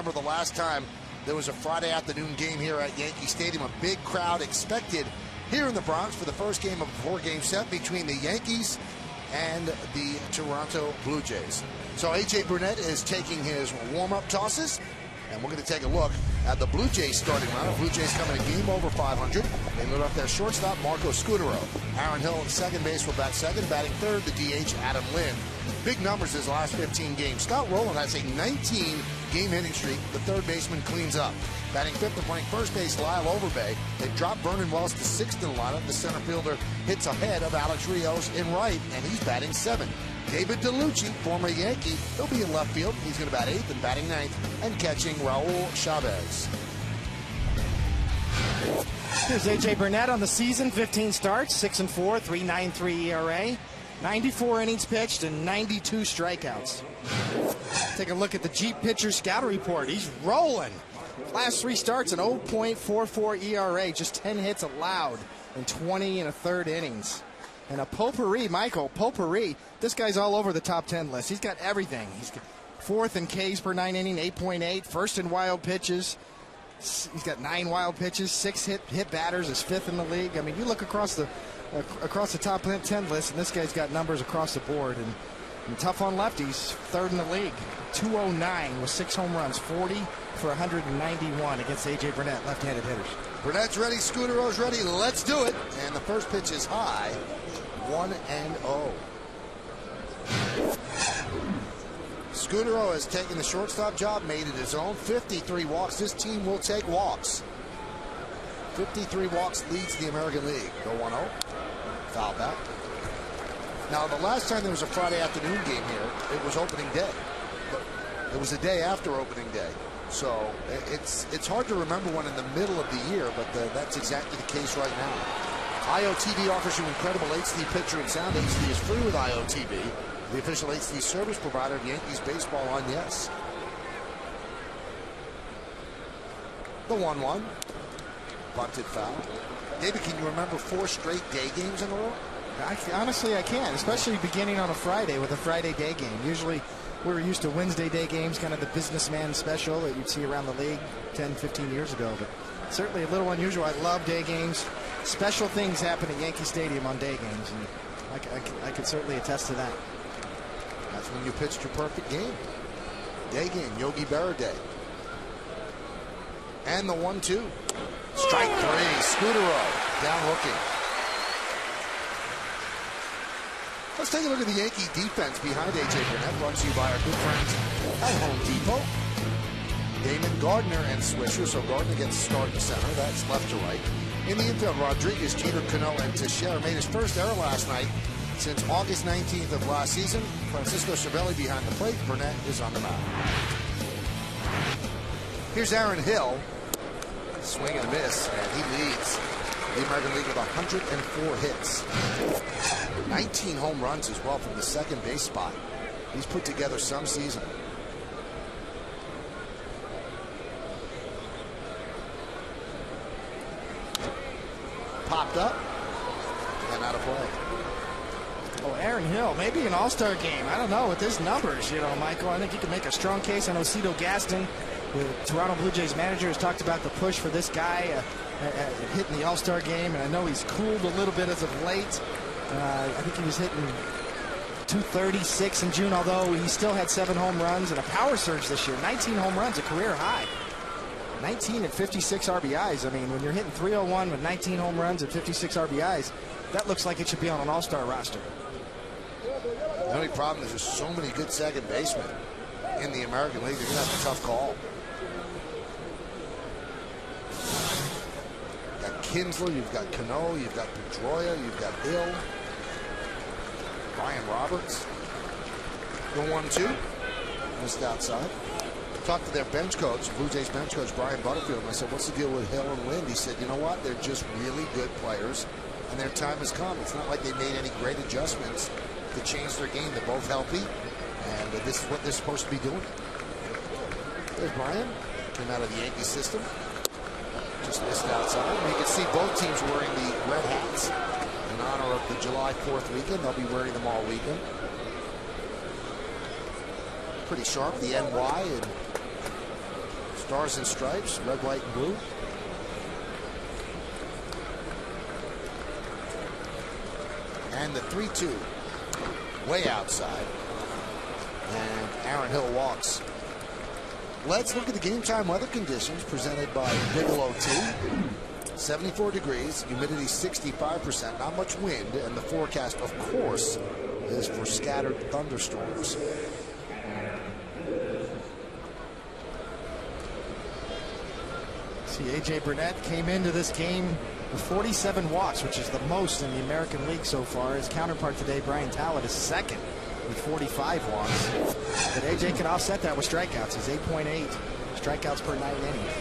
Remember the last time there was a Friday afternoon game here at Yankee Stadium, a big crowd expected here in the Bronx for the first game of a 4-game set between the Yankees and the Toronto Blue Jays. So A.J. Burnett is taking his warm-up tosses, and we're going to take a look at the Blue Jays starting lineup. Blue Jays coming a game over 500. They load up their shortstop, Marco Scutaro. Aaron Hill at second base will bat second. Batting third, the DH, Adam Lind. Big numbers his last 15 games. Scott Rowland has a 19-game hitting streak. The third baseman cleans up. Batting fifth and playing first base, Lyle Overbay. They've dropped Vernon Wells to sixth in the lineup. The center fielder hits ahead of Alex Rios in right, and he's batting seventh. David DeLucci, former Yankee, he'll be in left field. He's going to bat eighth and batting ninth and catching Raul Chavez. Here's A.J. Burnett on the season, 15 starts, 6-4, 3.93 ERA, 94 innings pitched, and 92 strikeouts. Take a look at the Jeep pitcher scout report. He's rolling. Last 3 starts, an 0.44 ERA, just 10 hits allowed in 20 1/3 innings. And a potpourri, Michael, potpourri. This guy's all over the top 10 list. He's got everything. He's fourth in Ks per 9 inning, 8.8. First in wild pitches. He's got 9 wild pitches, 6 hit batters, is 5th in the league. I mean, you look across the top 10 list, and this guy's got numbers across the board. And tough on lefties, 3rd in the league. 209 with 6 home runs, 40 for 191 against A.J. Burnett, left-handed hitters. Burnett's ready, Scutaro's ready. Let's do it. And the first pitch is high, 1-0. Scutaro has taken the shortstop job, made it his own. 53 walks. This team will take walks. 53 walks leads the American League. Go 1-0. Foul back. Now, the last time there was a Friday afternoon game here, it was opening day. But it was the day after opening day. So it's hard to remember one in the middle of the year, but that's exactly the case right now. IOTV offers you incredible HD picture and sound. HD is free with IOTV, the official HD service provider of Yankees baseball on Yes. The 1-1. Bunted foul. David, can you remember 4 straight day games in a row? Honestly, I can, especially beginning on a Friday with a Friday day game. Usually we were used to Wednesday day games, kind of the businessman special that you'd see around the league 10, 15 years ago. But certainly a little unusual. I love day games. Special things happen at Yankee Stadium on day games, and I could certainly attest to that. That's when you pitched your perfect game. Day game, Yogi Berra Day. And the 1-2. Strike 3, Scutaro, down hooking. Let's take a look at the Yankee defense behind A.J. Burnett, brought to you by our good friends at Home Depot. Damon Gardner and Swisher, so Gardner gets starting center. That's left to right. In the infield, Rodriguez, Jeter, Cano, and Teixeira made his first error last night since August 19th of last season. Francisco Cervelli behind the plate. Burnett is on the mound. Here's Aaron Hill. Swing and miss, and he leads the American League with 104 hits. 19 home runs as well from the second base spot. He's put together some season. Popped up and out of play. Oh, Aaron Hill, maybe an all-star game. I don't know with his numbers, Michael. I think you can make a strong case. I know Cito Gaston, the Toronto Blue Jays manager, has talked about the push for this guy hitting the all-star game, and I know he's cooled a little bit as of late. I think he was hitting 236 in June, although he still had 7 home runs and a power surge this year. 19 home runs, a career high. 19 and 56 RBIs. I mean, when you're hitting 301 with 19 home runs and 56 RBIs, that looks like it should be on an all-star roster. The only problem is there's so many good second basemen in the American League. You're going to have a tough call. You've got Kinsler, you've got Cano, you've got Pedroia, you've got Hill, Brian Roberts. The 1-2. Missed outside. Talked to their bench coach, Blue Jays bench coach Brian Butterfield, and I said, what's the deal with Hill and Lind? He said, you know what? They're just really good players, and their time has come. It's not like they made any great adjustments to change their game. They're both healthy, and this is what they're supposed to be doing. There's Brian. Came out of the Yankee system. Just missed outside. And you can see both teams wearing the red hats in honor of the July 4th weekend. They'll be wearing them all weekend. Pretty sharp, the NY, and Stars and stripes, red, white, and blue. And the 3-2 way outside. And Aaron Hill walks. Let's look at the game time weather conditions presented by Bigelow 2. 74 degrees, humidity 65%, not much wind, and the forecast, of course, is for scattered thunderstorms. See, A.J. Burnett came into this game with 47 walks, which is the most in the American League so far. His counterpart today, Brian Talbot, is second with 45 walks. But A.J. can offset that with strikeouts. He's 8.8 strikeouts per 9 innings.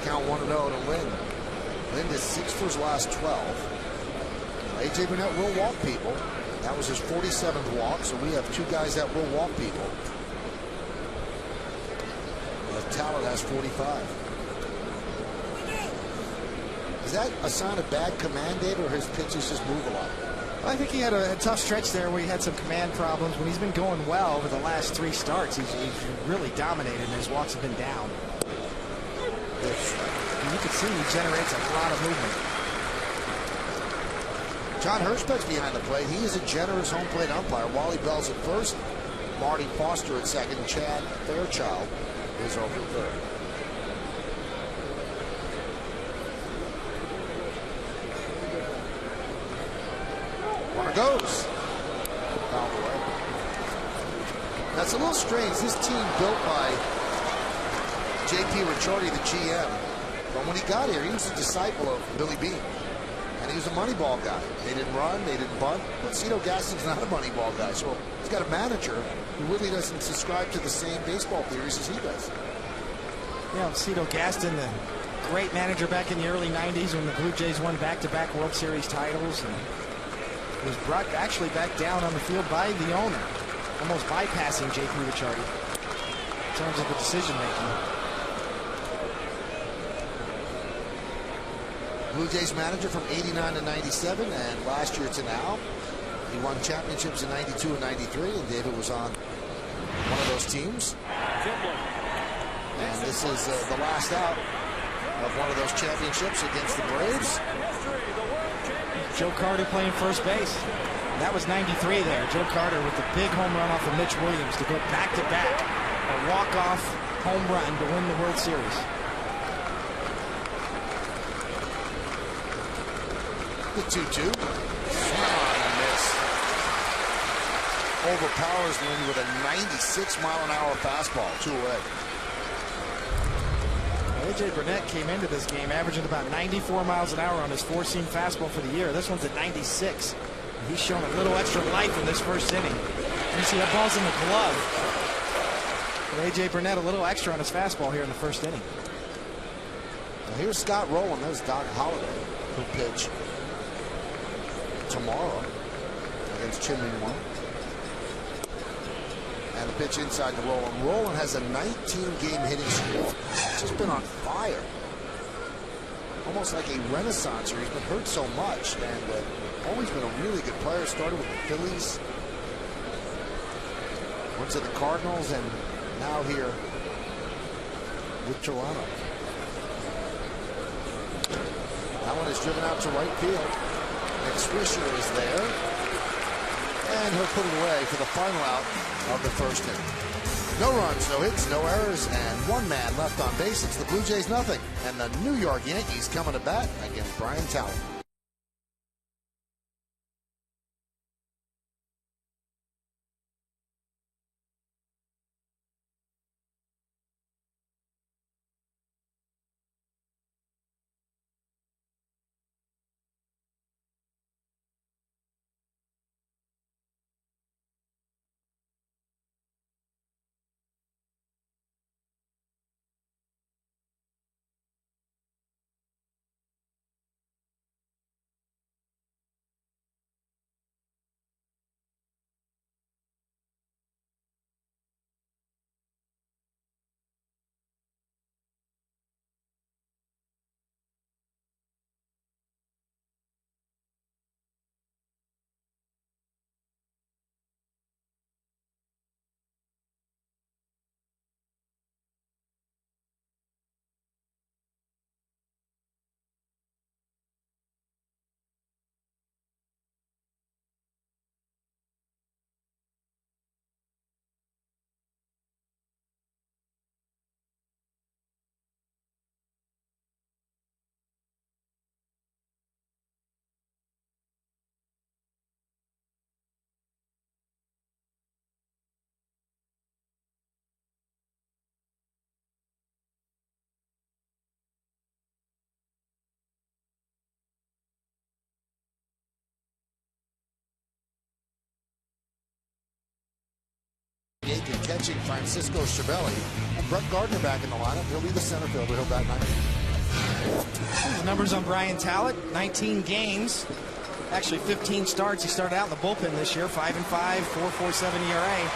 Count 1-0 to Lynn. Lynn is 6 for his last 12. A.J. Burnett will walk people. That was his 47th walk, so we have two guys that will walk people. Talent has 45. Is that a sign of bad command, Dave, or his pitches just move a lot? I think he had a tough stretch there where he had some command problems. When he's been going well over the last 3 starts, he's really dominated, and his walks have been down. And you can see he generates a lot of movement. John Hirschbeck's behind the plate. He is a generous home plate umpire. Wally Bell's at first, Marty Foster at second, Chad Fairchild is over third. Runner goes. Fouled away. That's a little strange. This team built by J.P. Ricciardi, the GM. But when he got here, he was a disciple of Billy Beane. And he was a Moneyball guy. They didn't run, they didn't bunt. But Cito Gaston's not a Moneyball guy. So he's got a manager who really doesn't subscribe to the same baseball theories as he does. Yeah, Cito Gaston, the great manager back in the early 90s when the Blue Jays won back-to-back World Series titles, and was brought actually back down on the field by the owner, almost bypassing J.P. Ricciardi in terms of the decision-making. Blue Jays manager from 89 to 97, and last year to now. He won championships in 92 and 93, and David was on one of those teams. And this is the last out of one of those championships against the Braves. Joe Carter playing first base. And that was 93 there. Joe Carter with the big home run off of Mitch Williams to go back-to-back. A walk-off home run to win the World Series. The 2-2. Swung on and miss. Overpowers Lynn with a 96-mile-an-hour fastball. 2 away. A.J. Burnett came into this game averaging about 94 miles an hour on his 4-seam fastball for the year. This one's at 96. He's shown a little extra life in this first inning. You see that ball's in the glove. A.J. Burnett a little extra on his fastball here in the first inning. Well, here's Scott Rowland. There's Doc Holliday, who pitch tomorrow against Chimney One. And the pitch inside to Rowland. Rowland has a 19-game hitting streak. Just been on fire. Almost like a renaissance here. He's been hurt so much and always been a really good player. Started with the Phillies, went to the Cardinals, and now here with Toronto. That one is driven out to right field. And Swisher is there. And he'll put it away for the final out of the first inning. No runs, no hits, no errors, and 1 man left on base. It's the Blue Jays nothing. And the New York Yankees coming to bat against Brian Talbot. second, catching Francisco Cervelli. And Brett Gardner back in the lineup. He'll be the center fielder. He'll bat ninth. The numbers on Brian Talent: 19 games, actually 15 starts. He started out in the bullpen this year, 5-5, 4.47 ERA,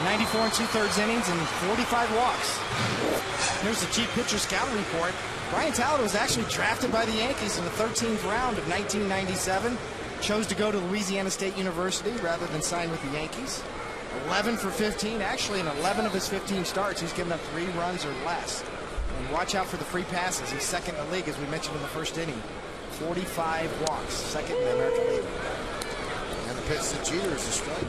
94 and 2/3 innings, and 45 walks. Here's the Jeep Pitcher Scouting Report. Brian Talent was actually drafted by the Yankees in the 13th round of 1997. Chose to go to Louisiana State University rather than sign with the Yankees. 11 for 15. Actually, in 11 of his 15 starts, he's given up 3 runs or less. And watch out for the free passes. He's second in the league, as we mentioned in the first inning. 45 walks, second in the American League. And the pitch to Jeter is a strike.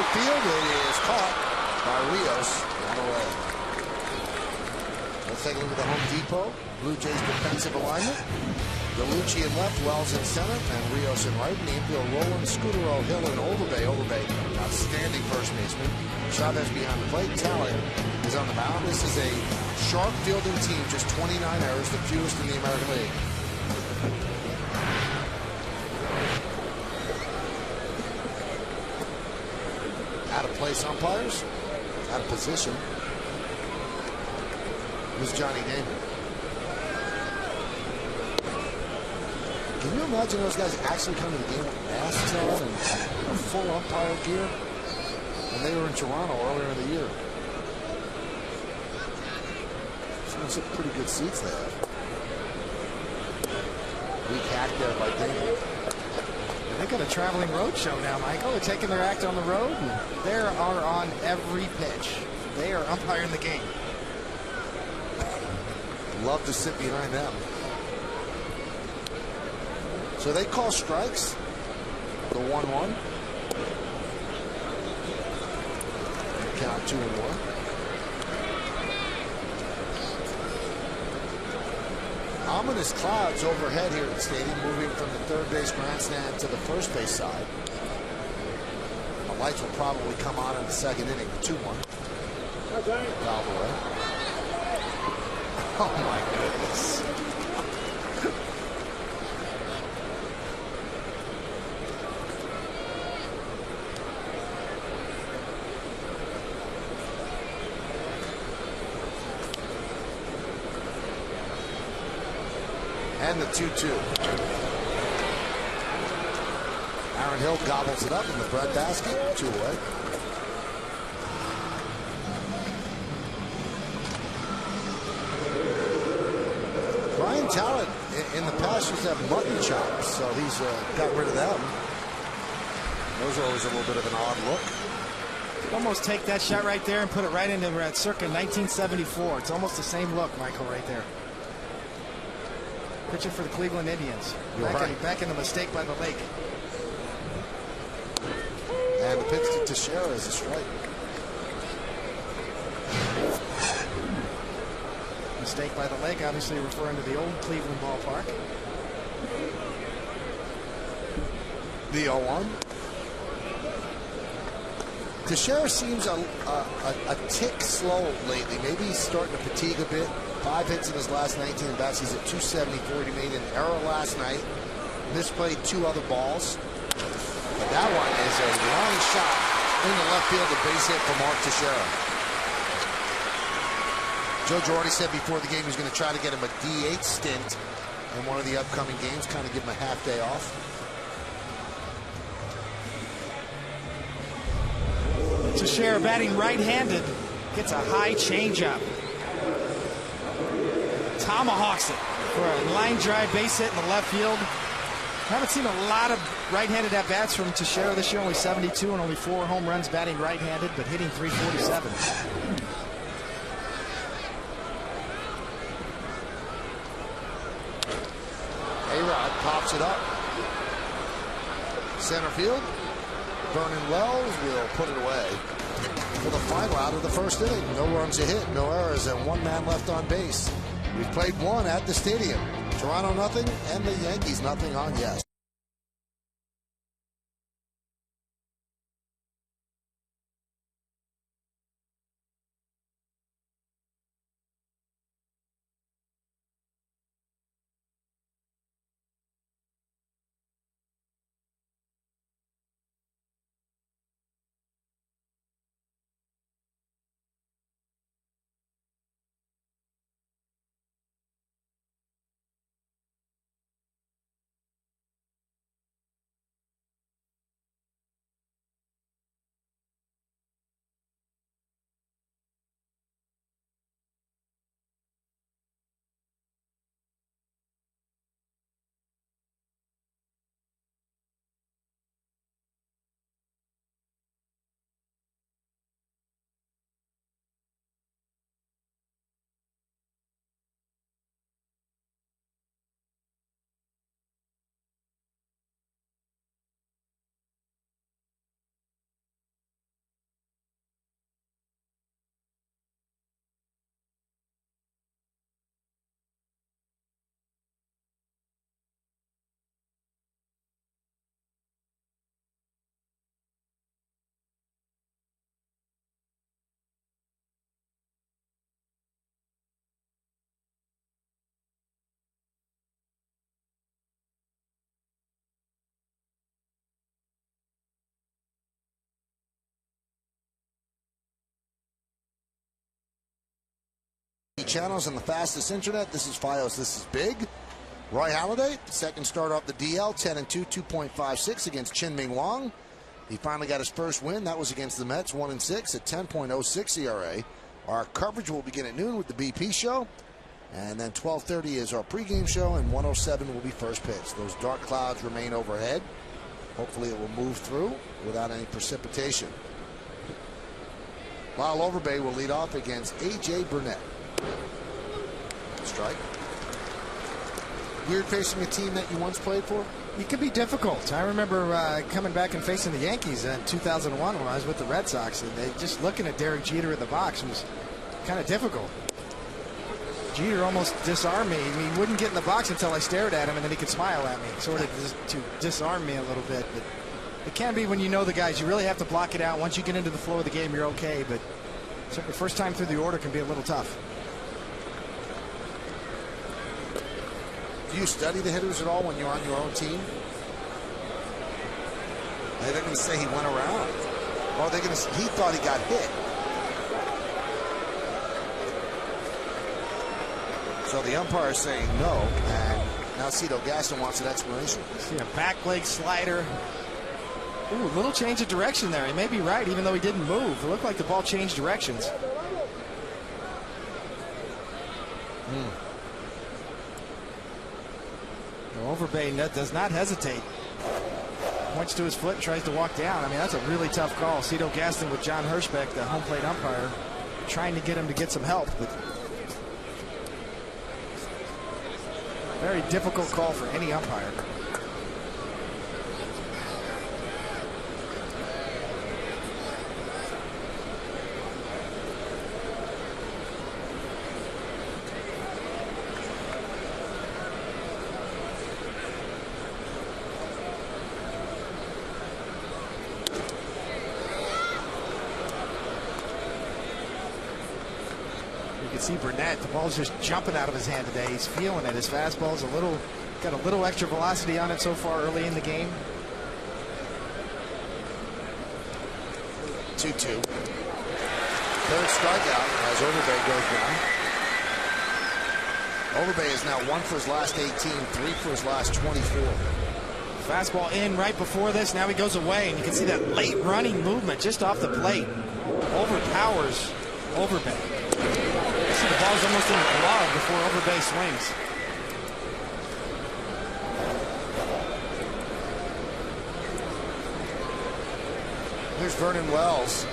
Field, it is caught by Rios and away. Let's take a look at the Home Depot Blue Jays defensive alignment. DeLucci in left, Wells in center, and Rios in right. In the infield, Roland, Scudero, Hill, and Overbay. Overbay, outstanding first baseman. Chavez behind the plate. Talent is on the mound. This is a sharp fielding team, just 29 errors, the fewest in the American League. Out of place umpires, out of position. Who's Johnny Damon? Can you imagine those guys actually coming to the game with masks on and full umpire gear? And they were in Toronto earlier in the year. Some pretty good seats they have. Weak hack there by Damon. They got a traveling road show now, Michael. They're taking their act on the road. They are on every pitch. They are umpiring the game. Love to sit behind them. So they call strikes. The 1-1. Count 2-1. Ominous clouds overhead here at the stadium, moving from the third base grandstand to the first base side. The lights will probably come on in the second inning. 2-1. Fouled away. Oh my goodness. And the 2-2. Aaron Hill gobbles it up in the breadbasket. 2 away. Brian Talent in the past used to have mutton chops, so he's got rid of them. Those are always a little bit of an odd look. You almost take that shot right there and put it right into circa 1974. It's almost the same look, Michael, right there. Pitching for the Cleveland Indians. Back in the mistake by the lake. And the pitch to Teixeira is a strike. Mistake by the lake, obviously referring to the old Cleveland ballpark. The 0-1. Teixeira seems a tick slow lately. Maybe he's starting to fatigue a bit. 5 hits in his last 19 at-bats. He's at 274. He made an error last night. Misplayed 2 other balls. But that one is a long shot in the left field, a base hit for Mark Teixeira. Joe Girardi said before the game he was going to try to get him a DH stint in one of the upcoming games, kind of give him a half day off. Teixeira batting right-handed, gets a high changeup. Tomahawks it for a line drive base hit in the left field. Haven't seen a lot of right-handed at-bats from Teixeira this year. Only 72 and only 4 home runs batting right-handed, but hitting .347. A-Rod pops it up. Center field. Vernon Wells will put it away for the final out of the first inning. No runs a hit, no errors, and 1 man left on base. We've played 1 at the stadium. Toronto nothing, and the Yankees nothing on yes. Channels and the fastest internet. This is Fios. This is big. Roy Halladay, second start off the DL, 10-2, 2.56 against Chin Ming Wong. He finally got his first win. That was against the Mets, 1-6 at 10.06 ERA. Our coverage will begin at noon with the BP show, and then 12:30 is our pregame show, and 1:07 will be first pitch. Those dark clouds remain overhead. Hopefully it will move through without any precipitation. Lyle Overbay will lead off against A.J. Burnett. Strike. Weird facing a team that you once played for? It could be difficult. I remember coming back and facing the Yankees in 2001 when I was with the Red Sox, and they just looking at Derek Jeter in the box was kind of difficult. Jeter almost disarmed me. He wouldn't get in the box until I stared at him, and then he could smile at me, sort of to disarm me a little bit. But it can be when you know the guys. You really have to block it out. Once you get into the flow of the game, you're okay. But the first time through the order can be a little tough. Do you study the hitters at all when you're on your own team? They're going to say he went around. Or they're going to say he thought he got hit. So the umpire is saying no, and now Cito Gaston wants an explanation. See a back leg slider. Ooh, a little change of direction there. He may be right, even though he didn't move. It looked like the ball changed directions. Overbay does not hesitate. Points to his foot and tries to walk down. I mean, that's a really tough call. Cito Gaston with John Hirschbeck, the home plate umpire, trying to get him to get some help. But very difficult call for any umpire. See Burnett, the ball's just jumping out of his hand today. He's feeling it. His fastball's got a little extra velocity on it so far early in the game. 2-2. Third strikeout as Overbay goes down. Overbay is now 1 for his last 18, 3 for his last 24. Fastball in right before this. Now he goes away, and you can see that late running movement just off the plate. Overpowers Overbay. The ball's almost in the glove before Overbay swings. Here's Vernon Wells.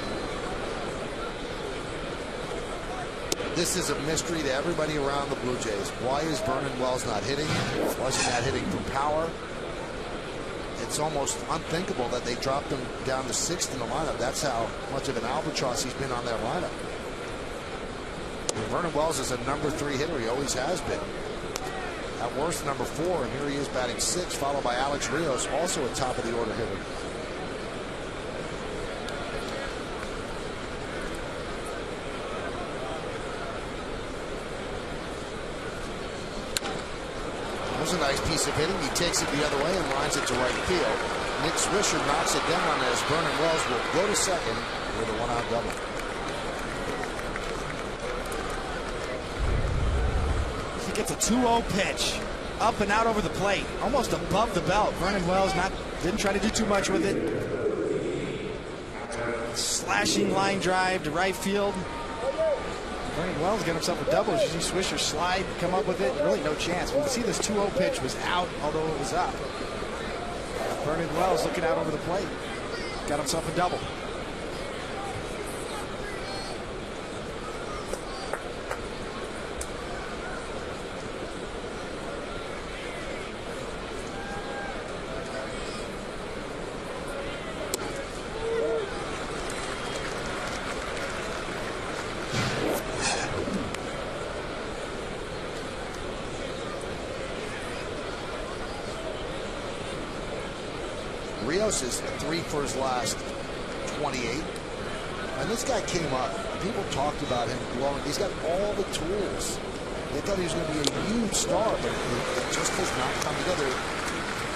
This is a mystery to everybody around the Blue Jays. Why is Vernon Wells not hitting? Why is he not hitting from power? It's almost unthinkable that they dropped him down to 6th in the lineup. That's how much of an albatross he's been on their lineup. Vernon Wells is a number 3 hitter. He always has been. At worst, number 4, and here he is batting 6th, followed by Alex Rios, also a top of the order hitter. There's a nice piece of hitting. He takes it the other way and lines it to right field. Nick Swisher knocks it down as Vernon Wells will go to second with a 1-out double. Gets a 2-0 pitch up and out over the plate, almost above the belt. Vernon Wells didn't try to do too much with it. Slashing line drive to right field. Vernon Wells got himself a double. As you see Swisher slide, come up with it. Really no chance. We can see this 2-0 pitch was out, although it was up. Vernon Wells looking out over the plate. Got himself a double. Rios is 3 for his last 28. And this guy came up. People talked about him glowing. He's got all the tools. They thought he was going to be a huge star, but it just has not come together.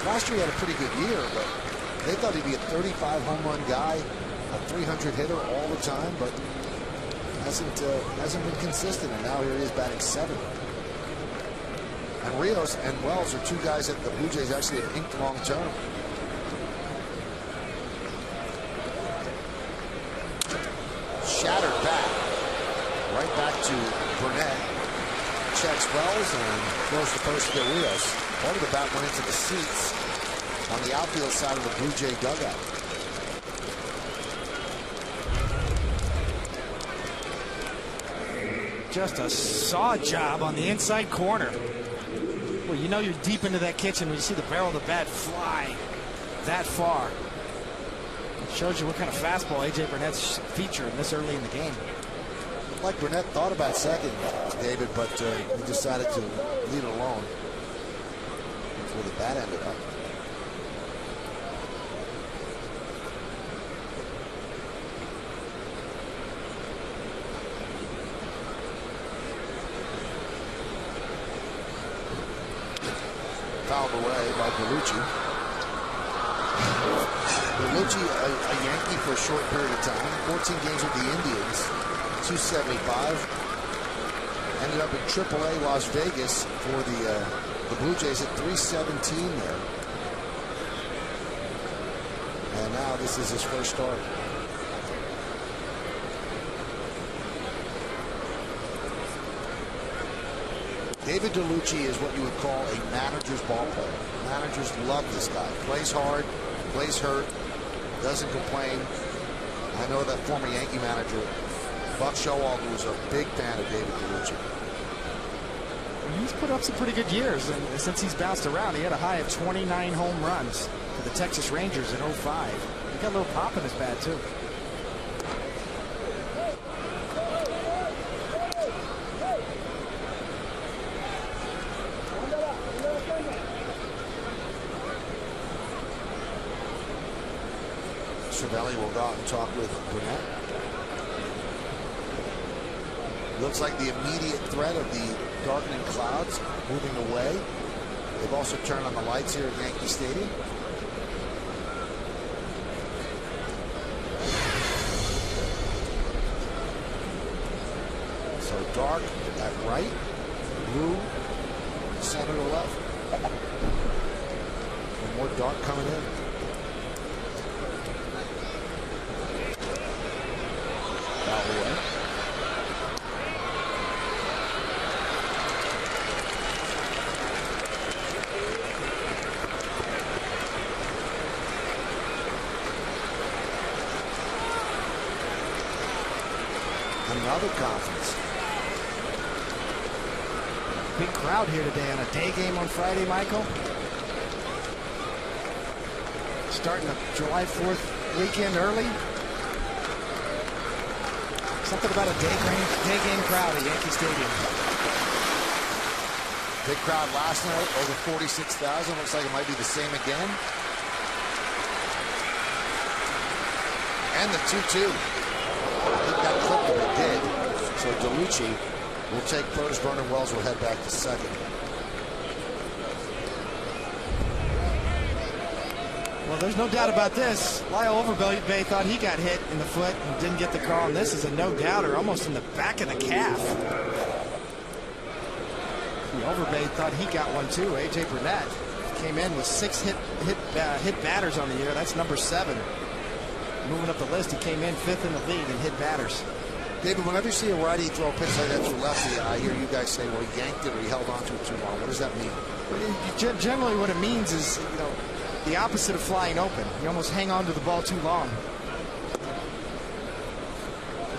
Last year he had a pretty good year, but they thought he'd be a 35 home run guy, a 300 hitter all the time, but hasn't been consistent, and now here he is batting 7th. And Rios and Wells are two guys that the Blue Jays actually have inked long term. Shattered bat. Right back to Burnett. Checks Wells and throws to first to get Rios. Part of the bat went into the seats on the outfield side of the Blue Jay dugout. Just a saw job on the inside corner. Well, you know you're deep into that kitchen when you see the barrel of the bat fly that far. It shows you what kind of fastball A.J. Burnett's featuring this early in the game. Like Burnett thought about second, David, but he decided to leave it alone. That's where the bat ended up. Fouled away by Gallucci. Gallucci, a Yankee for a short period of time. 14 games with the Indians. 275. Ended up in AAA Las Vegas for the Blue Jays at 317 there. And now this is his first start. David Gallucci is what you would call a manager's ball player. Managers love this guy. Plays hard, plays hurt, doesn't complain. I know that former Yankee manager, Buck Showalter, was a big fan of David Gallucci. He's put up some pretty good years, and since he's bounced around, he had a high of 29 home runs for the Texas Rangers in 05. He got a little pop in his bat, too. Cervelli will go out and talk with Burnett. Looks like the immediate threat of the darkening clouds moving away. They've also turned on the lights here at Yankee Stadium. So dark at right, blue center to left. And more dark coming in. Foul away. Another conference. Big crowd here today on a day game on Friday, Michael. Starting the July 4th weekend early. Something about a day game crowd at Yankee Stadium. Big crowd last night, over 46,000. Looks like it might be the same again. And the 2-2. I think that clipped him. It did. So Gallucci will take first. Vernon Wells will head back to second. Well, there's no doubt about this. Lyle Overbay thought he got hit in the foot and didn't get the call. And this is a no-doubter, almost in the back of the calf. Overbay thought he got one too. A.J. Burnett came in with 6 hit batters on the year. That's number 7. Moving up the list, he came in 5th in the league in hit batters. David, whenever you see a righty throw a pitch like that to a lefty, I hear you guys say, well, he yanked it or he held on to it too long. What does that mean? Generally what it means is, the opposite of flying open. You almost hang on to the ball too long.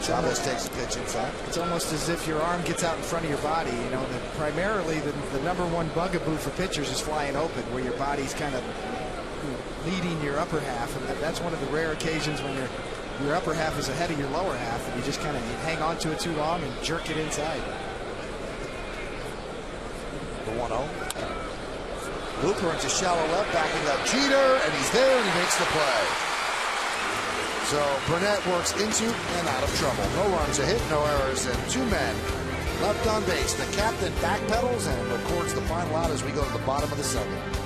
Chavez takes a pitch inside. It's almost as if your arm gets out in front of your body. Primarily the number one bugaboo for pitchers is flying open, where your body's kind of leading your upper half, and that's one of the rare occasions when your upper half is ahead of your lower half, and you just kind of hang on to it too long and jerk it inside. The 1-0. Hooper into shallow left, backing up Jeter, and he's there, and he makes the play. So Burnett works into and out of trouble. No runs, a hit, no errors, and 2 men left on base. The captain backpedals and records the final out as we go to the bottom of the 7th.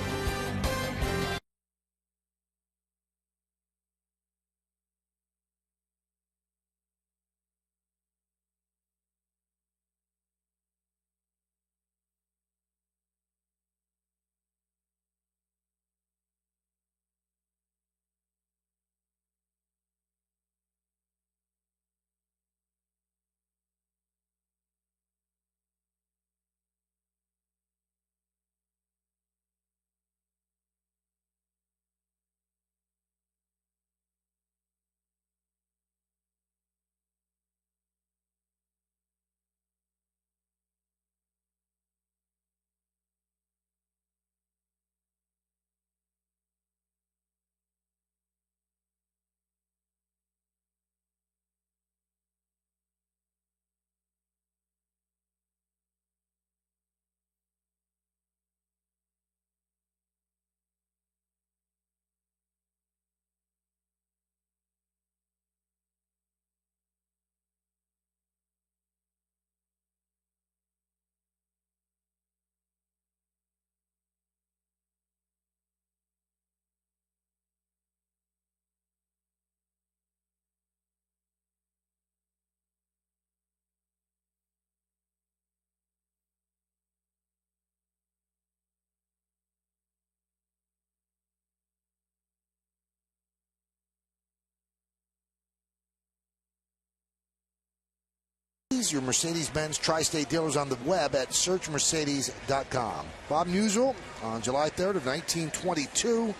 Yankees, your Mercedes-Benz Tri-State dealers on the web at searchmercedes.com. Bob Musial on July 3rd of 1922.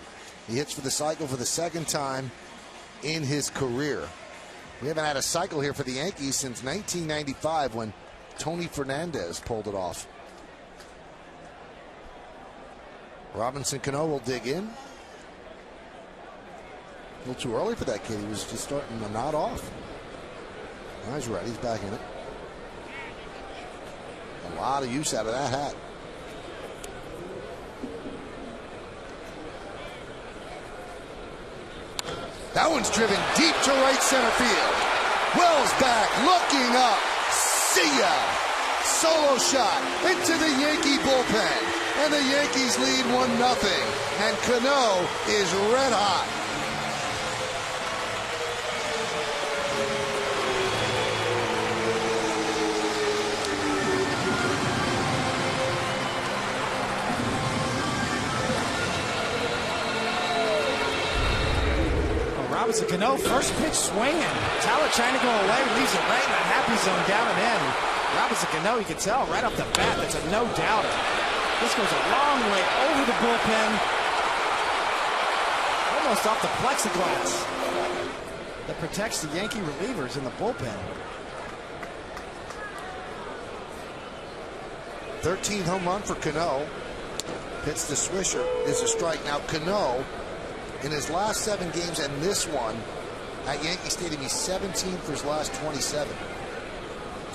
He hits for the cycle for the second time in his career. We haven't had a cycle here for the Yankees since 1995 when Tony Fernandez pulled it off. Robinson Cano will dig in. A little too early for that kid. He was just starting to nod off. Now he's ready. He's back in it. A lot of use out of that hat. That one's driven deep to right center field. Wells back, looking up. See ya! Solo shot into the Yankee bullpen. And the Yankees lead 1-0. And Cano is red hot. Robinson Cano, first pitch swinging. Talent trying to go away, leaves it right in the happy zone, down and in. Robinson Cano, you can tell right off the bat, that's a no-doubter. This goes a long way over the bullpen, almost off the plexiglass that protects the Yankee relievers in the bullpen. 13th home run for Cano. Hits the swisher, is a strike. Now Cano, in his last 7 games and this one at Yankee Stadium, he's 17 for his last 27.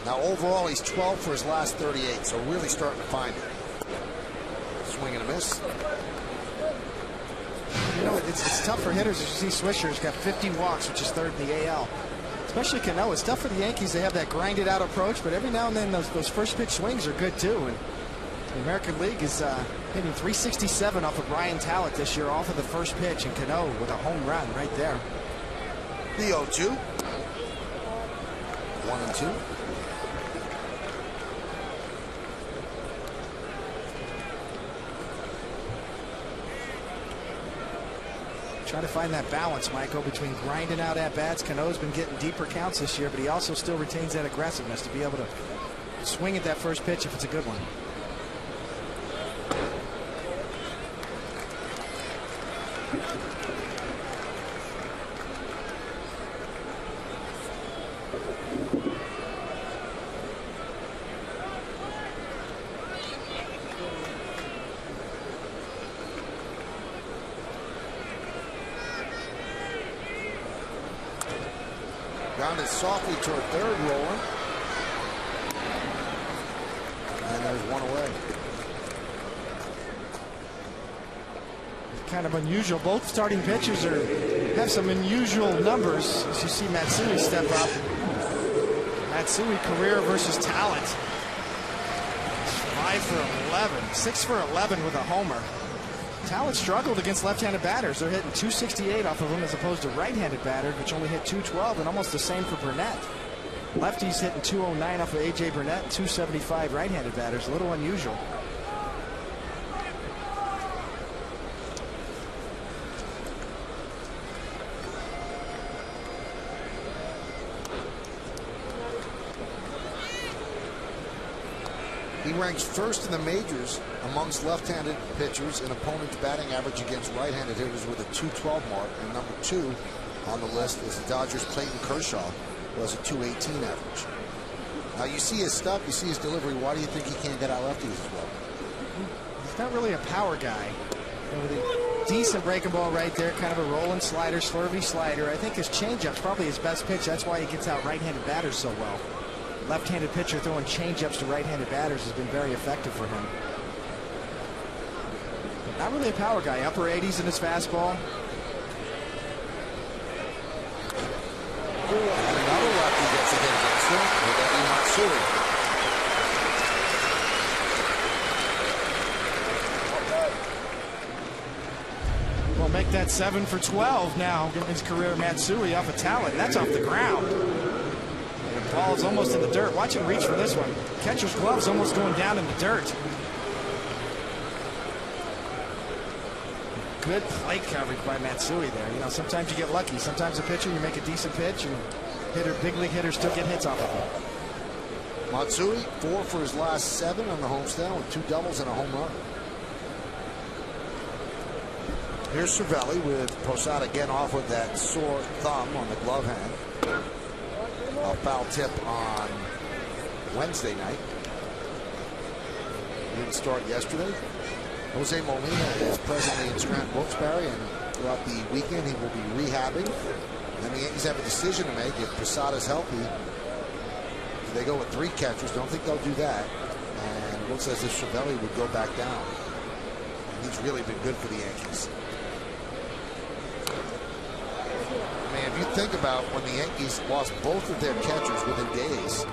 Now overall, he's 12 for his last 38, so really starting to find it. Swing and a miss. You know, it's tough for hitters. As you see, Swisher's got 50 walks, which is 3rd in the AL. Especially Cano. It's tough for the Yankees. They have that grinded out approach, but every now and then those first pitch swings are good too. And the American League is hitting .367 off of Ryan Talent this year, off of the first pitch, and Cano with a home run right there. The 0-2. 1-2. Try to find that balance, Michael, between grinding out at-bats. Cano's been getting deeper counts this year, but he also still retains that aggressiveness to be able to swing at that first pitch if it's a good one. Grounded softly toward third, rolling. And there's one away. Kind of unusual. Both starting pitchers have some unusual numbers. As you see Matsui step up. Matsui career versus Talent. 5 for 11. 6 for 11 with a homer. Talent struggled against left-handed batters. They're hitting .268 off of him as opposed to right-handed batters, which only hit .212, and almost the same for Burnett. Lefties hitting .209 off of A.J. Burnett, .275 right-handed batters. A little unusual. He ranks first in the majors amongst left-handed pitchers in opponent's batting average against right-handed hitters with a .212 mark. And number 2 on the list is the Dodgers' Clayton Kershaw, who has a .218 average. Now you see his stuff, you see his delivery. Why do you think he can't get out lefties as well? He's not really a power guy. With a decent breaking ball right there, kind of a rolling slider, slurvy slider. I think his changeup's probably his best pitch. That's why he gets out right-handed batters so well. Left-handed pitcher throwing changeups to right-handed batters has been very effective for him. But not really a power guy. Upper 80s in his fastball. Another lefty gets a hit against him. Would that be Matsui? We'll make that 7 for 12 now. Getting his career Matsui off of Talent. That's off the ground. Ball's almost in the dirt. Watch him reach for this one. Catcher's glove's almost going down in the dirt. Good plate coverage by Matsui there. You know, sometimes you get lucky. Sometimes a pitcher, you make a decent pitch, and big league hitters still get hits off of him. Matsui, 4 for his last 7 on the homestand with 2 doubles and a home run. Here's Cervelli with Posada again off with that sore thumb on the glove hand. A foul tip on Wednesday night. He didn't start yesterday. Jose Molina is presently in Scranton Wilkes-Barre, and throughout the weekend he will be rehabbing. And the Yankees have a decision to make. If Posada's healthy, do they go with 3 catchers? Don't think they'll do that. And it looks as if Cervelli would go back down. And he's really been good for the Yankees. I mean, if you think about when the Yankees lost both of their catchers within days,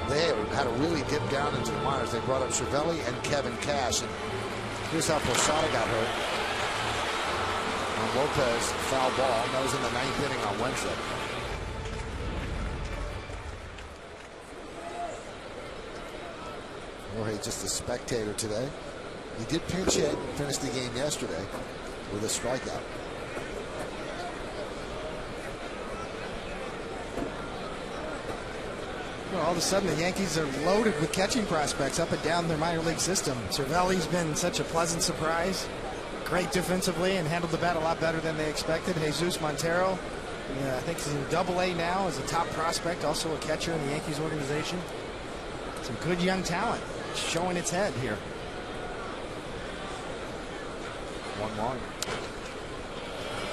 they had to really dip down into the minors. They brought up Cervelli and Kevin Cash. And here's how Posada got hurt. On Lopez, foul ball. That was in the 9th inning on Wednesday. Jorge just a spectator today. He did pinch hit and finish the game yesterday with a strikeout. All of a sudden, the Yankees are loaded with catching prospects up and down their minor league system. Cervelli's been such a pleasant surprise. Great defensively and handled the bat a lot better than they expected. Jesus Montero, I think he's in Double-A now as a top prospect, also a catcher in the Yankees organization. Some good young talent showing its head here. 1-1.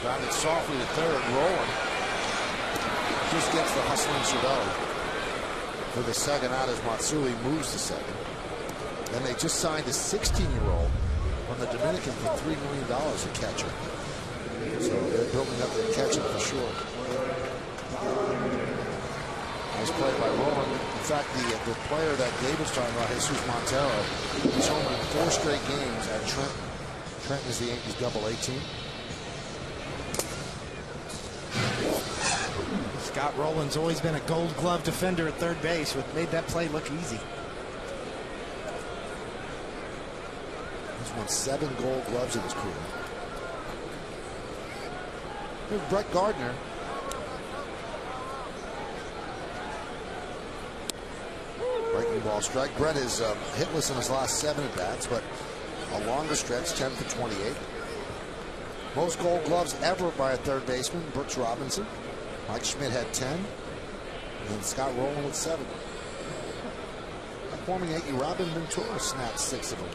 Grounded softly to third, rolling. Just gets the hustling Cervelli. For the second out as Matsui moves to second. Then they just signed a 16-year-old from the Dominican for $3 million a catcher. So they're building up their catching for sure. Nice play by Roland. In fact, the player that David's talking about, Jesus Montero, he's home in 4 straight games at Trenton. Trenton is the Yankees Double-A team. Scott Rowland's always been a Gold Glove defender at third base, which made that play look easy. He's won 7 Gold Gloves in his career. Here's Brett Gardner. Breaking ball strike. Brett is hitless in his last 7 at bats, but a longer stretch, 10 for 28. Most Gold Gloves ever by a third baseman, Brooks Robinson. Mike Schmidt had 10, and then Scott Rowland with 7. Former Yankee Robin Ventura snapped 6 of them.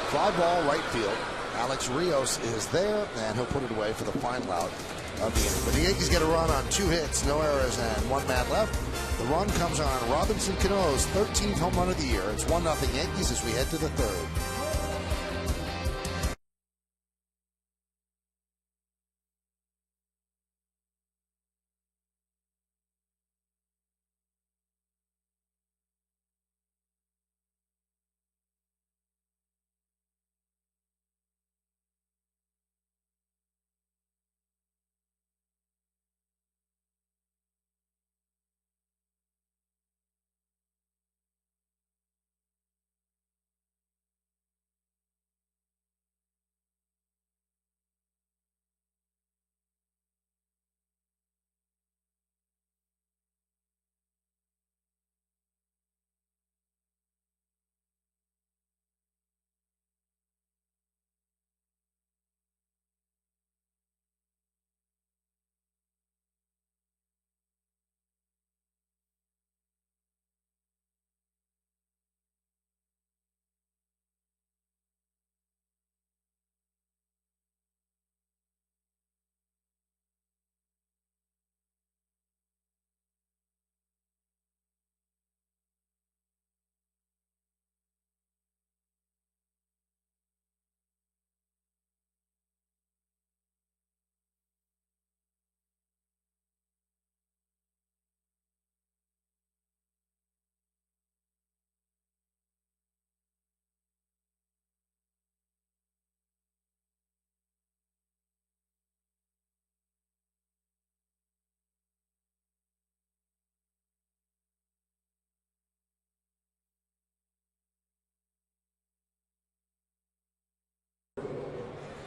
Fly ball right field. Alex Rios is there, and he'll put it away for the final out of the inning. But the Yankees get a run on 2 hits, no errors, and 1 man left. The run comes on Robinson Cano's 13th home run of the year. It's 1-0 Yankees as we head to the 3rd.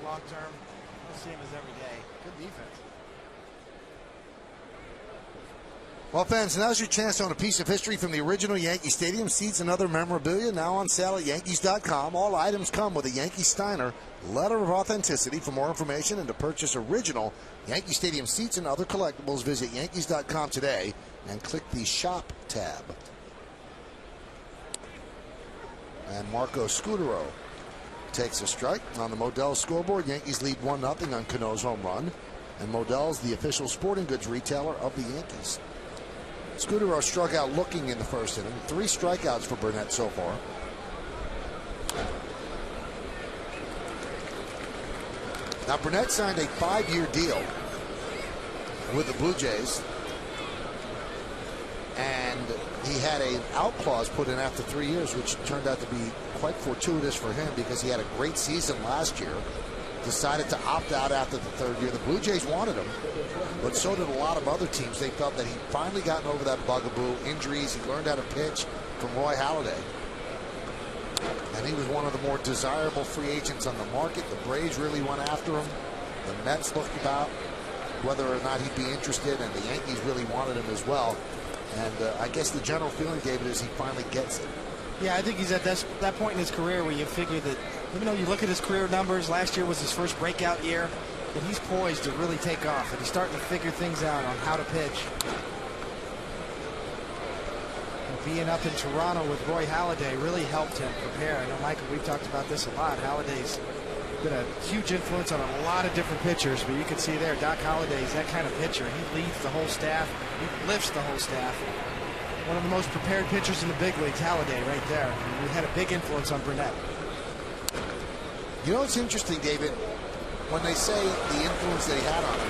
Long term, the same as every day. Good defense. Well, fans, now's your chance to own a piece of history from the original Yankee Stadium. Seats and other memorabilia now on sale at Yankees.com. All items come with a Yankee Steiner letter of authenticity. For more information and to purchase original Yankee Stadium seats and other collectibles, visit Yankees.com today and click the Shop tab. And Marco Scutaro takes a strike on the Modell scoreboard. Yankees lead 1-0 on Cano's home run. And Modell's the official sporting goods retailer of the Yankees. Scutaro struck out looking in the first inning. 3 strikeouts for Burnett so far. Now, Burnett signed a 5-year deal with the Blue Jays. And he had an out clause put in after 3 years, which turned out to be quite fortuitous for him because he had a great season last year. Decided to opt out after the 3rd year. The Blue Jays wanted him, but so did a lot of other teams. They felt that he'd finally gotten over that bugaboo, injuries. He learned how to pitch from Roy Halladay. And he was one of the more desirable free agents on the market. The Braves really went after him. The Mets looked about whether or not he'd be interested, and the Yankees really wanted him as well. And I guess the general feeling, David, is he finally gets it. Yeah, I think he's at that point in his career where you figure that even though you look at his career numbers, last year was his first breakout year, that he's poised to really take off, and he's starting to figure things out on how to pitch. And being up in Toronto with Roy Halladay really helped him prepare. I know, Michael, we've talked about this a lot. Halladay's been a huge influence on a lot of different pitchers, but you can see there, Doc Holladay's that kind of pitcher. He leads the whole staff. He lifts the whole staff. One of the most prepared pitchers in the big leagues, Halladay, right there. And he had a big influence on Burnett. You know, it's interesting, David, when they say the influence that he had on him,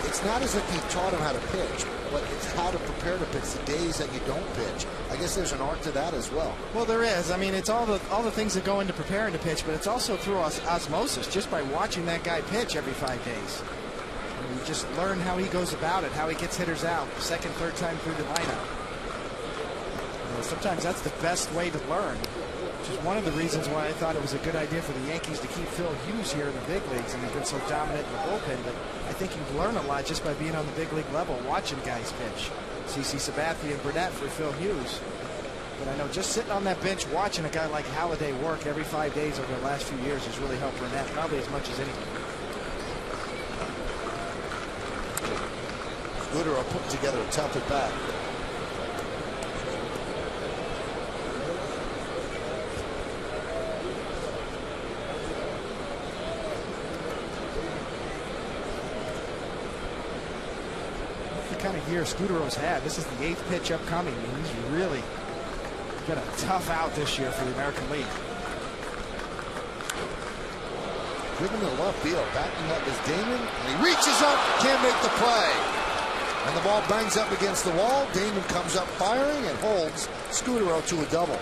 it's not as if he taught him how to pitch, but it's how to prepare to pitch the days that you don't pitch. I guess there's an art to that as well. Well, there is. I mean, it's all the things that go into preparing to pitch, but it's also through osmosis, just by watching that guy pitch every 5 days. And you just learn how he goes about it, how he gets hitters out, second, third time through the lineup. You know, sometimes that's the best way to learn. Which is one of the reasons why I thought it was a good idea for the Yankees to keep Phil Hughes here in the big leagues, and he's been so dominant in the bullpen. But I think you learn a lot just by being on the big league level, watching guys pitch. CC Sabathia and Burnett for Phil Hughes. But I know just sitting on that bench watching a guy like Halladay work every 5 days over the last few years has really helped Burnett, probably as much as anything. Scutaro put together a tough at bat. Kind of year Scutaro's had. This is the 8th pitch upcoming, and he's really got a tough out this year for the American League. Driven to left field, backing up is Damon, and he reaches up, can't make the play. And the ball bangs up against the wall. Damon comes up firing and holds Scutaro to a double.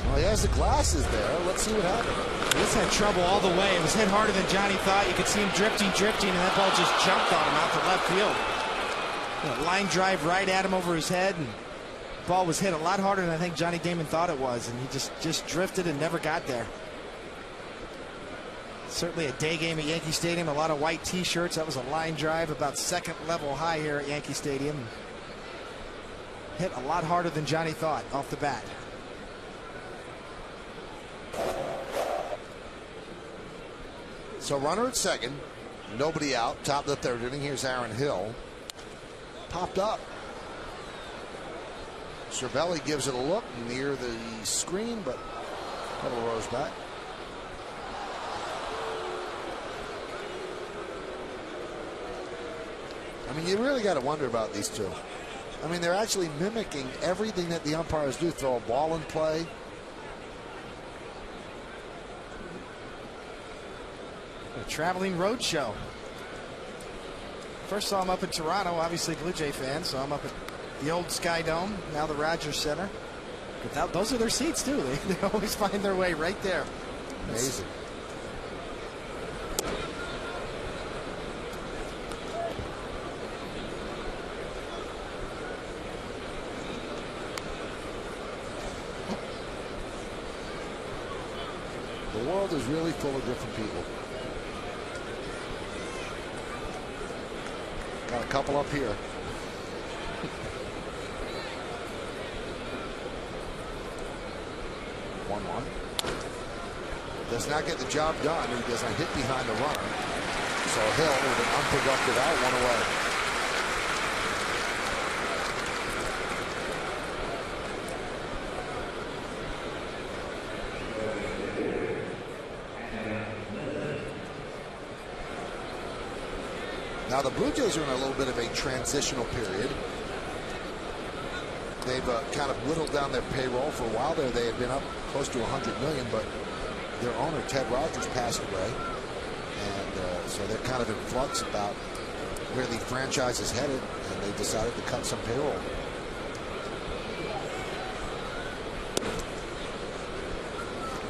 Well, he has the glasses there. Let's see what happens. This had trouble all the way. It was hit harder than Johnny thought. You could see him drifting, and that ball just jumped on him out to left field. You know, line drive right at him over his head, and the ball was hit a lot harder than I think Johnny Damon thought it was, and he just drifted and never got there. Certainly a day game at Yankee Stadium. A lot of white T-shirts. That was a line drive about second level high here at Yankee Stadium. Hit a lot harder than Johnny thought off the bat. So runner at second, nobody out, top of the 3rd inning. Here's Aaron Hill. Popped up. Cervelli gives it a look near the screen, but a couple of rows back. I mean, you really got to wonder about these two. I mean, they're actually mimicking everything that the umpires do. Throw a ball in play. A traveling road show. First saw him up in Toronto, obviously Blue Jay fan. Saw him up at the old Sky Dome, now the Rogers Center. But those are their seats too. They always find their way right there. Amazing. The world is really full of different people. Got a couple up here. One. Does not get the job done. He does not hit behind the runner. So Hill with an unproductive out, one away. Now the Blue Jays are in a little bit of a transitional period. They've kind of whittled down their payroll. For a while there, they had been up close to $100 million, but their owner, Ted Rogers, passed away. And so they're kind of in flux about where the franchise is headed, and they decided to cut some payroll.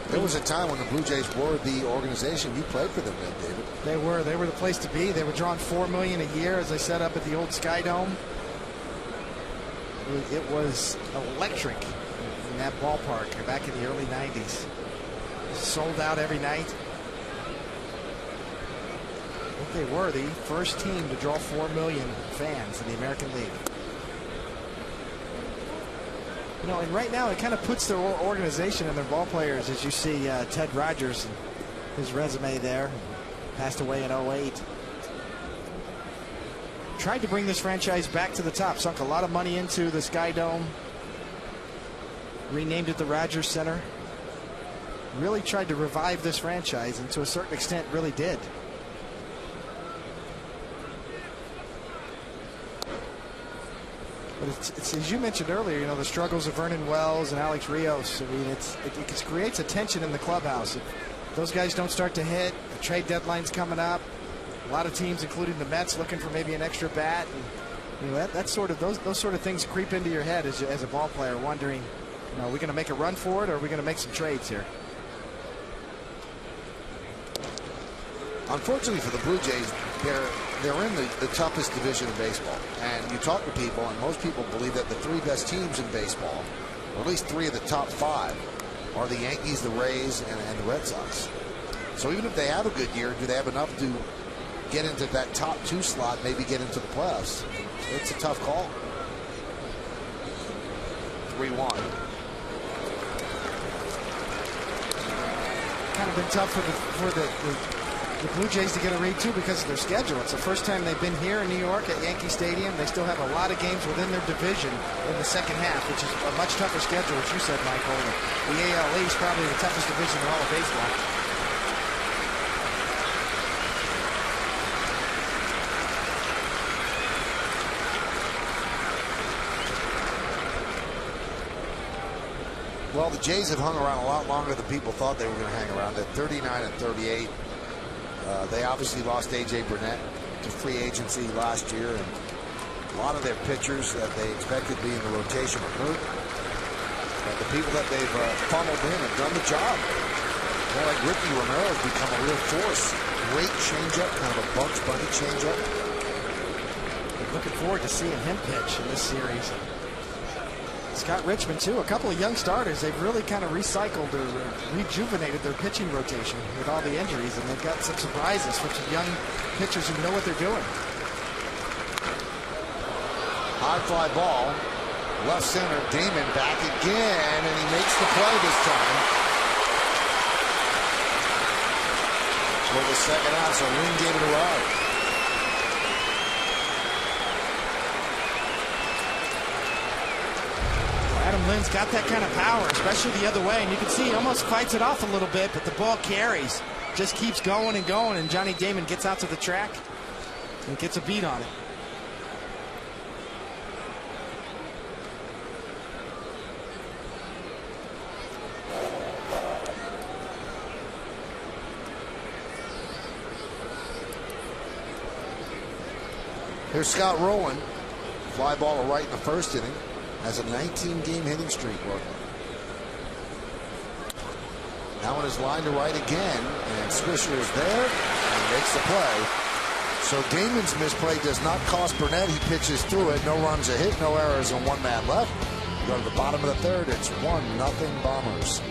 There was a time when the Blue Jays were the organization. You played for them then, David. They were the place to be. They were drawing $4 million a year, as I said, up at the old Sky Dome. It was electric in that ballpark back in the early 90s. Sold out every night. I think they were the first team to draw 4 million fans in the American League. You know, and right now it kind of puts their organization and their ball players, as you see Ted Rogers and his resume there, passed away in 08. Tried to bring this franchise back to the top, sunk a lot of money into the Sky Dome, renamed it the Rogers Center. Really tried to revive this franchise, and to a certain extent really did. But it's as you mentioned earlier, you know, the struggles of Vernon Wells and Alex Rios. I mean, it creates a tension in the clubhouse. If those guys don't start to hit, the trade deadline's coming up. A lot of teams, including the Mets, looking for maybe an extra bat. And, you know, that's sort of those sort of things creep into your head as a ball player, wondering, you know, are we going to make a run for it, or are we going to make some trades here? Unfortunately for the Blue Jays, they're in the toughest division in baseball. And you talk to people, and most people believe that the three best teams in baseball, or at least three of the top five, are the Yankees, the Rays, and the Red Sox. So even if they have a good year, do they have enough to get into that top two slot, maybe get into the playoffs? It's a tough call. 3-1. Kind of been tough for the Blue Jays to get a read too, because of their schedule. It's the first time they've been here in New York at Yankee Stadium. They still have a lot of games within their division in the second half, which is a much tougher schedule, as you said, Michael. The AL East, probably the toughest division in all of baseball. Well, the Jays have hung around a lot longer than people thought they were going to hang around. They're 39 and 38. They obviously lost A.J. Burnett to free agency last year, and a lot of their pitchers that they expected to be in the rotation are hurt. But the people that they've funneled in have done the job. More like Ricky Romero has become a real force. Great changeup, kind of a Bugs Bunny changeup. Looking forward to seeing him pitch in this series. Scott Richmond, too. A couple of young starters. They've really kind of recycled or rejuvenated their pitching rotation with all the injuries, and they've got some surprises for some young pitchers who know what they're doing. High fly ball. Left center. Damon back again, and he makes the play this time. For the second out, so Lynn gave it a ride. Adam Lynn's got that kind of power, especially the other way, and you can see he almost fights it off a little bit, but the ball carries, just keeps going and going, and Johnny Damon gets out to the track and gets a beat on it. Here's Scott Rowland. Fly ball right in the first inning. Has a 19-game hitting streak working. Now in his line to right again, and Swisher is there and makes the play. So Damon's misplay does not cost Burnett. He pitches through it. No runs a hit, no errors, and one man left. We go to the bottom of the third. It's 1-0 Bombers.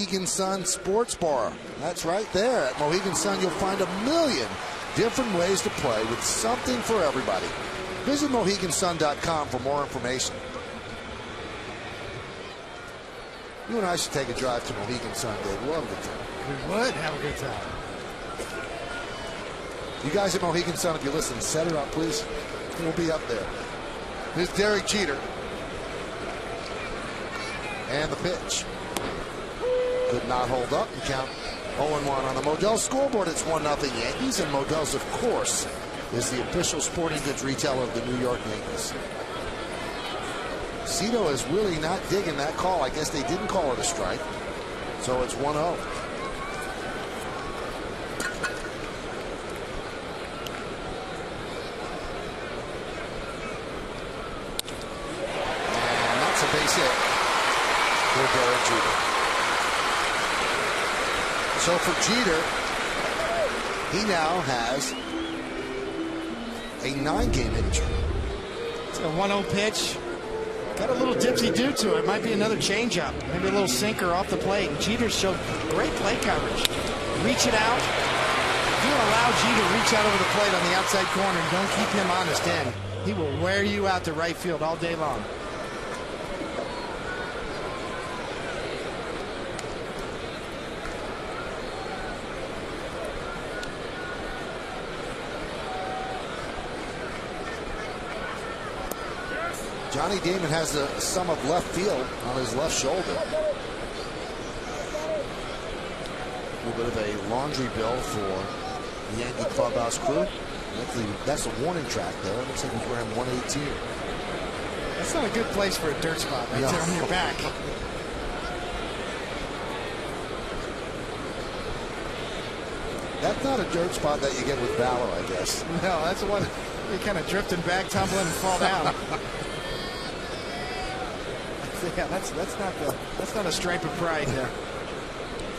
Mohegan Sun Sports Bar. That's right there. At Mohegan Sun, you'll find a million different ways to play with something for everybody. Visit MoheganSun.com for more information. You and I should take a drive to Mohegan Sun, Dave. We'll have a good time. We would have a good time. You guys at Mohegan Sun, if you listen, set her up, please. We'll be up there. Here's Derek Jeter. And the pitch. Could not hold up and count 0-1 on the Modell's scoreboard. It's 1-0 Yankees, and Modell's, of course, is the official sporting goods retailer of the New York Yankees. Cito is really not digging that call. I guess they didn't call it a strike. So it's 1-0. And that's a base hit for Derek Jeter. So for Jeter, he now has a 9-game hitting streak. It's a 1-0 pitch. Got a little dipsy-do to it. Might be another changeup. Maybe a little sinker off the plate. And Jeter showed great plate coverage. Reach it out. If you allow Jeter to reach out over the plate on the outside corner and don't keep him honest in, he will wear you out to right field all day long. Johnny Damon has some of left field on his left shoulder. A little bit of a laundry bill for the Yankee clubhouse crew. That's the warning track there. It looks like he's wearing 118. That's not a good place for a dirt spot right there on your back. That's not a dirt spot that you get with Valor, I guess. No, that's the one you kind of drifting back, tumbling, and fall down. Yeah, that's not a stripe of pride there.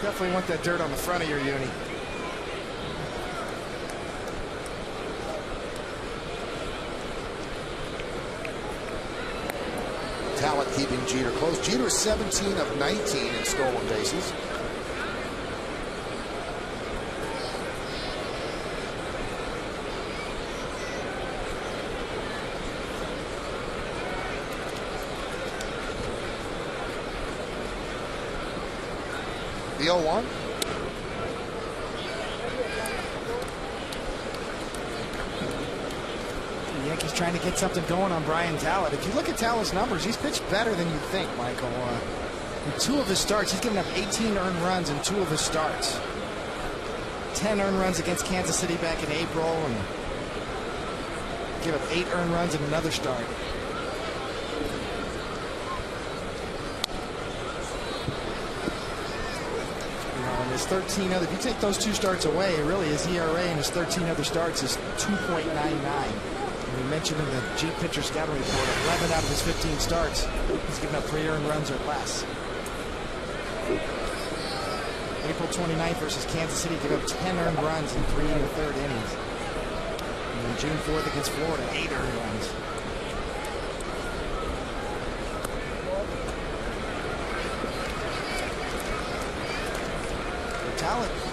Definitely want that dirt on the front of your uni. Talent keeping Jeter close. Jeter is 17 of 19 in stolen bases. The 0-1. The Yankees trying to get something going on Brian Talent. If you look at Talent's numbers, he's pitched better than you think, Michael. In 2 of his starts, he's given up 18 earned runs in 2 of his starts. 10 earned runs against Kansas City back in April, and give up 8 earned runs in another start. His 13 other, if you take those 2 starts away, really his ERA in his 13 other starts is 2.99. And we mentioned in the G pitcher scouting report, 11 out of his 15 starts, he's given up 3 earned runs or less. April 29th versus Kansas City, gave up 10 earned runs in 3 1/3 innings. And then June 4th against Florida, 8 earned runs.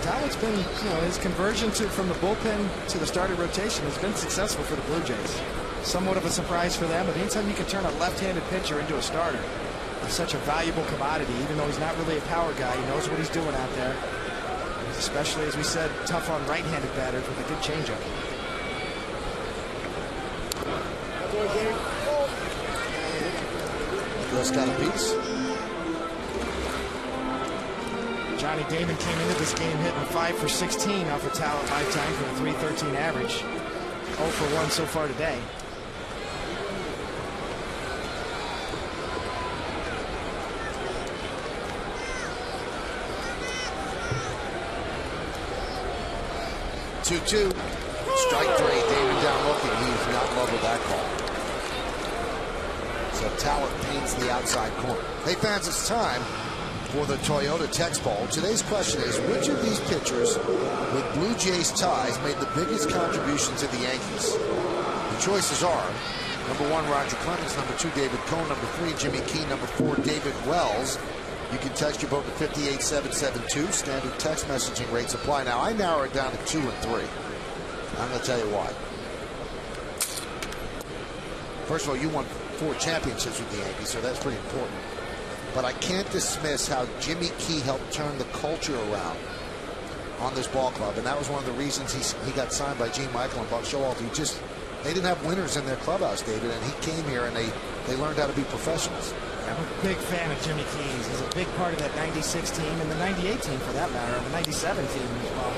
Talent's been, his conversion from the bullpen to the starting rotation has been successful for the Blue Jays. Somewhat of a surprise for them, but anytime you can turn a left-handed pitcher into a starter, it's such a valuable commodity. Even though he's not really a power guy, he knows what he's doing out there. He's especially, as we said, tough on right-handed batters with a good changeup. Just got a piece. Johnny Damon came into this game hitting 5 for 16 off of Talent lifetime for a .313 average. 0 for 1 so far today. Two. Strike 3. Damon down looking. He's not in love with that call. So Talent paints the outside corner. Hey fans, it's time for the Toyota Text Poll. Today's question is, which of these pitchers with Blue Jays ties made the biggest contribution to the Yankees? The choices are number 1, Roger Clemens, number 2, David Cohn, number 3, Jimmy Key, number 4, David Wells, You can text your vote to 58772. Standard text messaging rates apply. Now, I narrow it down to 2 and 3. I'm going to tell you why. First of all, you won 4 championships with the Yankees, so that's pretty important. But I can't dismiss how Jimmy Key helped turn the culture around on this ball club, and that was one of the reasons he got signed by Gene Michael and Buck Showalter. They didn't have winners in their clubhouse, David, and he came here and they learned how to be professionals. I'm a big fan of Jimmy Key's. He's a big part of that 96 team and the 98 team for that matter, and the 97 team as well.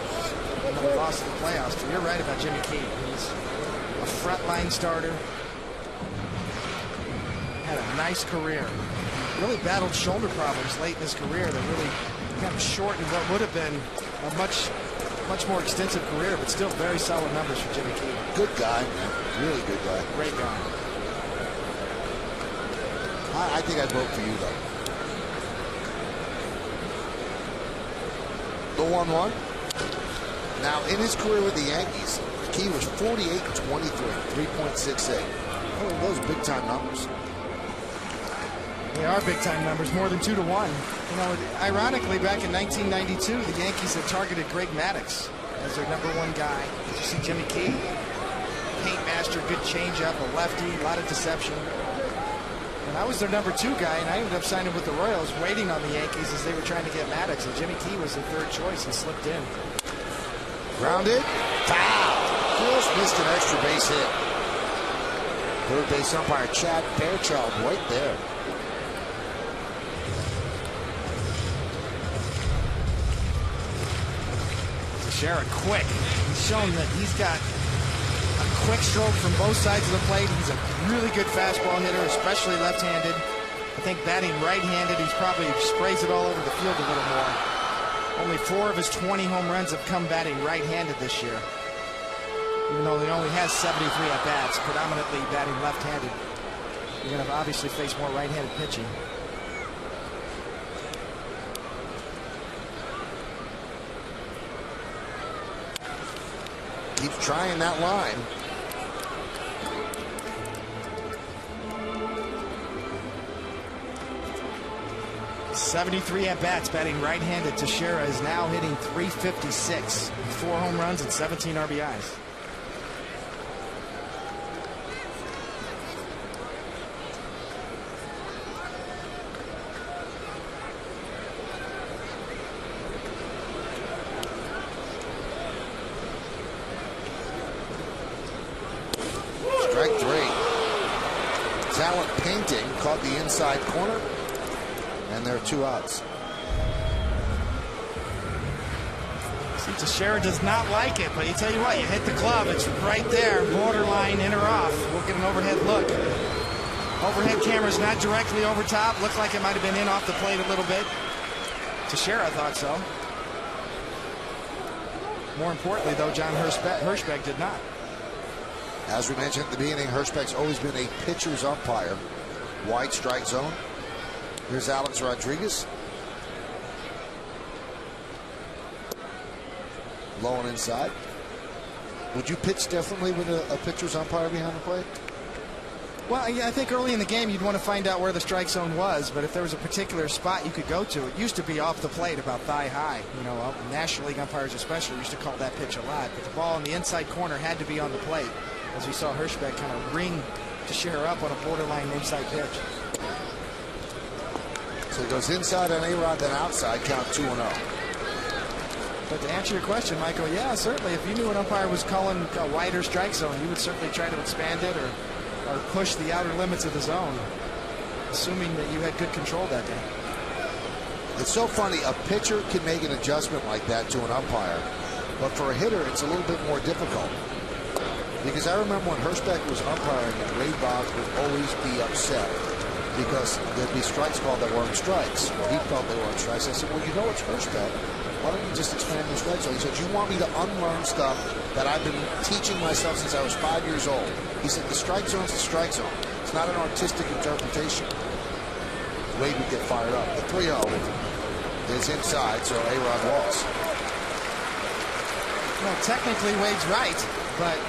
And then we lost in the playoffs. You're right about Jimmy Key. He's a frontline starter. Had a nice career. Really battled shoulder problems late in his career that really kind of shortened what would have been a much more extensive career, but still very solid numbers for Jimmy Key. Good guy, man. Really good guy. Great guy. I think I'd vote for you, though. The 1-1. Now, in his career with the Yankees, Key was 48-23, 3.68. Oh, those big-time numbers. They are big-time numbers, more than 2 to 1. You know, ironically, back in 1992, the Yankees had targeted Greg Maddux as their #1 guy. Did you see Jimmy Key? Paint master, good changeup, a lefty, a lot of deception. And I was their #2 guy, and I ended up signing with the Royals, waiting on the Yankees as they were trying to get Maddux, and Jimmy Key was their 3rd choice and slipped in. Grounded, foul. Just missed an extra base hit. Third base umpire Chad Fairchild right there. Teixeira quick. He's shown that he's got a quick stroke from both sides of the plate. He's a really good fastball hitter, especially left-handed. I think batting right-handed, he's probably sprays it all over the field a little more. Only 4 of his 20 home runs have come batting right-handed this year. Even though he only has 73 at-bats, predominantly batting left-handed. You're going to obviously face more right-handed pitching. Keeps trying that line. .73 at-bats batting right-handed. Teixeira is now hitting .356. 4 home runs and 17 RBIs. Strike 3. Talent Painting caught the inside corner, and there are 2 outs. See, Teixeira does not like it, but you tell you what, you hit the glove, it's right there, borderline in or off. We'll get an overhead look. Overhead camera's not directly over top. Looks like it might have been in off the plate a little bit. Teixeira thought so. More importantly, though, John Hirschbeck did not. As we mentioned at the beginning, Hirschbeck's always been a pitcher's umpire. Wide strike zone. Here's Alex Rodriguez. Low and inside. Would you pitch differently with a pitcher's umpire behind the plate? Well, yeah, I think early in the game you'd want to find out where the strike zone was, but if there was a particular spot you could go to, it used to be off the plate about thigh high. You know, National League umpires especially used to call that pitch a lot, but the ball in the inside corner had to be on the plate, as we saw Hirschbeck kind of ring Teixeira up on a borderline inside pitch. So he goes inside on A-Rod, then outside, count 2-0. But to answer your question, Michael, yeah, certainly if you knew an umpire was calling a wider strike zone, you would certainly try to expand it or push the outer limits of the zone, assuming that you had good control that day. It's so funny, a pitcher can make an adjustment like that to an umpire, but for a hitter, it's a little bit more difficult. Because I remember when Hirschbeck was umpiring, and Ray Boggs would always be upset because there'd be strikes called that weren't strikes. Well, he felt they weren't strikes. I said, well, you know it's Hirschbeck. Why don't you just expand the strike zone? He said, you want me to unlearn stuff that I've been teaching myself since I was 5 years old. He said, the strike zone's the strike zone. It's not an artistic interpretation. Wade would get fired up. The 3-0 is inside, so A-Rod walks. Well, technically Wade's right, but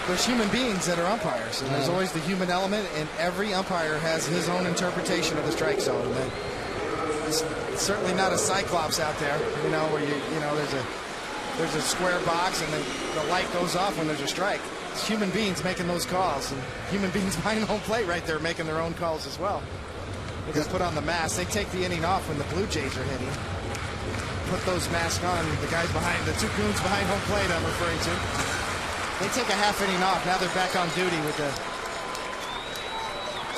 there's human beings that are umpires, and there's always the human element, and every umpire has his own interpretation of the strike zone. And It's certainly not a Cyclops out there, you know, where there's a square box and the light goes off when there's a strike. It's human beings making those calls, and human beings behind home plate right there making their own calls as well. They just put on the mask. They take the inning off when the Blue Jays are hitting. Put those masks on. The guys behind, the two goons behind home plate I'm referring to. They take a half inning off. Now they're back on duty with the...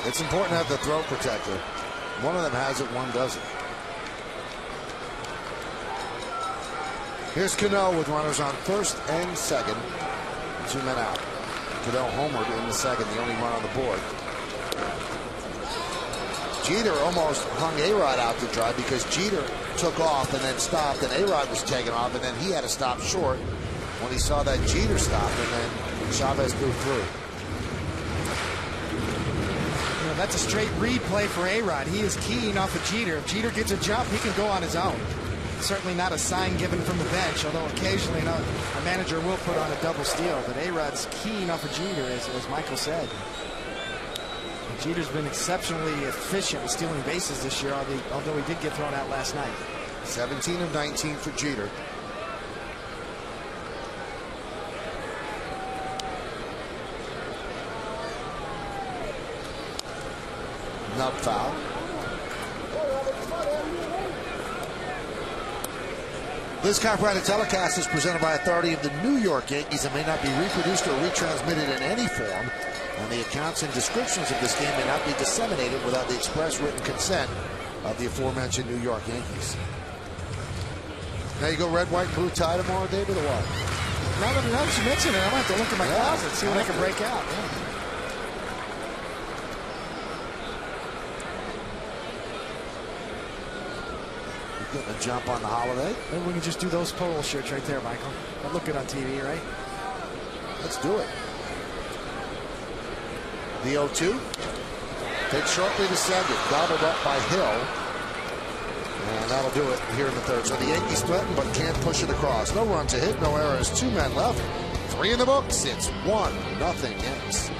It's important to have the throat protector. One of them has it, one doesn't. Here's Cano with runners on first and second. 2 men out. Cano homered in the second, the only run on the board. Jeter almost hung A-Rod out to dry because Jeter took off and then stopped, and A-Rod was taken off, and then he had to stop short when he saw that Jeter stopped, and then Chavez moved through. You know, that's a straight read play for A-Rod. He is keying off of Jeter. If Jeter gets a jump, he can go on his own. Certainly not a sign given from the bench, although occasionally a manager will put on a double steal. But A-Rod's keying off of Jeter, as Michael said. And Jeter's been exceptionally efficient with stealing bases this year, although he did get thrown out last night. 17 of 19 for Jeter. Nub foul. This copyrighted telecast is presented by authority of the New York Yankees and may not be reproduced or retransmitted in any form, and the accounts and descriptions of this game may not be disseminated without the express written consent of the aforementioned New York Yankees. Now you go red, white, blue tie tomorrow, David, or what? Now that you mention it, I'm going to have to look in my closet, see what I can break out. Yeah. Getting a jump on the holiday. Maybe we can just do those polo shirts right there, Michael. That'll look good on TV, right? Let's do it. The 0-2. Takes shortly to second. Gobbled up by Hill. And that'll do it here in the third. So the Yankees threaten but can't push it across. No run to hit, no errors. 2 men left. 3 in the books. It's 1-0 Yanks.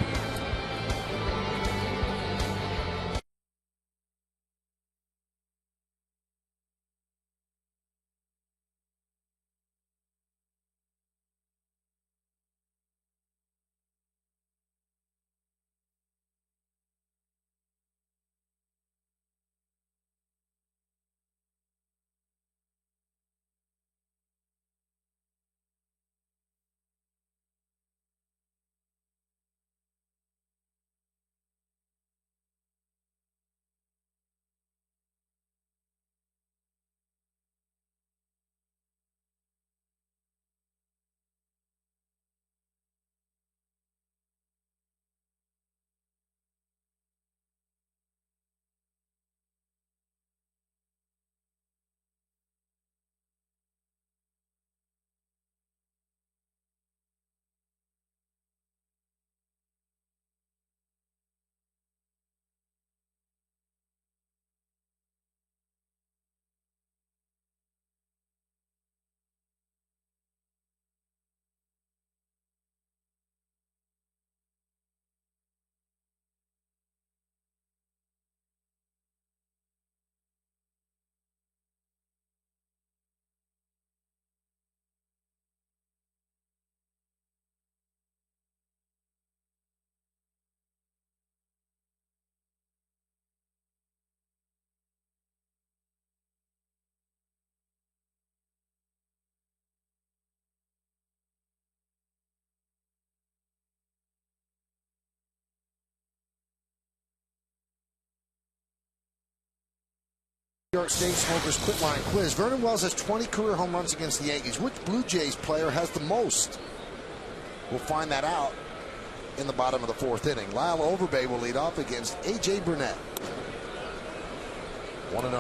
New York State Smokers Quit Line Quiz. Vernon Wells has 20 career home runs against the Yankees. Which Blue Jays player has the most? We'll find that out in the bottom of the fourth inning. Lyle Overbay will lead off against A.J. Burnett. 1-0.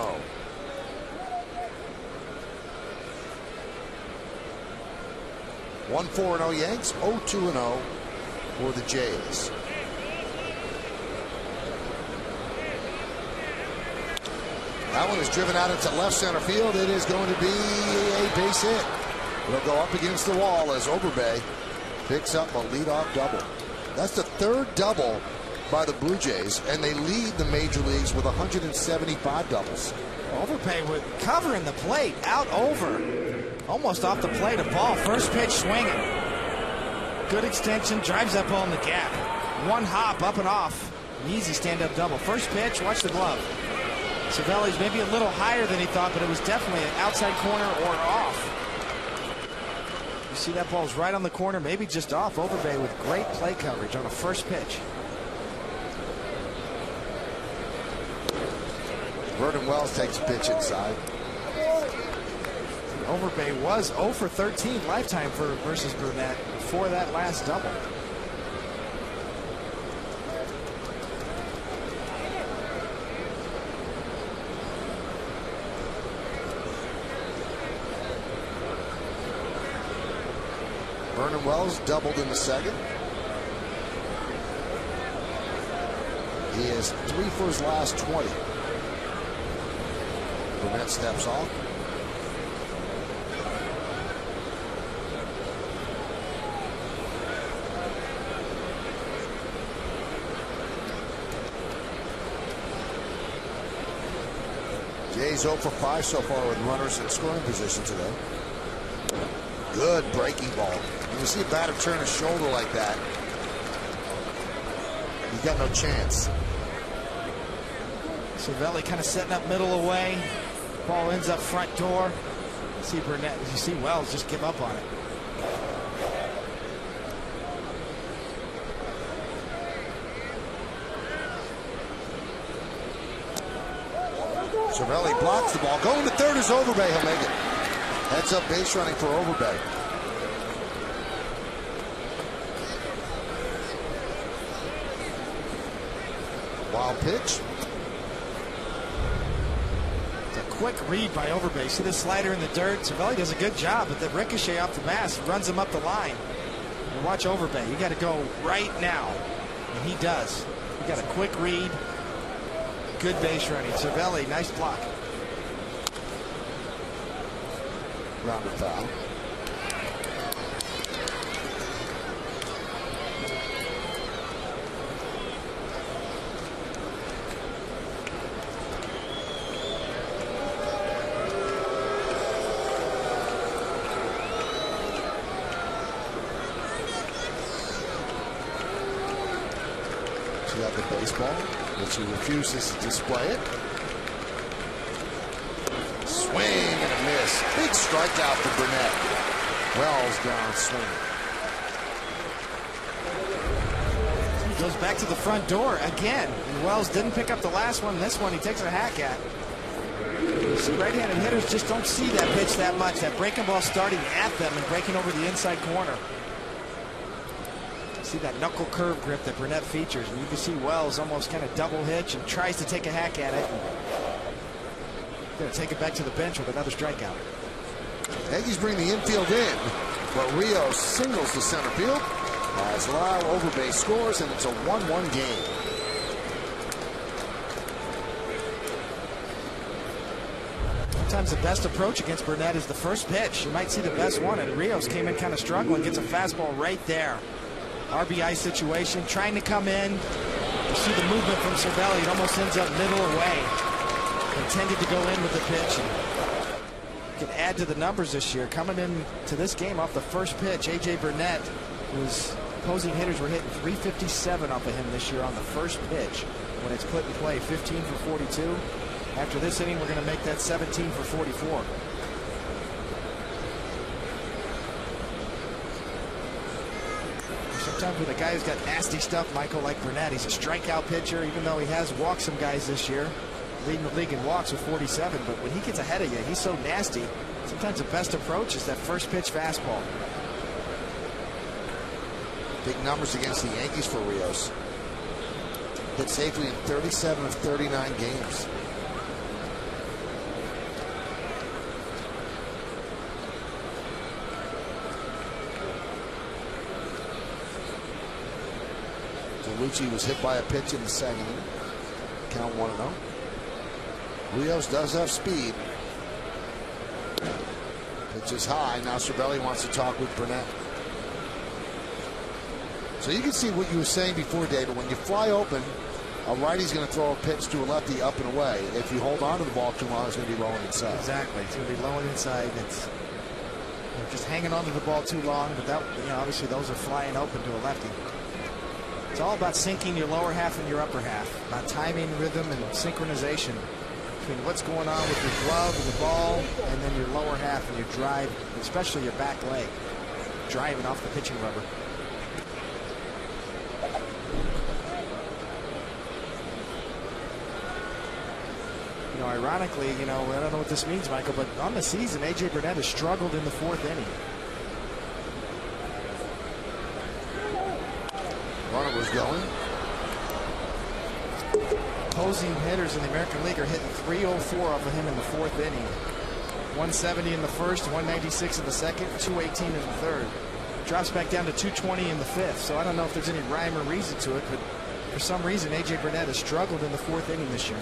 One 4-0 Yanks, 0-2-0 for the Jays. That one is driven out into left center field. It is going to be a base hit. It'll go up against the wall as Overbay picks up a leadoff double. That's the third double by the Blue Jays, and they lead the major leagues with 175 doubles. Overpay with covering the plate, out over. Almost off the plate, a ball. First pitch swinging. Good extension, drives that ball in the gap. One hop, up and off. An easy stand-up double. First pitch, watch the glove. Cervelli's maybe a little higher than he thought, but it was definitely an outside corner or off. You see that ball's right on the corner, maybe just off. Overpay with great play coverage on a first pitch. Vernon Wells takes a pitch inside. Overpay was 0 for 13 lifetime versus Burnett before that last double. Vernon Wells doubled in the second. He is 3 for his last 20. Burnett steps off. Jay's 0 for 5 so far with runners in scoring position today. Good breaking ball. When you see a batter turn his shoulder like that, he's got no chance. Cervelli kind of setting up middle away. Ball ends up front door. You see Burnett, you see Wells just give up on it. Cervelli blocks the ball. Going to third is Overpay. He'll make it. Heads up base running for Overpay. Wild pitch. It's a quick read by Overpay. See the slider in the dirt? Cervelli does a good job, but the ricochet off the mask runs him up the line. And watch Overpay. You got to go right now. And he does. You got a quick read. Good base running. Cervelli, nice block. Rounder foul. So you have the baseball, which he refuses to display it. Swing and a miss. Big strikeout for Burnett. Wells down swinging. He goes back to the front door again. And Wells didn't pick up the last one. This one he takes a hack at. You see, right-handed hitters just don't see that pitch that much. That breaking ball starting at them and breaking over the inside corner. See that knuckle curve grip that Burnett features. And you can see Wells almost kind of double hitch and tries to take a hack at it. Going to take it back to the bench with another strikeout. Yankees bring the infield in, but Rios singles to center field as Lyle Overpay scores, and it's a 1-1 game. Sometimes the best approach against Burnett is the first pitch. You might see the best one, and Rios came in kind of struggling, gets a fastball right there. RBI situation, trying to come in. You see the movement from Cervelli. It almost ends up middle away. Intended to go in with the pitch. Can add to the numbers this year. Coming in to this game off the first pitch, A.J. Burnett, whose opposing hitters were hitting 357 off of him this year on the first pitch. When it's put in play, 15 for 42. After this inning, we're going to make that 17 for 44. Sometimes with a guy who's got nasty stuff, Michael, like Burnett, he's a strikeout pitcher, even though he has walked some guys this year. Leading the league in walks with 47, but when he gets ahead of you, he's so nasty. Sometimes the best approach is that first pitch fastball. Big numbers against the Yankees for Rios. Hit safely in 37 of 39 games. Lucci was hit by a pitch in the second inning. Count 1-0. Rios does have speed. Pitch is high. Now Cervelli wants to talk with Burnett. So you can see what you were saying before, David. When you fly open, A righty's going to throw a pitch to a lefty up and away. If you hold on to the ball too long, it's going to be low and inside. Exactly. It's going to be low and inside. It's just hanging onto the ball too long. But that, obviously those are flying open to a lefty. It's all about syncing your lower half and your upper half. About timing, rhythm, and synchronization between what's going on with your glove and the ball, and then your lower half and your drive, especially your back leg, driving off the pitching rubber. Ironically, I don't know what this means, Michael, but on the season, A.J. Burnett has struggled in the 4th inning. Runner was going. Opposing hitters in the American League are hitting .304 off of him in the 4th inning. 170 in the 1st, 196 in the 2nd, 218 in the 3rd. Drops back down to 220 in the 5th. So I don't know if there's any rhyme or reason to it, but for some reason, A.J. Burnett has struggled in the 4th inning this year.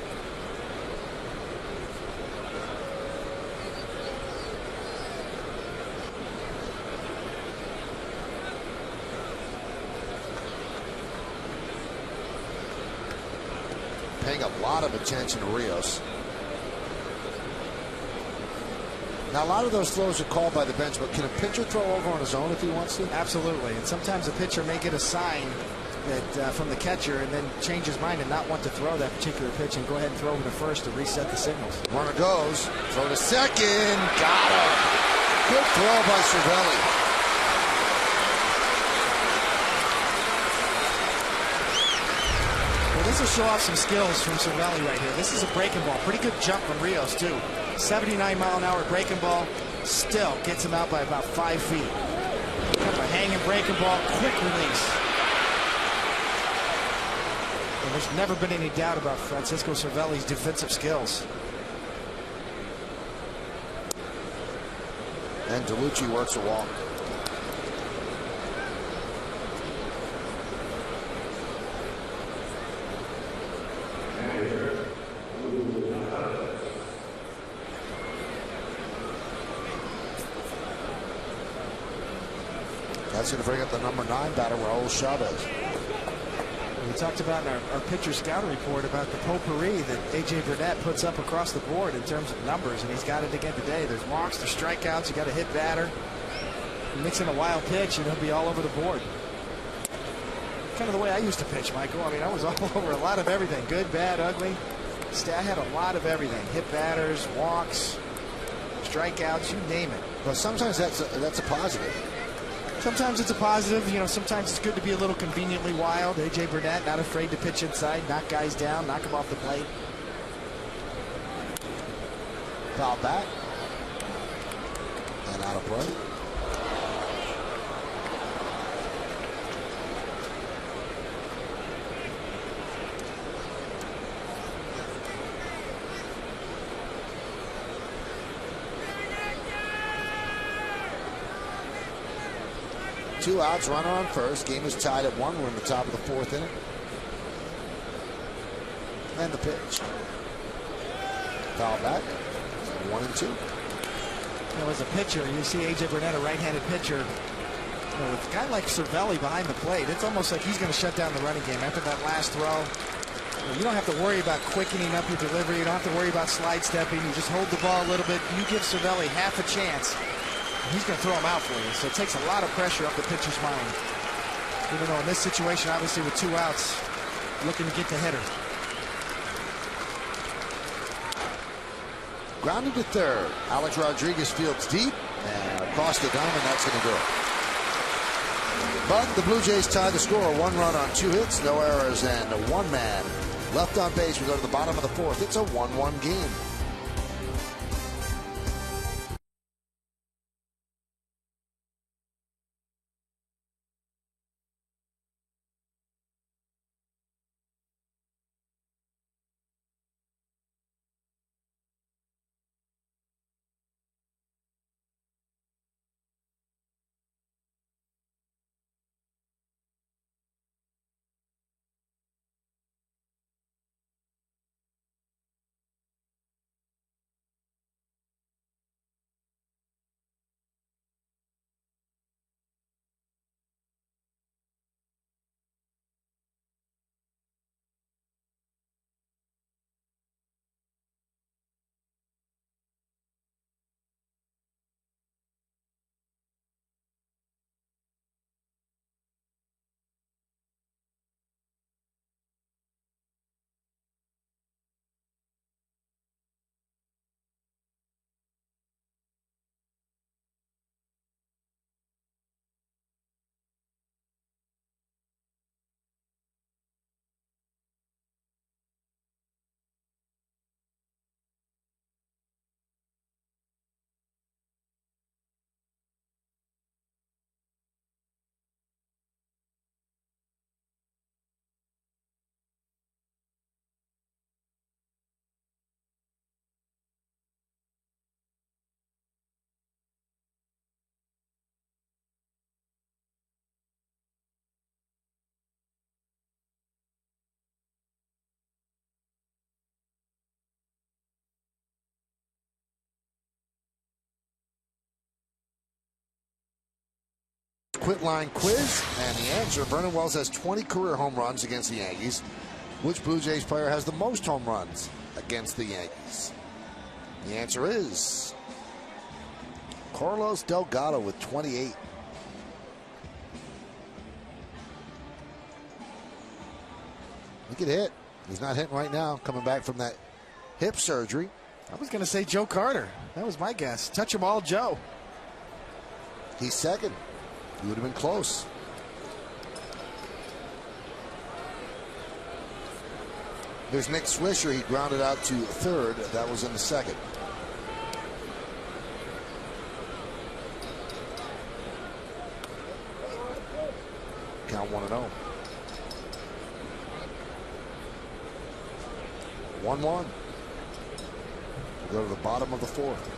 Paying a lot of attention to Rios. Now, a lot of those throws are called by the bench, but can a pitcher throw over on his own if he wants to? Absolutely. And sometimes a pitcher may get a sign that from the catcher and then change his mind and not want to throw that particular pitch and go ahead and throw over to first to reset the signals. Runner goes. Throw to second. Got him. Good throw by Cervelli. This will show off some skills from Cervelli right here. This is a breaking ball. Pretty good jump from Rios, too. 79-mile-an-hour breaking ball. Still gets him out by about 5 feet. Kind of a hanging breaking ball. Quick release. And there's never been any doubt about Francisco Cervelli's defensive skills. And DeLucci works a walk. That's going to bring up the number 9 batter, Raul Chavez. We talked about in our pitcher scouting report about the potpourri that A.J. Burnett puts up across the board in terms of numbers, and he's got it again today. There's walks, there's strikeouts, you got a hit batter. You mix in a wild pitch, and he'll be all over the board. Kind of the way I used to pitch, Michael. I mean, I was all over a lot of everything. Good, bad, ugly. I had a lot of everything. Hit batters, walks, strikeouts, you name it. But sometimes that's a positive. Sometimes it's a positive. Sometimes it's good to be a little conveniently wild. A.J. Burnett not afraid to pitch inside, knock guys down, knock them off the plate. Foul back. And out of play. Two outs, runner on first. Game is tied at 1. We're in the top of the 4th inning. And the pitch. Foul back. 1-2. As a pitcher, you see A.J. Burnett, a right-handed pitcher. With a guy like Cervelli behind the plate, it's almost like he's going to shut down the running game. After that last throw, you don't have to worry about quickening up your delivery. You don't have to worry about slide stepping. You just hold the ball a little bit. You give Cervelli half a chance. He's going to throw him out for you. So it takes a lot of pressure off the pitcher's mind. Even though in this situation, obviously with 2 outs, looking to get the hitter. Grounded to third. Alex Rodriguez fields deep. And across the diamond, that's going to do it. But the Blue Jays tie the score. 1 run on 2 hits, no errors, and 1 man left on base. We go to the bottom of the 4th. It's a 1-1 game. quit line quiz, and the answer: Vernon Wells has 20 career home runs against the Yankees. Which Blue Jays player has the most home runs against the Yankees? The answer is Carlos Delgado with 28. He could hit. He's not hitting right now, coming back from that hip surgery. I was going to say Joe Carter. That was my guess. Touch 'em all, Joe. He's second. He would have been close. There's Nick Swisher. He grounded out to third. That was in the second. Count 1-0. 1-1. We'll go to the bottom of the fourth.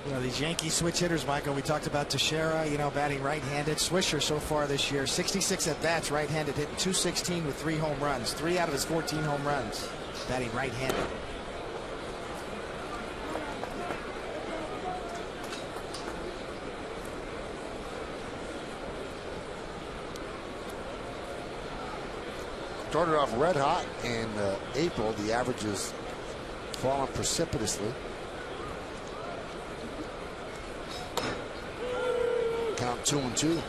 You know, these Yankee switch hitters, Michael, we talked about Teixeira, you know, batting right-handed. Swisher so far this year, 66 at-bats, right-handed, hitting .216 with 3 home runs. 3 out of his 14 home runs, batting right-handed. Started off red hot in April. The average has fallen precipitously. Count 2-2.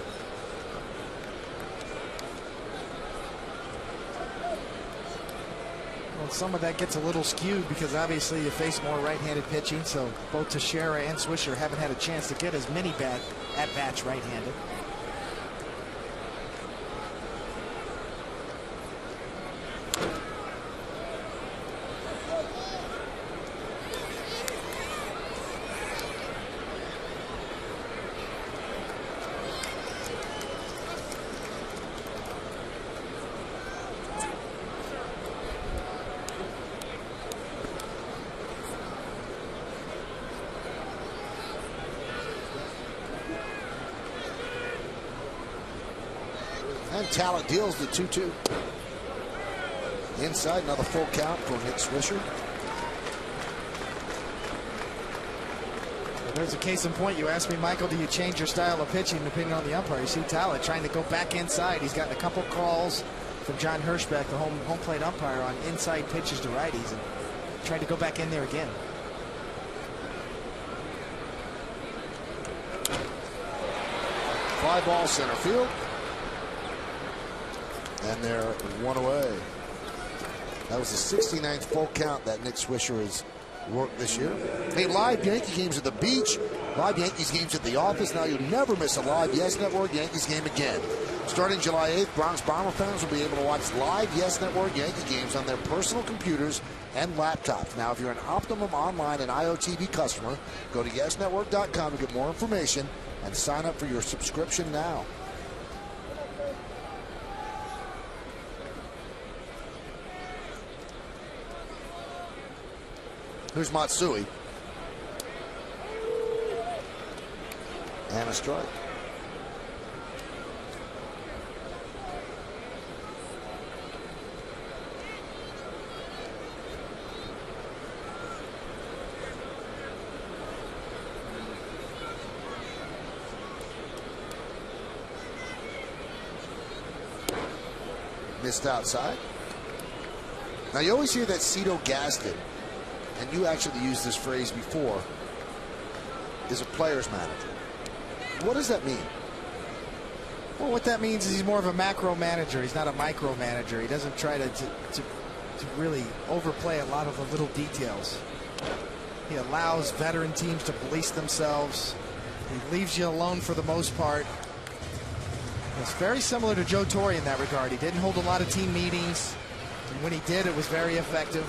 Well, some of that gets a little skewed because obviously you face more right-handed pitching, so both Teixeira and Swisher haven't had a chance to get as many at-bats right-handed. And Talent deals the 2-2. Inside, another full count for Nick Swisher. There's a case in point. You asked me, Michael, do you change your style of pitching depending on the umpire? You see Talent trying to go back inside. He's gotten a couple calls from John Hirschbeck, the home plate umpire, on inside pitches to righties, and tried to go back in there again. Fly ball center field. And they're one away. That was the 69th full count that Nick Swisher has worked this year. Hey, live Yankee games at the beach, live Yankees games at the office. Now you'll never miss a live Yes Network Yankees game again. Starting July 8th, Bronx Bomber fans will be able to watch live Yes Network Yankee games on their personal computers and laptops. Now, if you're an Optimum Online and IOTV customer, go to YesNetwork.com to get more information and sign up for your subscription now. Here's Matsui. And a strike. Missed outside. Now you always hear that Cito Gaston, and you actually used this phrase before, is a player's manager. What does that mean? Well, what that means is he's more of a macro manager. He's not a micro manager. He doesn't try to really overplay a lot of the little details. He allows veteran teams to police themselves. He leaves you alone for the most part. It's very similar to Joe Torre in that regard. He didn't hold a lot of team meetings, and when he did, it was very effective.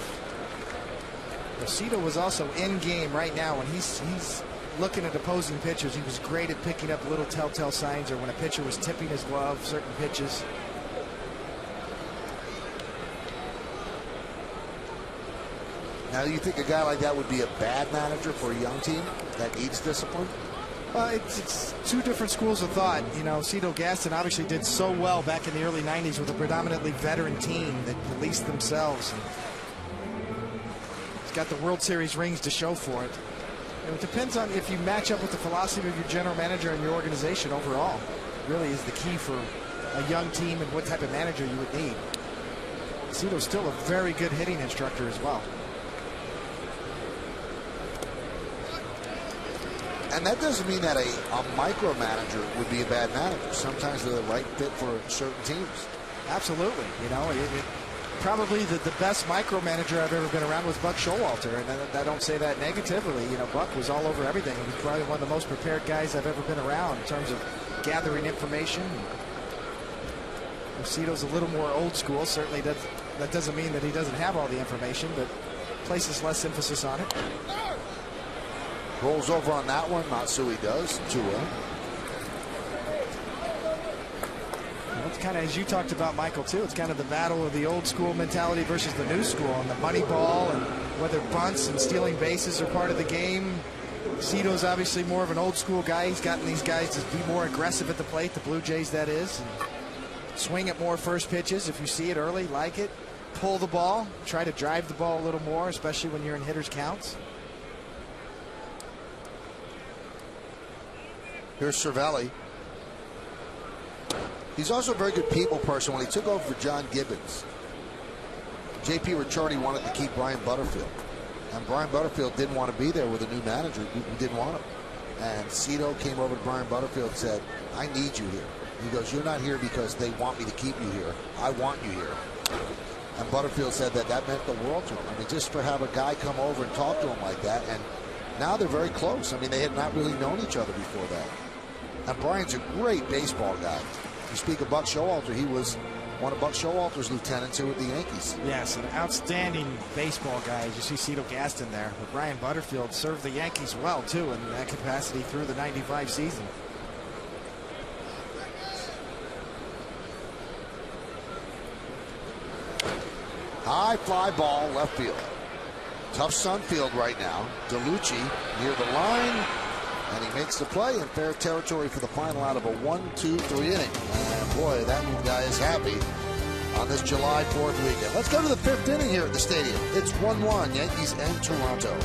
Cito was also in game right now, and he's looking at opposing pitchers. He was great at picking up little telltale signs, or when a pitcher was tipping his glove, certain pitches. Now, you think a guy like that would be a bad manager for a young team that needs discipline? It's two different schools of thought. You know, Cito Gaston obviously did so well back in the early 90s with a predominantly veteran team that policed themselves. And he's got the World Series rings to show for it. And it depends on if you match up with the philosophy of your general manager and your organization overall. Really is the key for a young team and what type of manager you would need. Cito's still a very good hitting instructor as well. And that doesn't mean that a micromanager would be a bad manager. Sometimes they're the right fit for certain teams. Absolutely. You know, probably the best micromanager I've ever been around was Buck Showalter. And I don't say that negatively. You know, Buck was all over everything. He was probably one of the most prepared guys I've ever been around in terms of gathering information. Cito's a little more old school. Certainly that doesn't mean that he doesn't have all the information, but places less emphasis on it. Rolls over on that one. Matsui does. 2-0. It's kind of, as you talked about, Michael, too, it's kind of the battle of the old school mentality versus the new school, and the money ball, and whether bunts and stealing bases are part of the game. Cito's obviously more of an old school guy. He's gotten these guys to be more aggressive at the plate, the Blue Jays that is, and swing at more first pitches. If you see it early, like it. Pull the ball. Try to drive the ball a little more, especially when you're in hitters' counts. Here's Cervelli. He's also a very good people person. When he took over for John Gibbons, J.P. Ricciardi wanted to keep Brian Butterfield. And Brian Butterfield didn't want to be there with a new manager who didn't want him. And Cito came over to Brian Butterfield and said, I need you here. He goes, you're not here because they want me to keep you here. I want you here. And Butterfield said that meant the world to him. I mean, just for have a guy come over and talk to him like that. And now they're very close. I mean, they had not really known each other before that. And Brian's a great baseball guy. You speak of Buck Showalter, he was one of Buck Showalter's lieutenants here with the Yankees. Yes, an outstanding baseball guy. You see Cito Gaston there. But Brian Butterfield served the Yankees well, too, in that capacity through the 95 season. High fly ball, left field. Tough sun field right now. DeLucci near the line. And he makes the play in fair territory for the final out of a 1-2-3 inning. And boy, that guy is happy on this July 4th weekend. Let's go to the 5th inning here at the stadium. It's 1-1, Yankees and Toronto.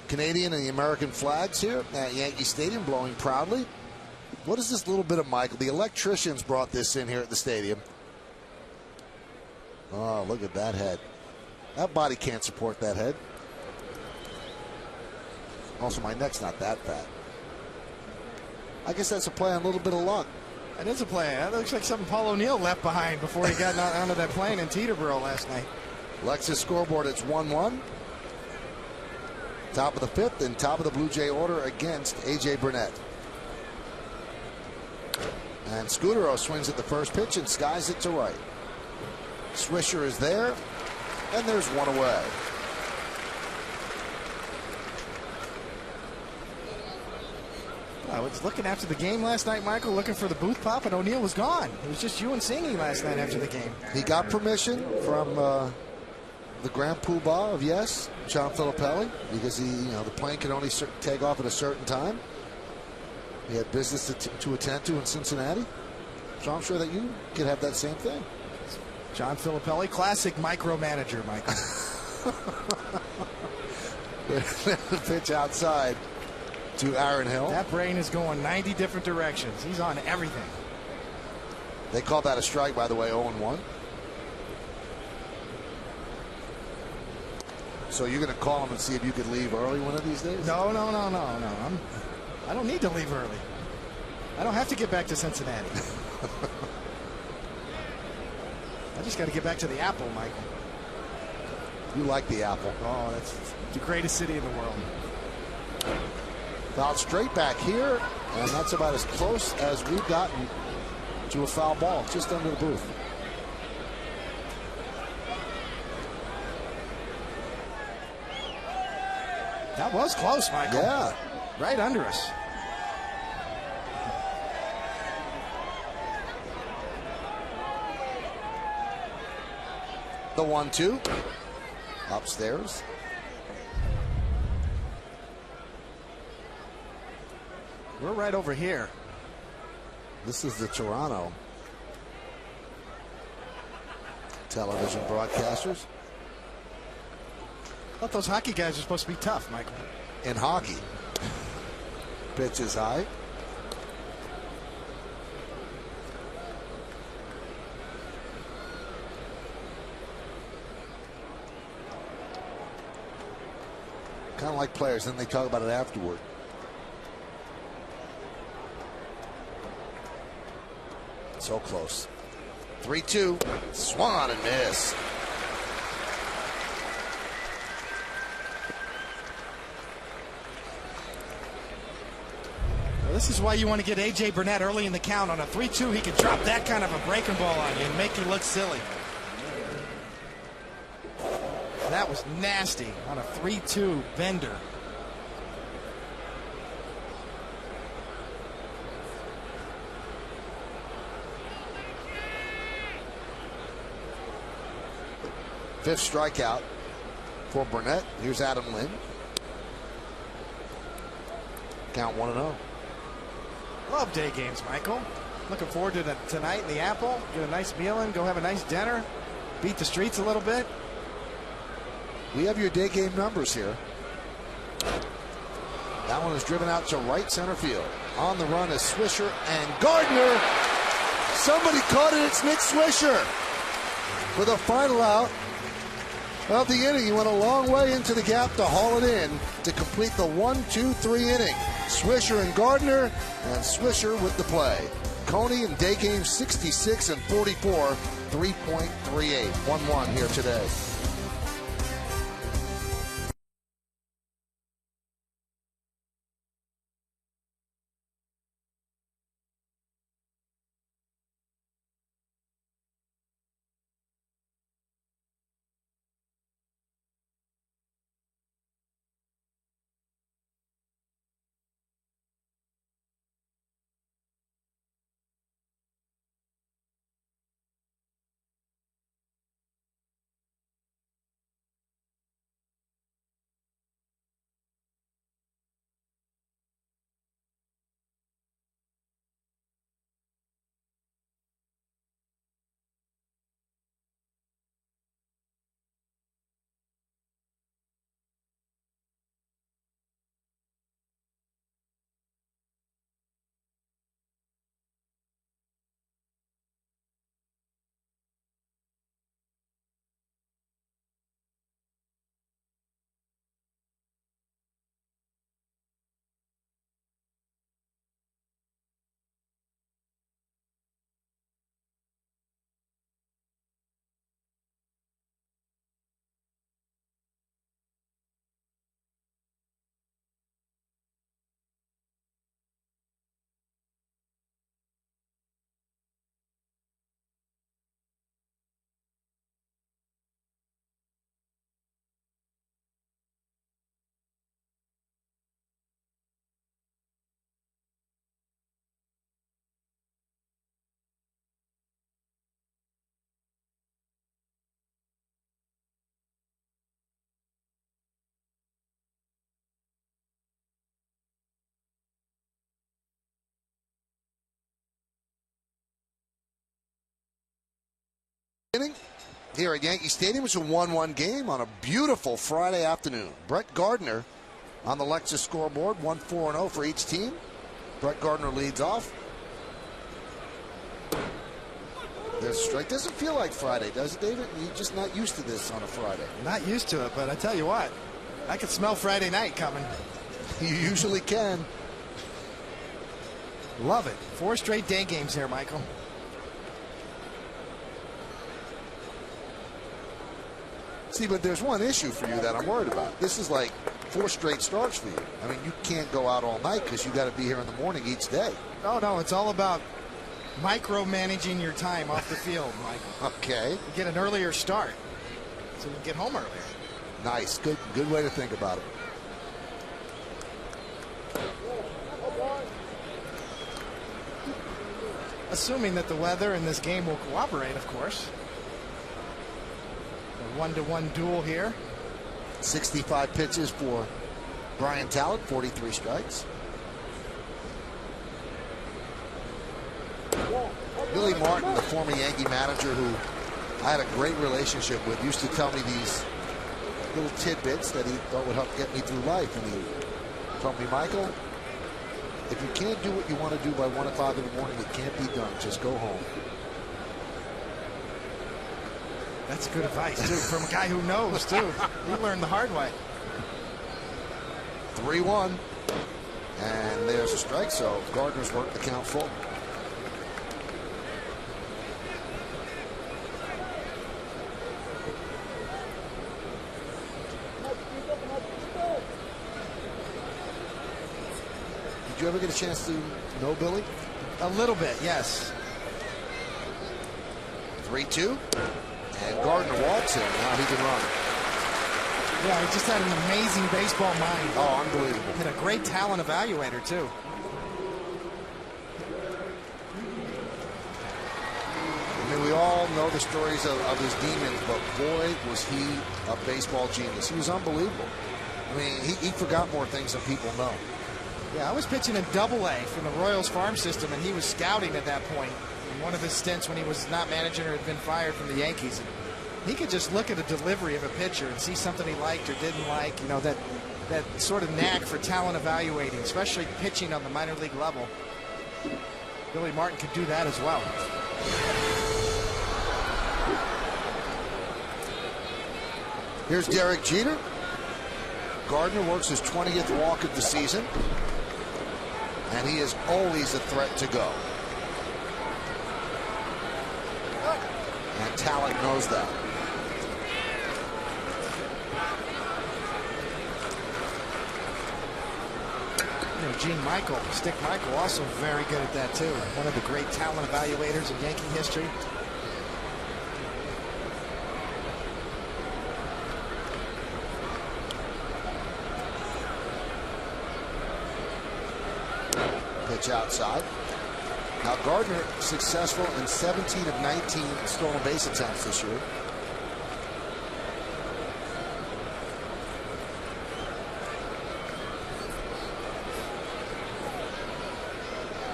Canadian and the American flags here at Yankee Stadium blowing proudly. What is this little bit of Michael? The electricians brought this in here at the stadium. Oh, look at that head. That body can't support that head. Also, my neck's not that fat. I guess that's a play on a little bit of luck. That is a play. That looks like something Paul O'Neill left behind before he got onto that plane in Teterboro last night. Lexus scoreboard, it's 1-1. Top of the fifth and top of the Blue Jay order against A.J. Burnett. And Scudero swings at the first pitch and skies it to right. Swisher is there, and there's one away. I was looking after the game last night, Michael, looking for the booth pop, and O'Neill was gone. It was just you and Singy last night after the game. He got permission from the Grand Poobah of Yes, John Filippelli, because the plane could only take off at a certain time. He had business to attend to in Cincinnati, so I'm sure that you could have that same thing. John Filippelli, classic micromanager, Michael. The pitch outside to Aaron Hill. That brain is going 90 different directions. He's on everything. They called that a strike, by the way, 0-1. So you're going to call him and see if you could leave early one of these days? No. I don't need to leave early. I don't have to get back to Cincinnati. I just got to get back to the Apple, Michael. You like the Apple. Oh, that's the greatest city in the world. Foul straight back here, and that's about as close as we've gotten to a foul ball, just under the booth. That was close, Michael. Yeah. Right under us. The 1-2. Upstairs. We're right over here. This is the Toronto television broadcasters. I thought those hockey guys are supposed to be tough, Michael. In hockey. Pitch is high. Kind of like players, then they talk about it afterward. So close. 3-2. Swung on and missed. Well, this is why you want to get A.J. Burnett early in the count. On a 3-2, he can drop that kind of a breaking ball on you and make you look silly. That was nasty on a 3-2 bender. Fifth strikeout for Burnett. Here's Adam Lynn. Count 1-0. Love day games, Michael. Looking forward to tonight in the Apple. Get a nice meal in, go have a nice dinner, beat the streets a little bit. We have your day game numbers here. That one is driven out to right center field. On the run is Swisher and Gardner. Somebody caught it. It's Nick Swisher for the final out of the inning. He went a long way into the gap to haul it in to complete the 1-2-3 inning. Swisher and Gardner, and Swisher with the play. Coney in day game 66 and 44, 3.38. 1-1 here today. Inning here at Yankee Stadium. It's a 1-1 game on a beautiful Friday afternoon. Brett Gardner on the Lexus scoreboard, 1-4-0 for each team. Brett Gardner leads off. There's a strike. Doesn't feel like Friday, does it, David? You're just not used to this on a Friday. Not used to it, but I tell you what, I can smell Friday night coming. You usually can. Love it. 4 straight day games here, Michael. See, but there's one issue for you that I'm worried about. This is like 4 straight starts for you. I mean, you can't go out all night because you got to be here in the morning each day. Oh, no, it's all about micromanaging your time off the field, Michael. Okay. You get an earlier start so you can get home earlier. Nice. Good way to think about it. Assuming that the weather in this game will cooperate, of course. A 1-to-1 duel here. 65 pitches for Brian Talent, 43 strikes. Billy Martin, the former Yankee manager who I had a great relationship with, used to tell me these little tidbits that he thought would help get me through life. And he told me, Michael, if you can't do what you want to do by 1 o'clock in the morning, it can't be done. Just go home. That's good advice, too, from a guy who knows, too. He learned the hard way. 3-1. And there's a strike, so Gardner's worked the count full. Did you ever get a chance to know Billy? A little bit, yes. 3-2. And Gardner walks him. Now he can run. Yeah, he just had an amazing baseball mind. Oh, unbelievable. And a great talent evaluator, too. I mean, we all know the stories of his demons, but boy, was he a baseball genius. He was unbelievable. I mean, he forgot more things than people know. Yeah, I was pitching in Double-A from the Royals farm system, and he was scouting at that point in one of his stints when he was not managing or had been fired from the Yankees. And he could just look at a delivery of a pitcher and see something he liked or didn't like. You know, that sort of knack for talent evaluating, especially pitching on the minor league level. Billy Martin could do that as well. Here's Derek Jeter. Gardner works his 20th walk of the season, and he is always a threat to go. And Talent knows that. You know, Gene Michael, Stick Michael, also very good at that too. One of the great talent evaluators in Yankee history. Pitch outside. Now Gardner successful in 17 of 19 stolen base attempts this year.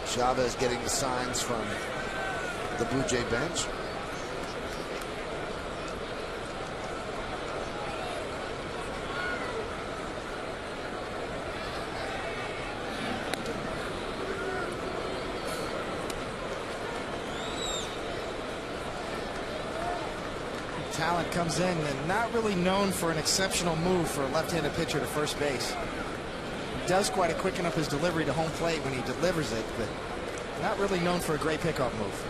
Chavez getting the signs from the Blue Jay bench. Talent comes in and not really known for an exceptional move for a left-handed pitcher to first base. He does quite a quicken up his delivery to home plate when he delivers it, but not really known for a great pickoff move.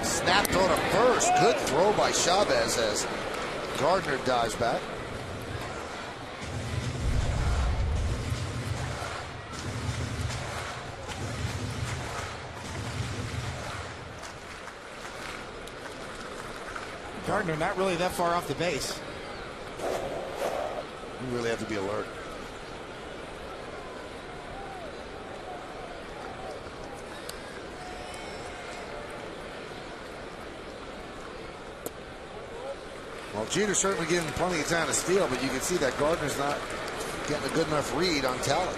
Snapped on a first. Good throw by Chavez as Gardner dives back. Gardner not really that far off the base. You really have to be alert. Well, Jeter's certainly getting plenty of time to steal, but you can see that Gardner's not getting a good enough read on Talent.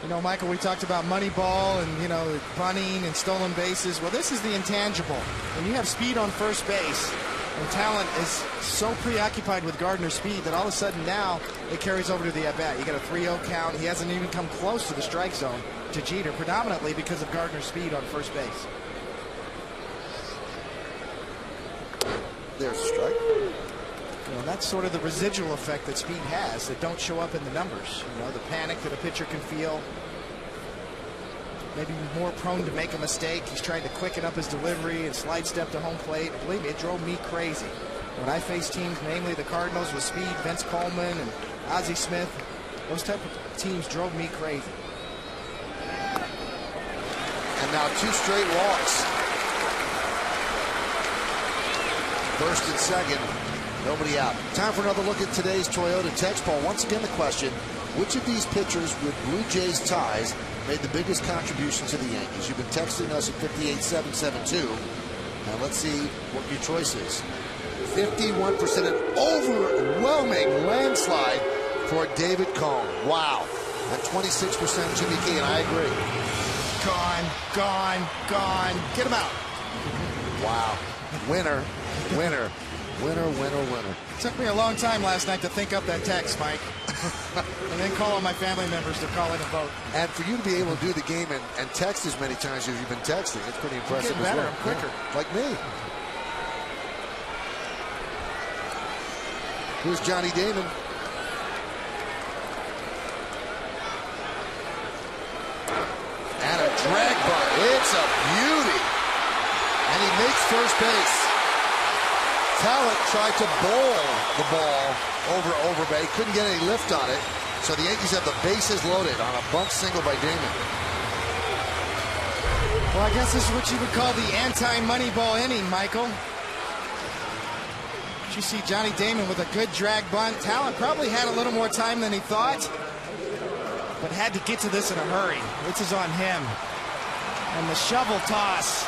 You know, Michael, we talked about Moneyball and, you know, bunting and stolen bases. Well, this is the intangible. When you have speed on first base, and talent is so preoccupied with Gardner's speed that all of a sudden now it carries over to the at-bat. You got a 3-0 count. He hasn't even come close to the strike zone to Jeter, predominantly because of Gardner's speed on first base. There's a strike. You know, that's sort of the residual effect that speed has that don't show up in the numbers. You know, the panic that a pitcher can feel. Maybe more prone to make a mistake. He's trying to quicken up his delivery and slide step to home plate. Believe me, it drove me crazy. When I faced teams, namely the Cardinals with speed, Vince Coleman and Ozzie Smith, those type of teams drove me crazy. And now 2 straight walks. First and second, nobody out. Time for another look at today's Toyota text poll. Once again, the question, which of these pitchers with Blue Jays ties made the biggest contribution to the Yankees? You've been texting us at 58772. Now let's see what your choice is. 51%, an overwhelming landslide for David Cone. Wow. And 26% Jimmy Key, and I agree. Gone, gone, gone. Get him out. Wow. Winner, winner, winner, winner, winner. Took me a long time last night to think up that text, Mike. And then call on my family members to call in a vote. And for you to be able to do the game and text as many times as you've been texting, it's pretty impressive as better, well. I'm quicker. Yeah, like me. Here's Johnny Damon. And a drag bunt. It's a beauty. And he makes first base. Talent tried to bowl the ball over Bay. Couldn't get any lift on it. So the Yankees have the bases loaded on a bunt single by Damon. Well, I guess this is what you would call the anti-Moneyball inning, Michael. You see Johnny Damon with a good drag bunt. Talent probably had a little more time than he thought, but had to get to this in a hurry. This is on him. And the shovel toss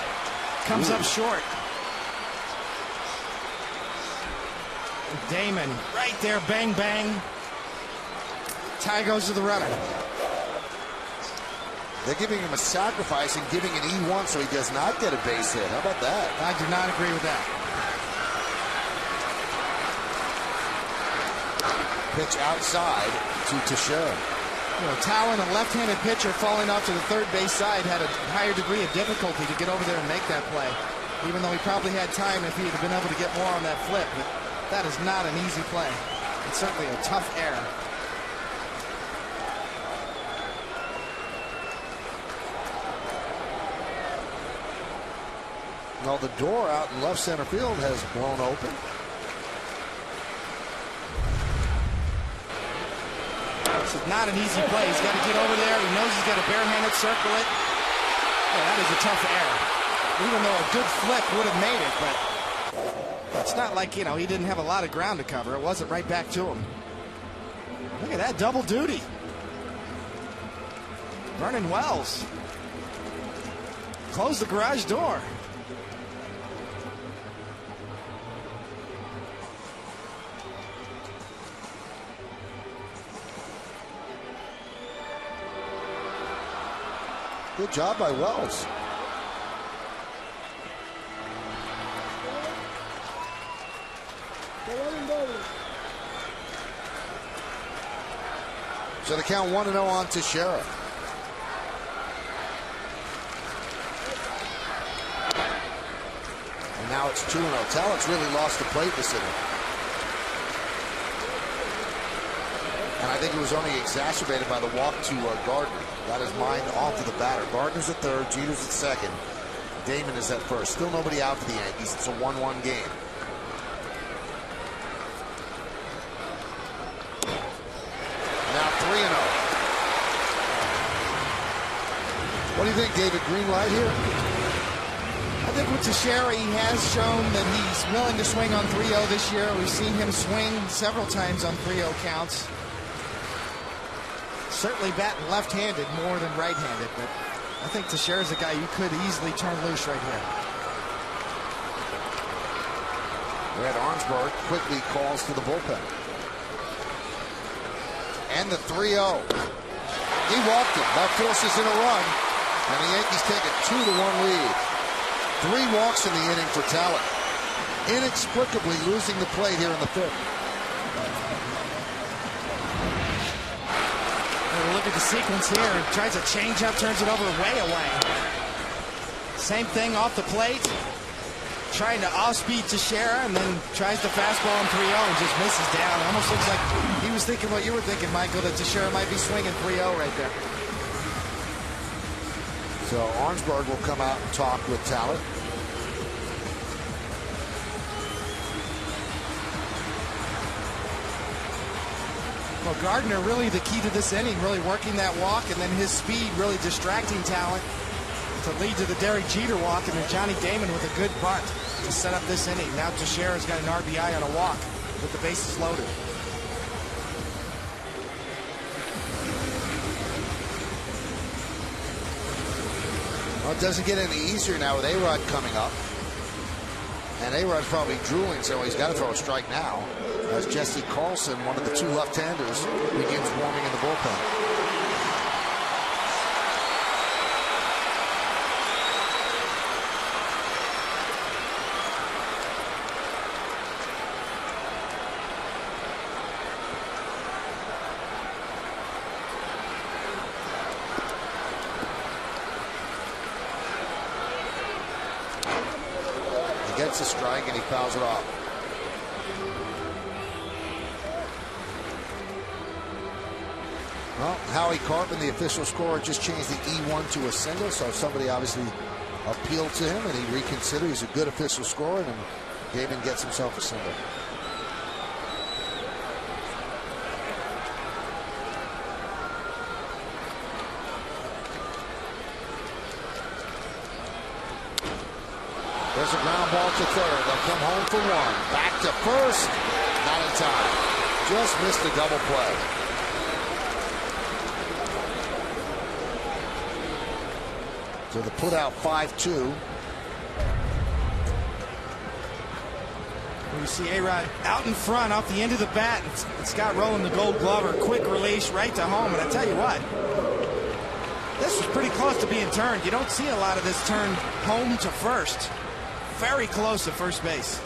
comes up short. Damon right there, bang, bang. Tie goes to the runner. They're giving him a sacrifice and giving an E1 so he does not get a base hit. How about that? I do not agree with that. Pitch outside to Teixeira. You know, Talon, a left-handed pitcher falling off to the third base side, had a higher degree of difficulty to get over there and make that play. Even though he probably had time if he had been able to get more on that flip. But that is not an easy play. It's certainly a tough error. Well, the door out in left center field has blown open. This is not an easy play. He's got to get over there. He knows he's got to barehanded circle it. Yeah, that is a tough error. Even though a good flip would have made it, but it's not like, you know, he didn't have a lot of ground to cover. It wasn't right back to him. Look at that double duty. Vernon Wells. Close the garage door. Good job by Wells. So the count 1-0 on Teixeira. And now it's 2-0. Talent's really lost the plate this inning. And I think it was only exacerbated by the walk to Gardner. Got his mind off of the batter. Gardner's at third, Jeter's at second. Damon is at first. Still nobody out for the Yankees. It's a 1-1 game. Now 3-0. What do you think, David? Green light here? I think with Teixeira, he has shown that he's willing to swing on 3-0 this year. We've seen him swing several times on 3-0 counts. Certainly batting left-handed more than right-handed, but I think Teixeira's a guy you could easily turn loose right here. Red Arnsberg quickly calls to the bullpen. And the 3-0. He walked him. That forces in a run, and the Yankees take a 2-1 lead. 3 walks in the inning for Talent. Inexplicably losing the plate here in the 5th. Look at the sequence here. Tries a change-up, turns it over way away. Same thing off the plate. Trying to off-speed Teixeira, and then tries the fastball in 3-0 and just misses down. Almost looks like he was thinking what you were thinking, Michael, that Teixeira might be swinging 3-0 right there. So Arnsberg will come out and talk with Talent. Well, Gardner really the key to this inning, really working that walk, and then his speed really distracting Talent to lead to the Derek Jeter walk, and then Johnny Damon with a good bunt to set up this inning. Now Teixeira's got an RBI on a walk with the bases loaded. Well, it doesn't get any easier now with A-Rod coming up. And A-Rod's probably drooling, so he's got to throw a strike now, as Jesse Carlson, one of the 2 left-handers, begins warming in the bullpen. Gets a strike and he fouls it off. Well, Howie Carpenter, the official scorer, just changed the E1 to a single, so somebody obviously appealed to him and he reconsidered. He's a good official scorer, and Damon gets himself a single. There's a ground ball to third. They'll come home for 1. Back to first. Not in time. Just missed a double play. So the put out 5-2. You see A-Rod out in front off the end of the bat. And Scott Rowland, the Gold Glover, quick release right to home. And I tell you what, this was pretty close to being turned. You don't see a lot of this turn home to first. Very close at first base.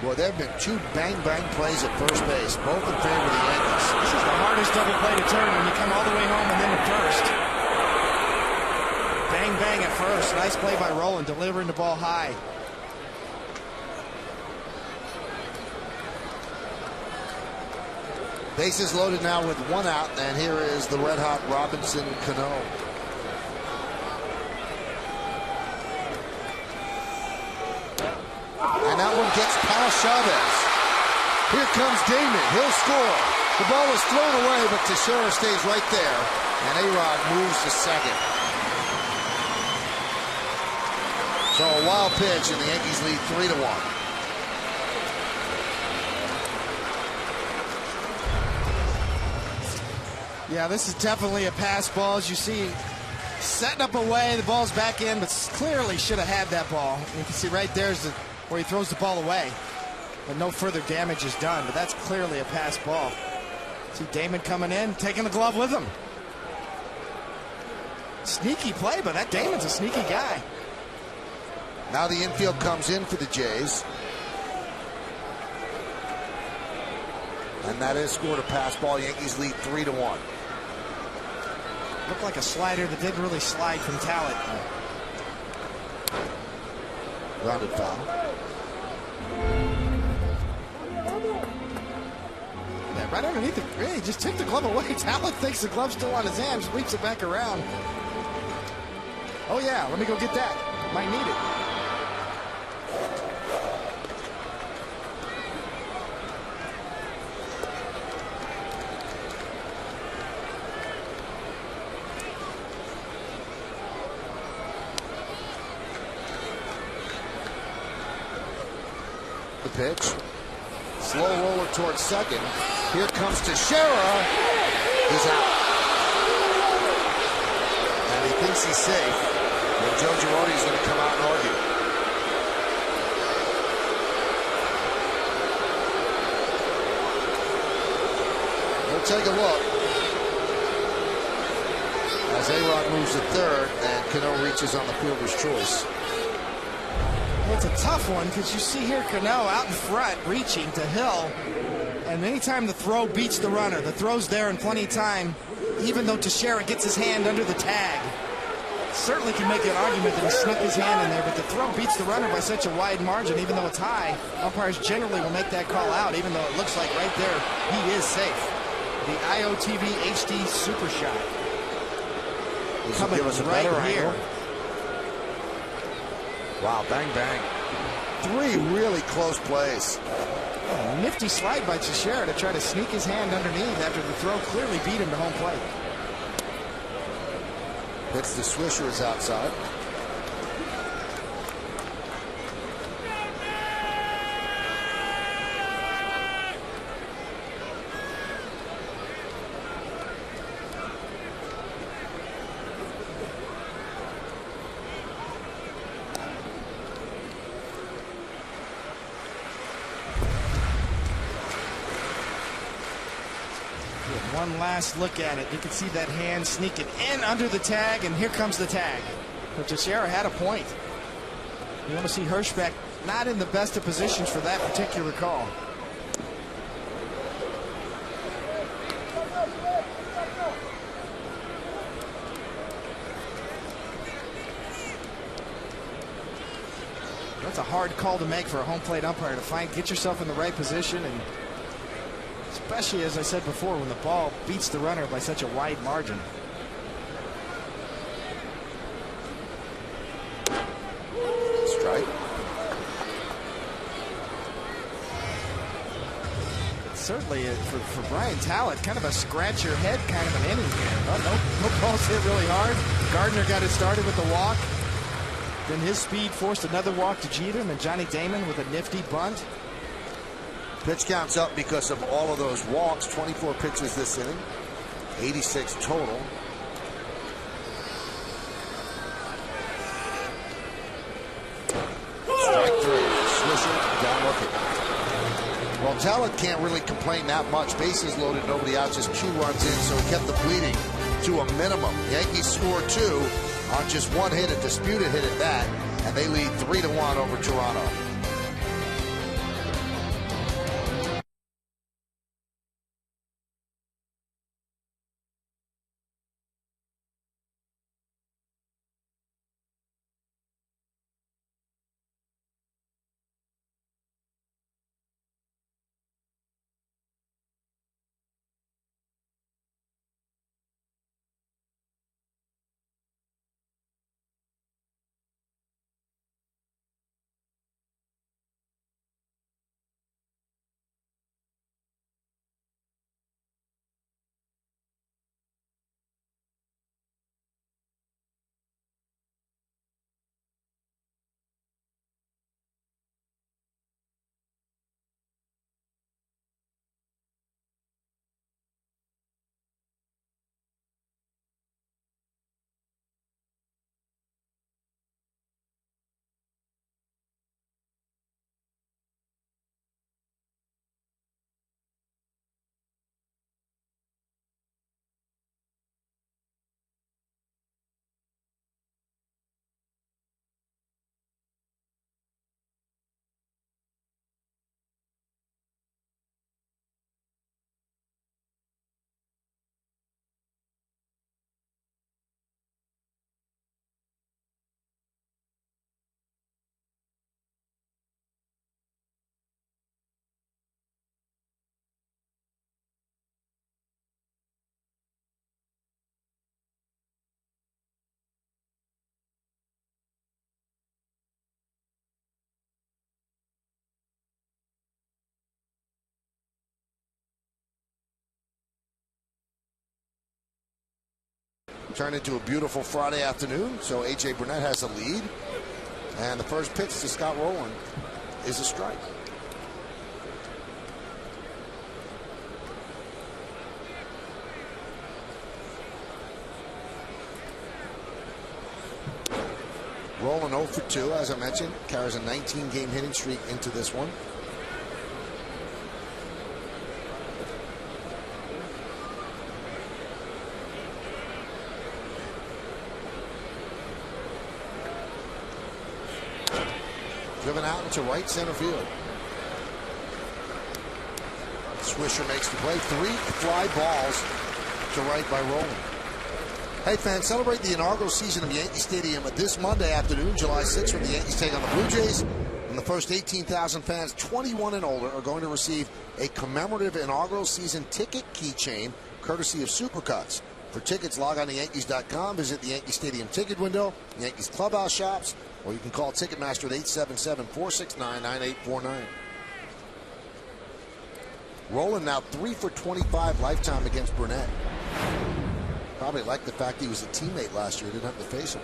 Well, there have been 2 bang-bang plays at first base, both in favor of the Yankees. This is the hardest double play to turn when you come all the way home and then to first. Bang-bang at first. Nice play by Rowland, delivering the ball high. Bases loaded now with 1 out, and here is the red-hot Robinson Cano. And that one gets past Chavez. Here comes Damon. He'll score. The ball is thrown away, but Teixeira stays right there. And A-Rod moves to second. So a wild pitch, and the Yankees lead 3-1. Yeah, this is definitely a pass ball. As you see, setting up away, the ball's back in, but clearly should have had that ball. You can see right there's where he throws the ball away, but no further damage is done. But that's clearly a pass ball. See Damon coming in, taking the glove with him. Sneaky play, but that Damon's a sneaky guy. Now the infield comes in for the Jays. And that is scored a pass ball. Yankees lead 3-1. Looked like a slider that didn't really slide from Talent. Grounded foul. Yeah, right underneath it. Really, just took the glove away. Talent thinks the glove's still on his hand, sweeps it back around. Oh yeah, let me go get that. Might need it. The pitch. Slow roller towards second. Here comes Teixeira. He's out. And he thinks he's safe. And Joe Girardi is going to come out and argue. We'll take a look. as A-Rod moves to third and Cano reaches on the fielder's choice. Well, it's a tough one because you see here Cano out in front reaching to Hill, and anytime the throw beats the runner, the throw's there in plenty of time, even though Teixeira gets his hand under the tag. Certainly can make an argument that he snuck his hand in there, but the throw beats the runner by such a wide margin. Even though it's high, umpires generally will make that call out, even though it looks like right there he is safe. The IOTV HD Super Shot. This will give us a right better here. angle. Wow, bang, bang. Three really close plays. Oh, nifty slide by Teixeira to try to sneak his hand underneath after the throw clearly beat him to home plate. Hits the Swisher is outside. One last look at it. You can see that hand sneaking in under the tag, and here comes the tag. But Teixeira had a point. You want to see Hirschbeck not in the best of positions for that particular call. That's a hard call to make for a home plate umpire, to get yourself in the right position, and especially, as I said before, when the ball beats the runner by such a wide margin. Strike. Certainly, for Brian Talent, kind of a scratch your head kind of an inning here. Oh, no balls hit really hard. Gardner got it started with the walk. Then his speed forced another walk to Jeter, and Johnny Damon with a nifty bunt. Pitch counts up because of all of those walks. 24 pitches this inning, 86 total. Strike three. Swisher down looking. Well, Talent can't really complain that much. Bases loaded, nobody out, just 2 runs in, so he kept the bleeding to a minimum. Yankees score 2 on just 1 hit, a disputed hit at that, and they lead 3-1 over Toronto. Turned into a beautiful Friday afternoon, so A.J. Burnett has a lead. And the first pitch to Scott Rowland is a strike. Rowland 0 for 2, as I mentioned, carries a 19-game hitting streak into this one. to right center field. Swisher makes the play. 3 fly balls to right by Roland. Hey fans, celebrate the inaugural season of Yankee Stadium this Monday afternoon, July 6th, when the Yankees take on the Blue Jays. And the first 18,000 fans 21 and older are going to receive a commemorative inaugural season ticket keychain courtesy of Supercuts. For tickets, log on to Yankees.com, visit the Yankee Stadium ticket window, Yankees clubhouse shops, or you can call Ticketmaster at 877-469-9849. Roland now 3 for 25 lifetime against Burnett. Probably liked the fact he was a teammate last year. Didn't have to face him.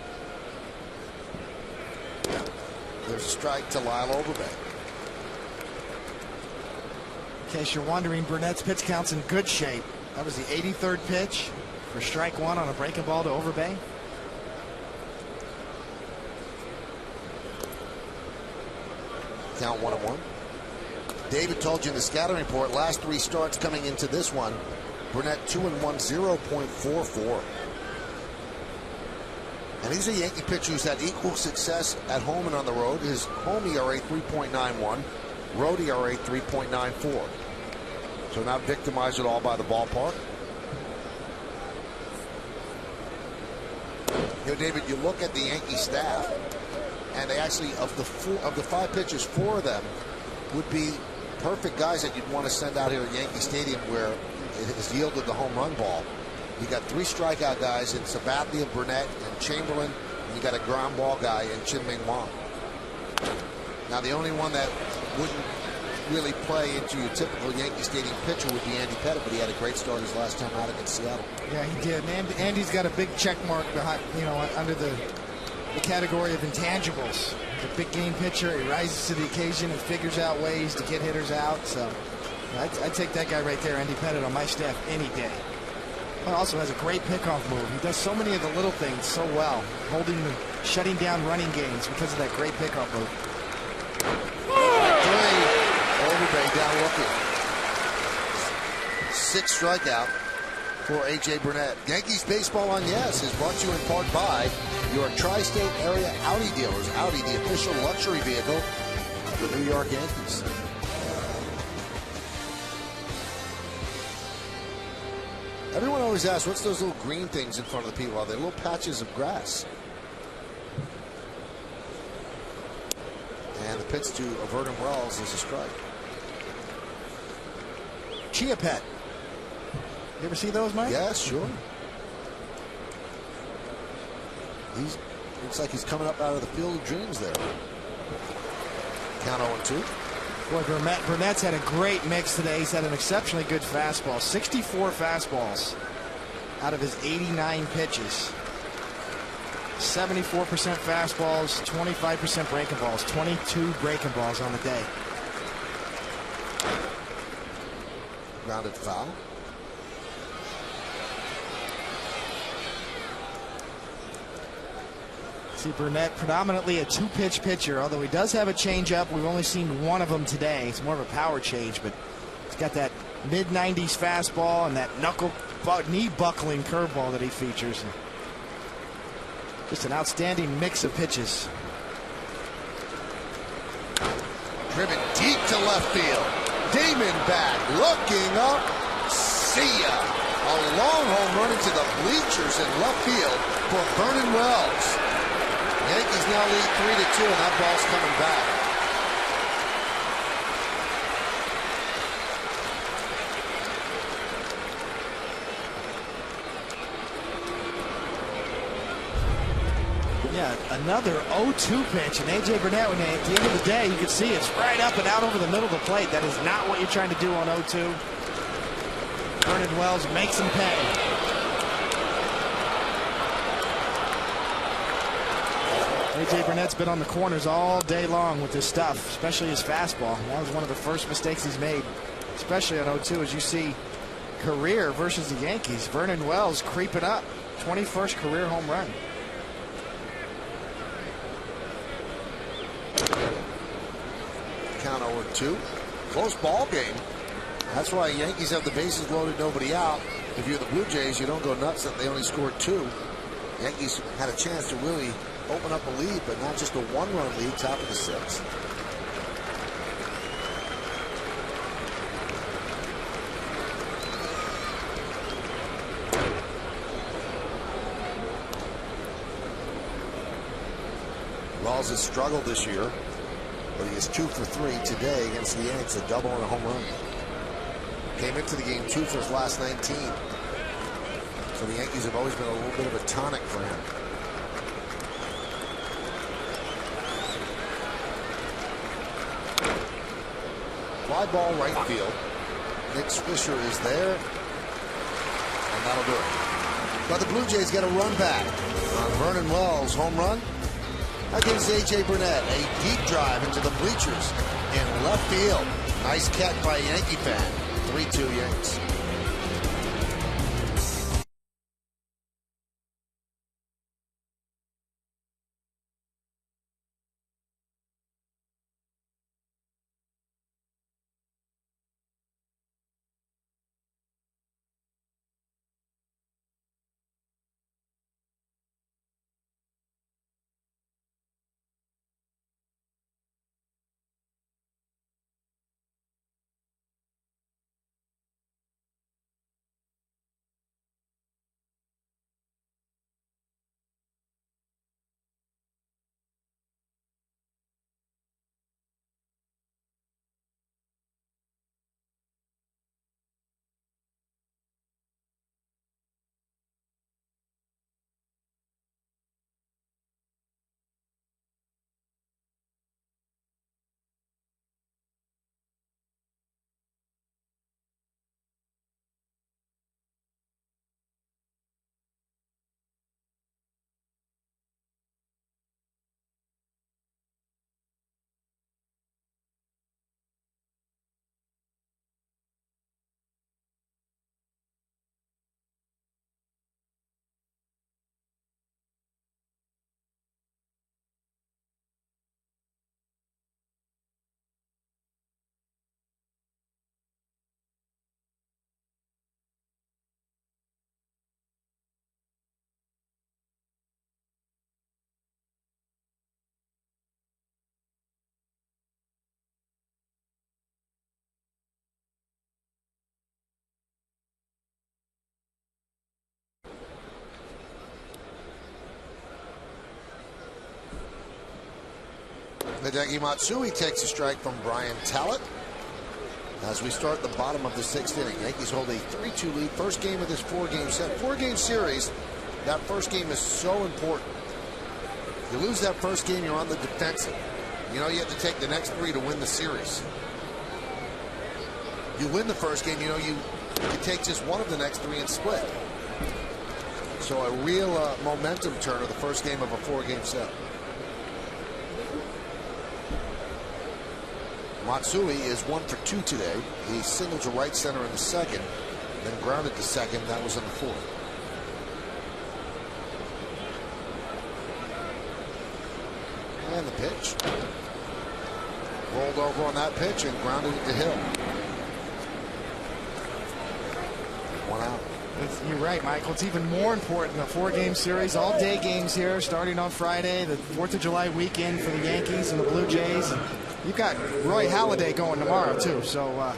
There's a strike to Lyle Overbay. In case you're wondering, Burnett's pitch count's in good shape. That was the 83rd pitch for strike 1 on a breaking ball to Overbay. Count 1-1. David told you in the scouting report, last 3 starts coming into this one, Burnett 2-1, 0.44. And he's a Yankee pitcher who's had equal success at home and on the road. His home ERA 3.91, road ERA 3.94. So not victimized at all by the ballpark. You know, David, you look at the Yankee staff, and they actually, of the 5 pitchers, 4 of them would be perfect guys that you'd want to send out here at Yankee Stadium, where it has yielded the home run ball. You got 3 strikeout guys in Sabathia, Burnett, and Chamberlain. And you got a ground ball guy in Chin-Ming Wang. Now the only one that wouldn't really play into your typical Yankee Stadium pitcher would be Andy Pettitte, but he had a great start his last time out against Seattle. Yeah, he did. And Andy's got a big check mark behind, under the category of intangibles. He's a big game pitcher. He rises to the occasion and figures out ways to get hitters out. So I'd take that guy right there, Andy Pettitte, on my staff any day. He also has a great pickoff move. He does so many of the little things so well, shutting down running games because of that great pickoff move. Overbay down looking. 6th strikeout for A.J. Burnett. Yankees Baseball on Yes is brought to you in part by your tri-state area Audi dealers. Audi, the official luxury vehicle of the New York Yankees. Everyone always asks, what's those little green things in front of the people? Are they little patches of grass? And the pitch to Vernon Wells is a strike. Chia Pet. You ever see those, Mike? Yeah, sure. Looks like he's coming up out of the field of dreams there. Count 0-2. Boy, Burnett's had a great mix today. He's had an exceptionally good fastball. 64 fastballs out of his 89 pitches. 74% fastballs, 25% breaking balls, 22 breaking balls on the day. Grounded foul. See, Burnett predominantly a 2-pitch pitcher, although he does have a changeup. We've only seen one of them today. It's more of a power change, but he's got that mid-90s fastball and that knee-buckling curveball that he features. Just an outstanding mix of pitches. Driven deep to left field. Damon back, looking up. See ya. A long home run into the bleachers in left field for Vernon Wells. Yankees now lead 3-2, and that ball's coming back. Yeah, another 0-2 pitch, and A.J. Burnett, at the end of the day, you can see it's right up and out over the middle of the plate. That is not what you're trying to do on 0-2. Vernon Wells makes him pay. A.J. Burnett's been on the corners all day long with his stuff, especially his fastball. That was one of the first mistakes he's made, especially on 0-2, as you see career versus the Yankees. Vernon Wells creeping up, 21st career home run. Count 0-2. Close ball game. That's why Yankees have the bases loaded, nobody out. If you're the Blue Jays, you don't go nuts that they only scored 2. Yankees had a chance to really open up a lead, but not just a 1-run lead, top of the 6th. Wells has struggled this year, but he is 2 for 3 today against the Yanks, a double and a home run. Came into the game 2 for his last 19. So the Yankees have always been a little bit of a tonic for him. Fly ball right field. Nick Fisher is there, and that'll do it. But the Blue Jays get a run back on Vernon Wells' home run against A.J. Burnett. A deep drive into the bleachers in left field. Nice catch by a Yankee fan. 3-2 Yanks. Hideki Matsui takes a strike from Brian Talbot as we start the bottom of the 6th inning. Yankees hold a 3-2 lead. First game of this 4-game set. 4-game series. That first game is so important. You lose that first game, you're on the defensive. You know you have to take the next 3 to win the series. You win the first game, you know you take just one of the next 3 and split. So a real momentum turner the first game of a 4-game set. Matsui is 1 for 2 today. He singled to right center in the second, then grounded to second. That was in the 4th. And the pitch. Rolled over on that pitch and grounded it to Hill. 1 out. You're right, Michael. It's even more important. A 4-game series, all-day games here, starting on Friday, the 4th of July weekend for the Yankees and the Blue Jays. And you've got Roy Halladay going tomorrow too, so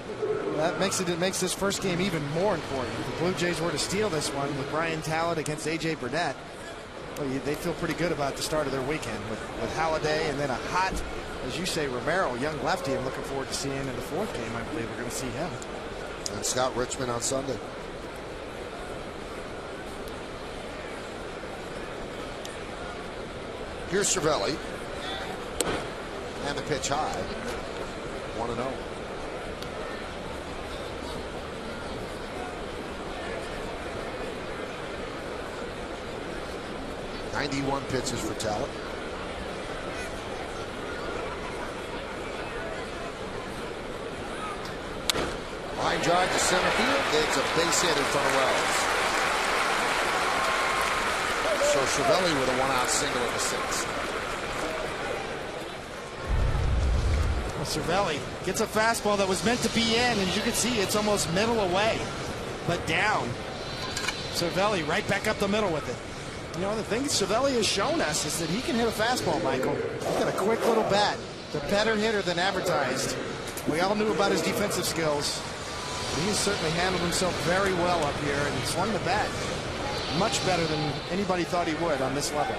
that makes this first game even more important. If the Blue Jays were to steal this one with Brian Talbot against A.J. Burnett, well, they feel pretty good about the start of their weekend with Halladay and then a hot, as you say, Romero, young lefty. I'm looking forward to seeing in the 4th game. I believe we're going to see him. And Scott Richmond on Sunday. Here's Cervelli. And the pitch high. 1-0. .91 pitches for Talbot. Line drive to center field. It's a base hit in front of Wells. So Cervelli with a 1-out single in the 6th. Well, Cervelli gets a fastball that was meant to be in, and as you can see, it's almost middle away, but down. Cervelli right back up the middle with it. You know, the thing Cervelli has shown us is that he can hit a fastball, Michael. He's got a quick little bat. The better hitter than advertised. We all knew about his defensive skills. He has certainly handled himself very well up here and swung the bat much better than anybody thought he would on this level.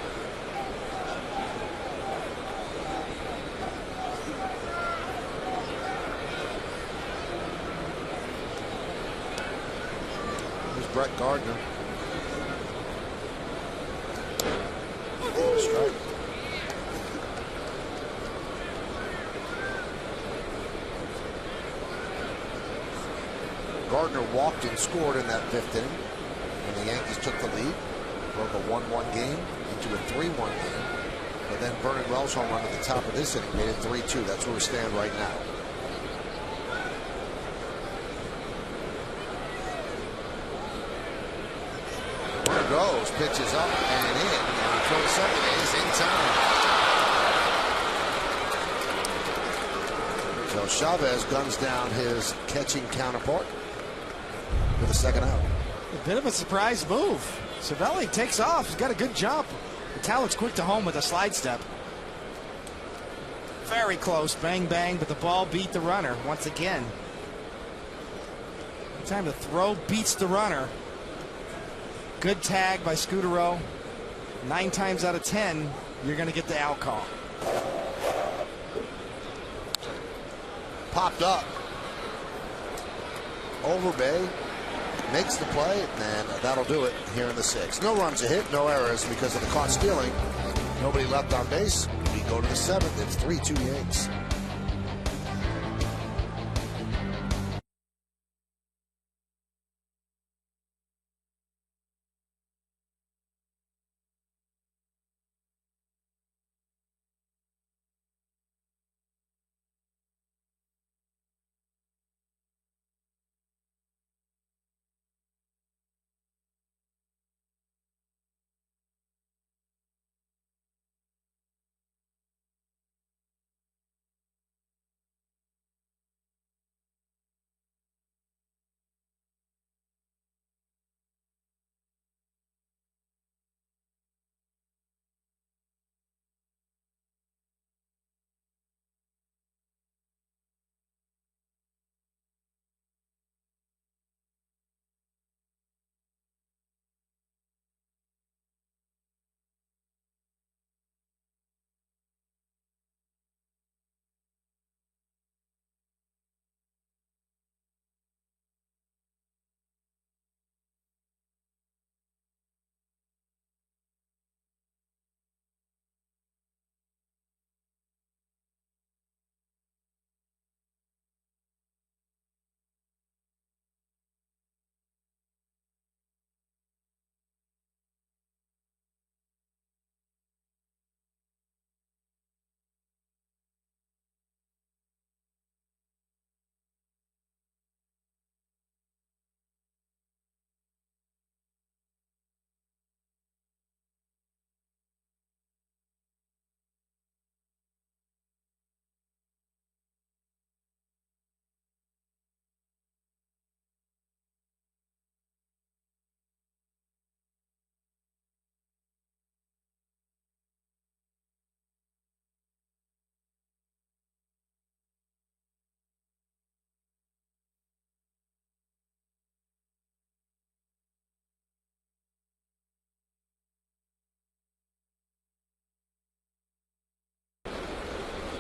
Brett Gardner. Strike. Gardner walked and scored in that 5th inning, and the Yankees took the lead. Broke a 1-1 game into a 3-1 game. But then Vernon Wells' home run at the top of this inning made it 3-2. That's where we stand right now. There goes, pitches up and in, and throws second base in time. So Chavez guns down his catching counterpart for the second out. A bit of a surprise move. Cervelli takes off. He's got a good jump. Italic's quick to home with a slide step. Very close. Bang, bang, but the ball beat the runner once again. Time to throw beats the runner. Good tag by Scudero. 9 times out of 10, you're going to get the out call. Popped up. Overbay makes the play, and that'll do it here in the 6th. No runs a hit, no errors because of the caught stealing. Nobody left on base. We go to the 7th. It's 3-2 Yanks.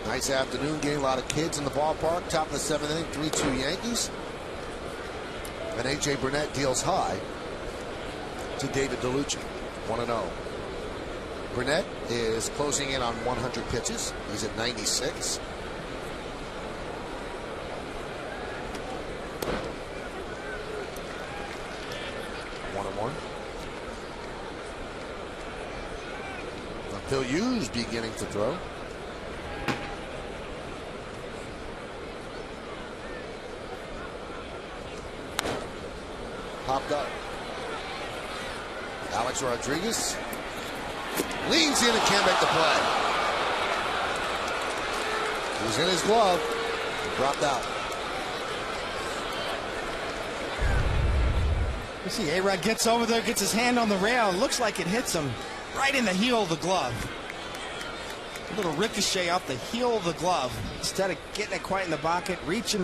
Nice afternoon game. A lot of kids in the ballpark. Top of the 7th inning, 3-2 Yankees. And A.J. Burnett deals high to David DeLucci, 1-0. Burnett is closing in on 100 pitches. He's at 96. Phil Hughes beginning to throw. Popped up. Alex Rodriguez leans in and can't make the play. It was in his glove. Dropped out. You see A-Rod gets over there, gets his hand on the rail. It looks like it hits him right in the heel of the glove. A little ricochet off the heel of the glove. Instead of getting it quite in the pocket, reaching.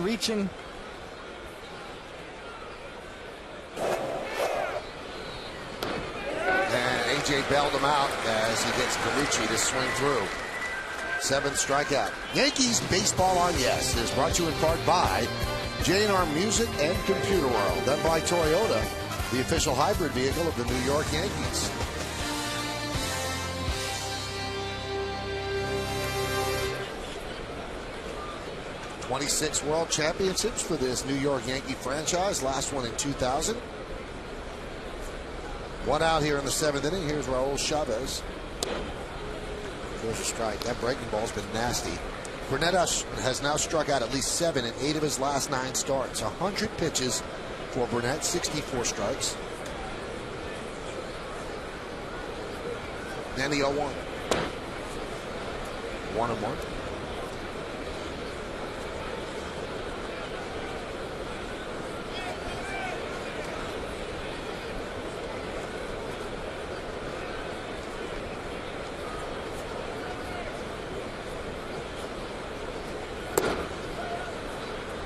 And A.J. bailed him out as he gets DeLucci to swing through. 7th strikeout. Yankees Baseball on Yes is brought to you in part by J&R Music and Computer World, then by Toyota. the official hybrid vehicle of the New York Yankees. '26 World Championships for this New York Yankee franchise. Last one in 2000. One out here in the 7th inning. Here's Raul Chavez. There's a strike. That breaking ball's been nasty. Burnett has now struck out at least 7 in 8 of his last 9 starts. 100 pitches for Burnett, 64 strikes. Then the 0-1. 1-1.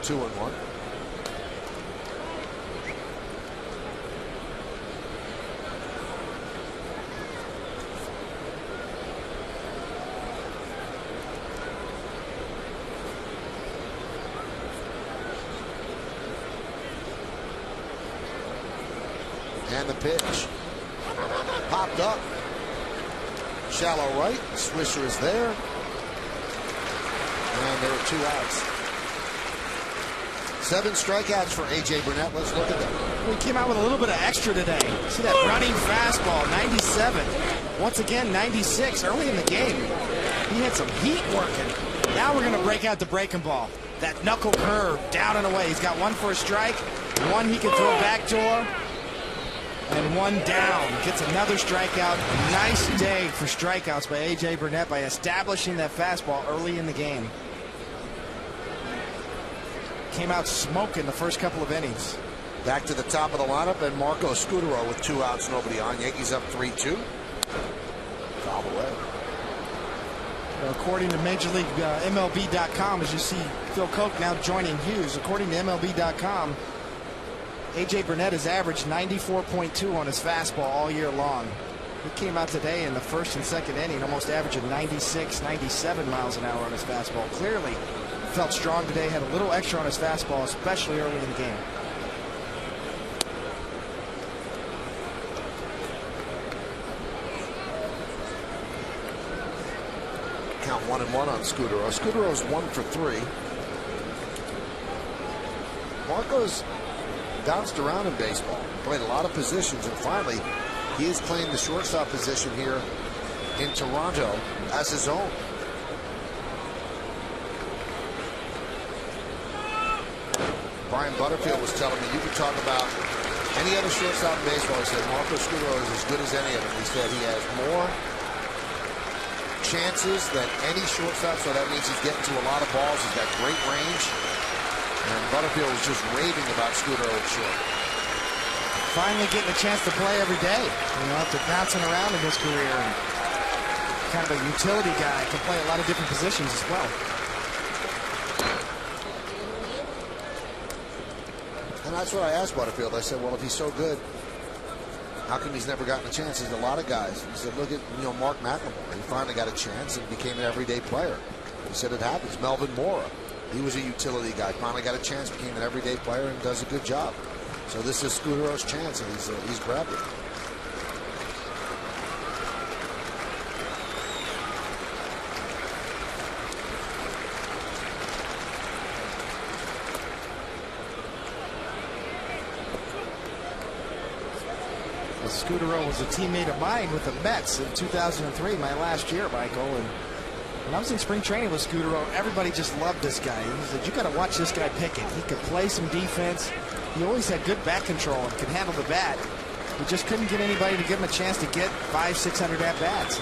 Two and one. And the pitch. Popped up. Shallow right. Swisher is there. And there are 2 outs. 7 strikeouts for A.J. Burnett. Let's look at them. We came out with a little bit of extra today. See that running fastball, 97. Once again, 96 early in the game. He had some heat working. Now we're going to break out the breaking ball. That knuckle curve down and away. He's got 1 for a strike, 1 he can throw backdoor, and 1 down. Gets another strikeout. A nice day for strikeouts by A.J. Burnett by establishing that fastball early in the game. Came out smoking the first couple of innings. Back to the top of the lineup, and Marco Scutaro with 2 outs, nobody on. Yankees up 3-2. Foul away. According to Major League MLB.com, as you see Phil Koch now joining Hughes, according to MLB.com, A.J. Burnett has averaged 94.2 on his fastball all year long. He came out today in the first and second inning, almost averaging 96, 97 miles an hour on his fastball. Clearly felt strong today, had a little extra on his fastball, especially early in the game. Count 1-1 on Scutaro. Scutaro's 1 for 3. Marco's bounced around in baseball, played a lot of positions, and finally he has claimed the shortstop position here in Toronto as his own. Brian Butterfield was telling me, you could talk about any other shortstop in baseball. He said Marco Scutaro is as good as any of them. He said he has more chances than any shortstop, so that means he's getting to a lot of balls. He's got great range. And Butterfield was just raving about Scutaro at short. Finally getting a chance to play every day. You know, after bouncing around in his career. And kind of a utility guy, can play a lot of different positions as well. And that's what I asked Butterfield. I said, well, if he's so good, how come he's never gotten a chance? There's a lot of guys. He said, look at, Mark McLemore. He finally got a chance and became an everyday player. He said it happens. Melvin Mora, he was a utility guy. Finally got a chance, became an everyday player, and does a good job. So this is Scutaro's chance, and he's grabbed it. Scutaro was a teammate of mine with the Mets in 2003, my last year, Michael. And when I was in spring training with Scutaro, everybody just loved this guy. He said, you got to watch this guy pick it. He could play some defense. He always had good bat control and could handle the bat. We just couldn't get anybody to give him a chance to get 500-600 at-bats.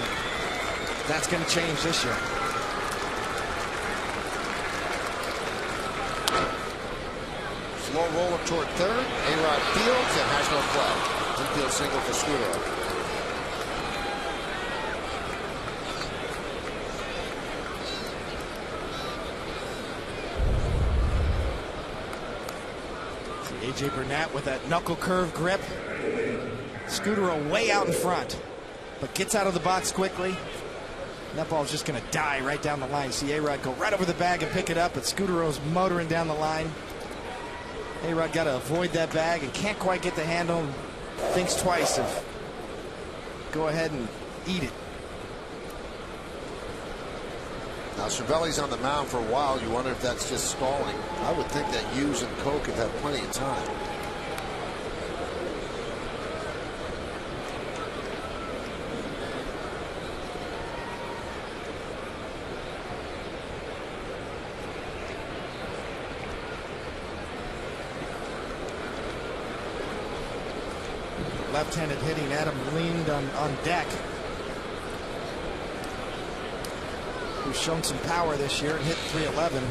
That's going to change this year. Slow roller toward third. A-Rod fields and has no play. Infield single for Scutaro. A.J. Burnett with that knuckle curve grip. Scutaro way out in front, but gets out of the box quickly. And that ball's just going to die right down the line. See A-Rod go right over the bag and pick it up, but Scutaro's motoring down the line. A-Rod got to avoid that bag and can't quite get the handle. thinks twice if go ahead and eat it. Now Cervelli's on the mound for a while. You wonder if that's just stalling. I would think that Hughes and Koch have had plenty of time. Left-handed hitting Adam leaned on deck, who's shown some power this year and hit .311.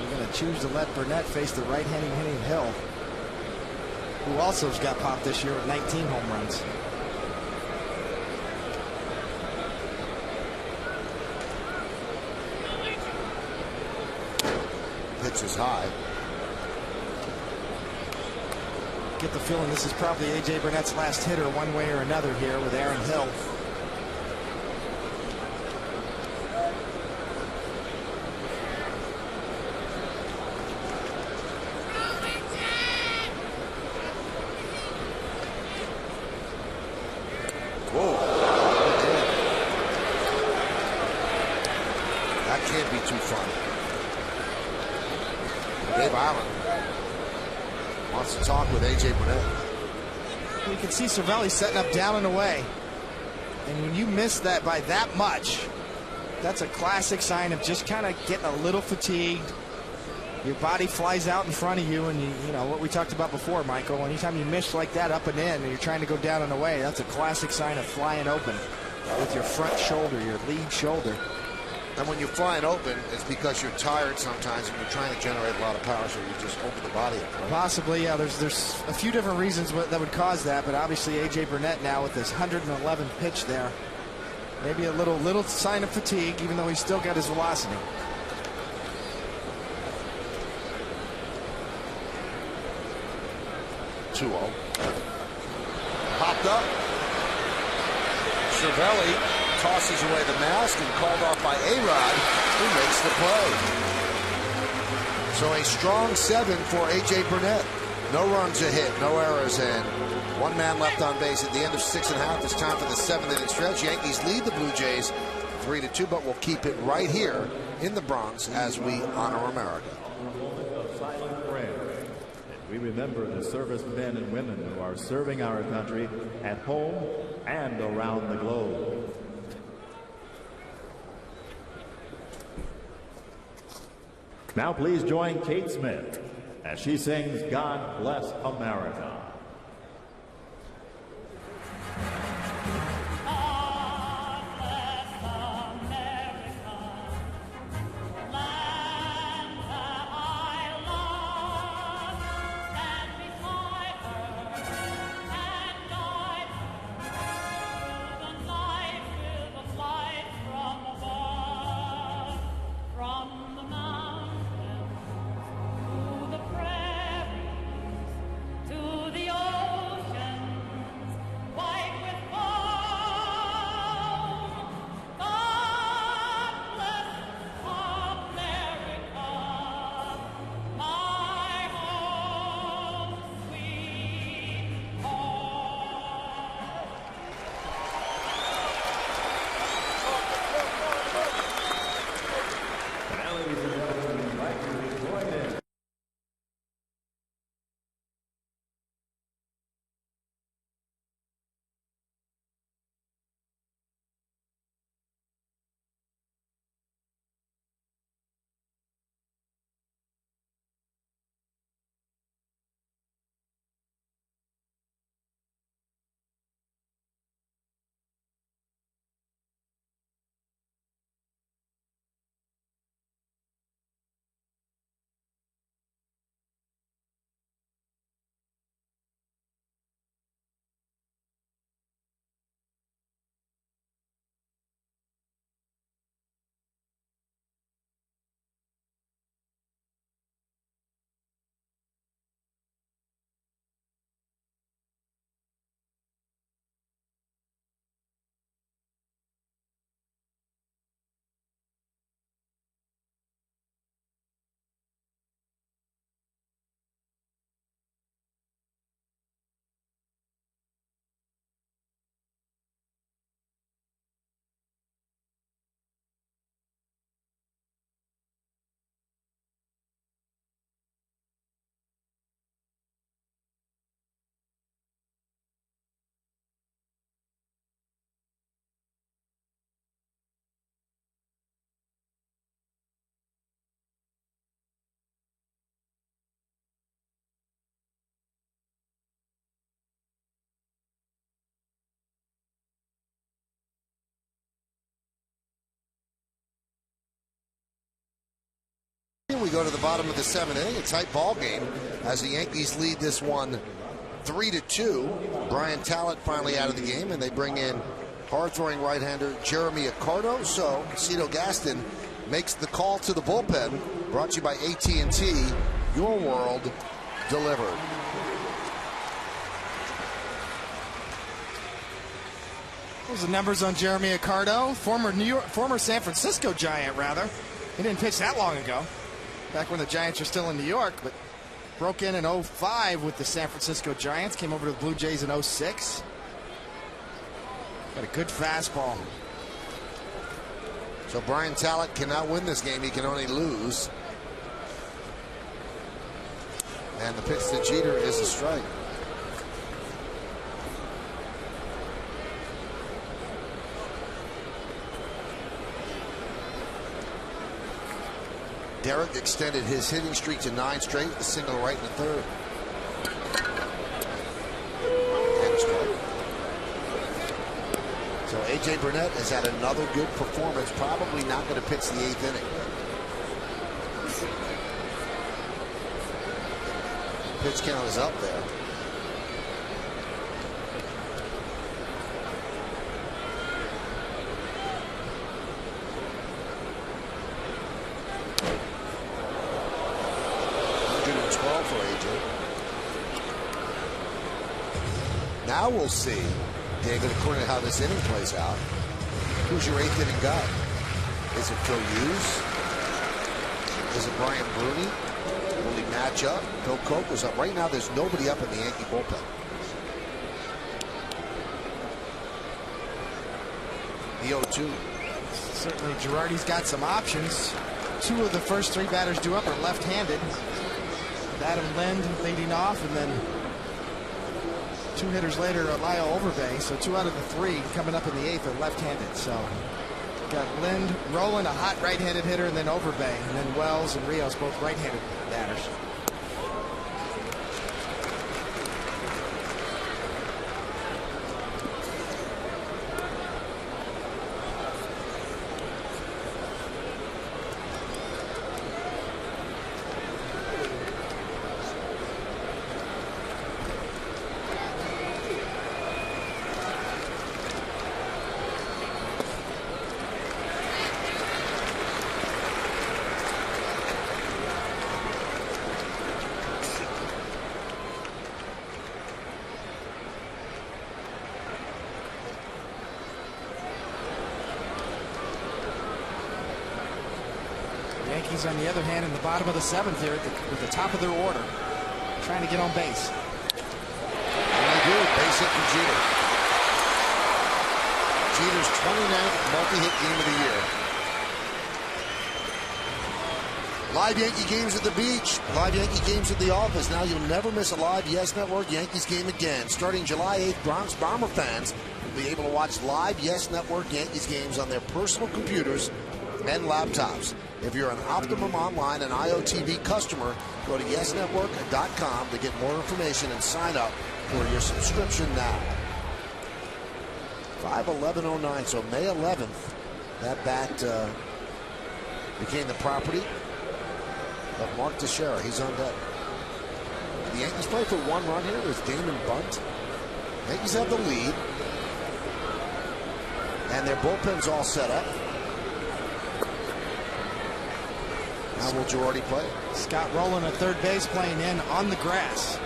We're going to choose to let Burnett face the right-handed hitting Hill, who also has got popped this year with 19 home runs. Pitch is high. Get the feeling this is probably A.J. Burnett's last hitter one way or another here with Aaron Hill. Whoa. That can't be too fun. Dave Allen wants to talk with A.J. Burnett. You can see Cervelli setting up down and away. And when you miss that by that much, that's a classic sign of just kind of getting a little fatigued. Your body flies out in front of you, and you know what we talked about before, Michael. Anytime you miss like that up and in, and you're trying to go down and away, that's a classic sign of flying open with your front shoulder, your lead shoulder. And when you're flying open, it's because you're tired sometimes and you're trying to generate a lot of power, so you just open the body up. Right? Possibly, yeah. There's a few different reasons that would cause that, but obviously A.J. Burnett now with this 111 pitch there, maybe a little sign of fatigue, even though he's still got his velocity. Popped up. Cervelli tosses away the mask and called off by A-Rod, who makes the play. So a strong 7 for A.J. Burnett. No runs a hit, no errors, and one man left on base at the end of 6.5. It's time for the 7th inning stretch. Yankees lead the Blue Jays 3-2, but we'll keep it right here in the Bronx as we honor America. We remember the servicemen and women who are serving our country at home and around the globe. Now please join Kate Smith as she sings God Bless America. To the We go to the bottom of the 7th inning. A tight ball game as the Yankees lead this one 3-2. Brian Talent finally out of the game, and they bring in hard-throwing right-hander Jeremy Accardo. So Cito Gaston makes the call to the bullpen. Brought to you by AT&T. Your world delivered. Those are the numbers on Jeremy Accardo, former San Francisco Giant, rather. He didn't pitch that long ago, back when the Giants were still in New York, but broke in 05 with the San Francisco Giants, came over to the Blue Jays in 06. Got a good fastball. So Brian Talent cannot win this game. He can only lose. And the pitch to Jeter is a strike. Derek extended his hitting streak to 9 straight, a single right in the 3rd. And a strike. So A.J. Burnett has had another good performance, probably not going to pitch the 8th inning. Pitch count is up there. For AJ. Now we'll see, David, according to how this inning plays out, who's your 8th inning guy? Is it Phil Hughes? Is it Brian Bruni? Will he match up? Phil Coke was up. Right now, there's nobody up in the Yankee bullpen. The 0-2. Certainly, Girardi's got some options. 2 of the first 3 batters due up are left-handed. Adam Lind leading off, and then 2 hitters later, Lyle Overbay. So 2 out of the 3 coming up in the 8th are left-handed. So got Lind, Rowland, a hot right-handed hitter, and then Overbay, and then Wells and Rios, both right-handed batters. Yankees, on the other hand, in the bottom of the 7th here at the top of their order, trying to get on base. And they do. Base hit from Jeter. Jeter's 29th multi-hit game of the year. Live Yankee games at the beach, live Yankee games at the office. Now you'll never miss a live Yes Network Yankees game again. Starting July 8th, Bronx Bomber fans will be able to watch live Yes Network Yankees games on their personal computers and laptops. If you're an Optimum Online and IOTV customer, go to yesnetwork.com to get more information and sign up for your subscription now. 5/11/09, so May 11th, that bat became the property of Mark Teixeira. He's on deck. The Yankees play for 1 run here with Damon Bunt. Yankees have the lead, and their bullpen's all set up. How will Girardi play? Scott Rowland at third base, playing in on the grass.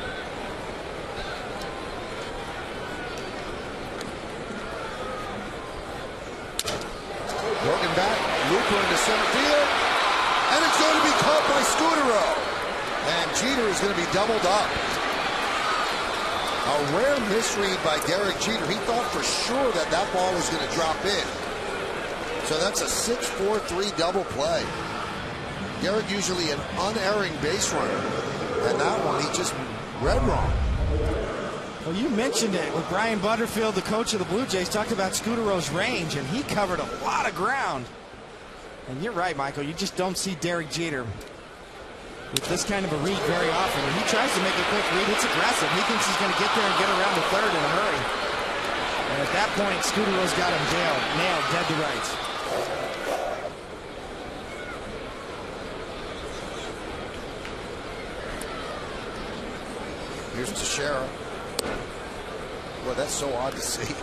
Broken back, Looper into center field, and it's going to be caught by Scudero. And Jeter is going to be doubled up. A rare misread by Derek Jeter. He thought for sure that that ball was going to drop in. So that's a 6-4-3 double play. Derek usually an unerring base runner, and that one he just read wrong. Well, you mentioned it with Brian Butterfield, the coach of the Blue Jays, talked about Scudero's range, and he covered a lot of ground. And you're right, Michael, you just don't see Derek Jeter with this kind of a read very often. When he tries to make a quick read, it's aggressive. He thinks he's going to get there and get around the 3rd in a hurry. And at that point, Scudero's got him nailed dead to rights. Here's Teixeira. Well, that's so odd to see.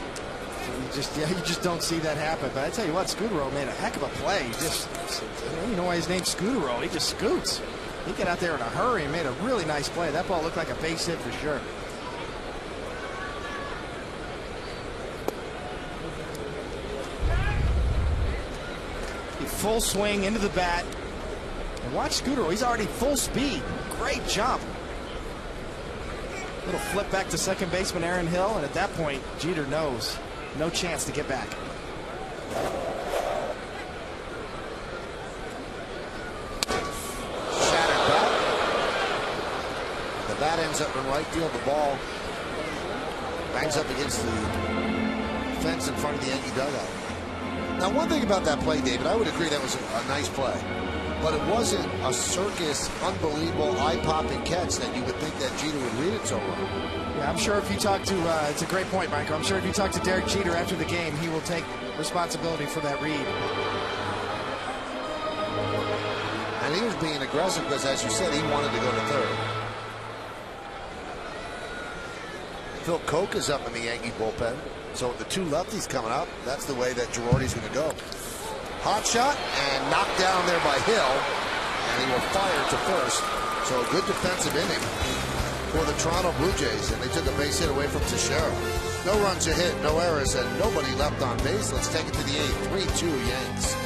You just don't see that happen. But I tell you what, Scudero made a heck of a play. You know why his name's Scudero? He just scoots. He got out there in a hurry and made a really nice play. That ball looked like a base hit for sure. Full swing into the bat. And watch Scudero. He's already full speed. Great jump. Little flip back to second baseman Aaron Hill. And at that point, Jeter knows. No chance to get back. Shattered bat. The bat ends up in right field. The ball bangs up against the fence in front of the Yankee dugout. Now, one thing about that play, David, I would agree that was a nice play. But it wasn't a circus, unbelievable, eye-popping catch that you would think that Jeter would read it so wrong. Yeah, I'm sure if you talk to, it's a great point, Michael. I'm sure if you talk to Derek Jeter after the game, he will take responsibility for that read. And he was being aggressive because, as you said, he wanted to go to third. Phil Koch is up in the Yankee bullpen. So with the two lefties coming up, that's the way that Girardi's going to go. Hot shot and knocked down there by Hill. And he will fire to first. So a good defensive inning for the Toronto Blue Jays. And they took a base hit away from Teixeira. No runs are hit, no errors, and nobody left on base. Let's take it to the eighth. 3-2 Yanks.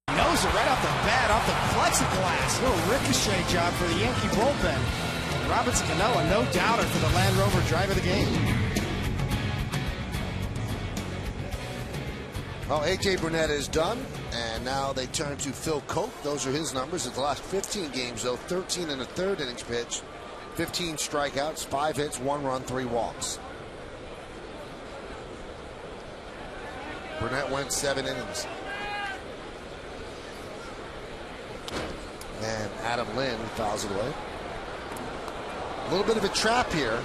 Knows it right off the bat, off the plexiglass. Little ricochet job for the Yankee bullpen. Robinson Cano, no doubter for the Land Rover drive of the game. Well, A.J. Burnett is done, and now they turn to Phil Koch. Those are his numbers. In the last 15 games, though, 13 and a third innings pitched, 15 strikeouts, 5 hits, 1 run, 3 walks. Burnett went 7 innings. And Adam Lynn fouls it away. A little bit of a trap here.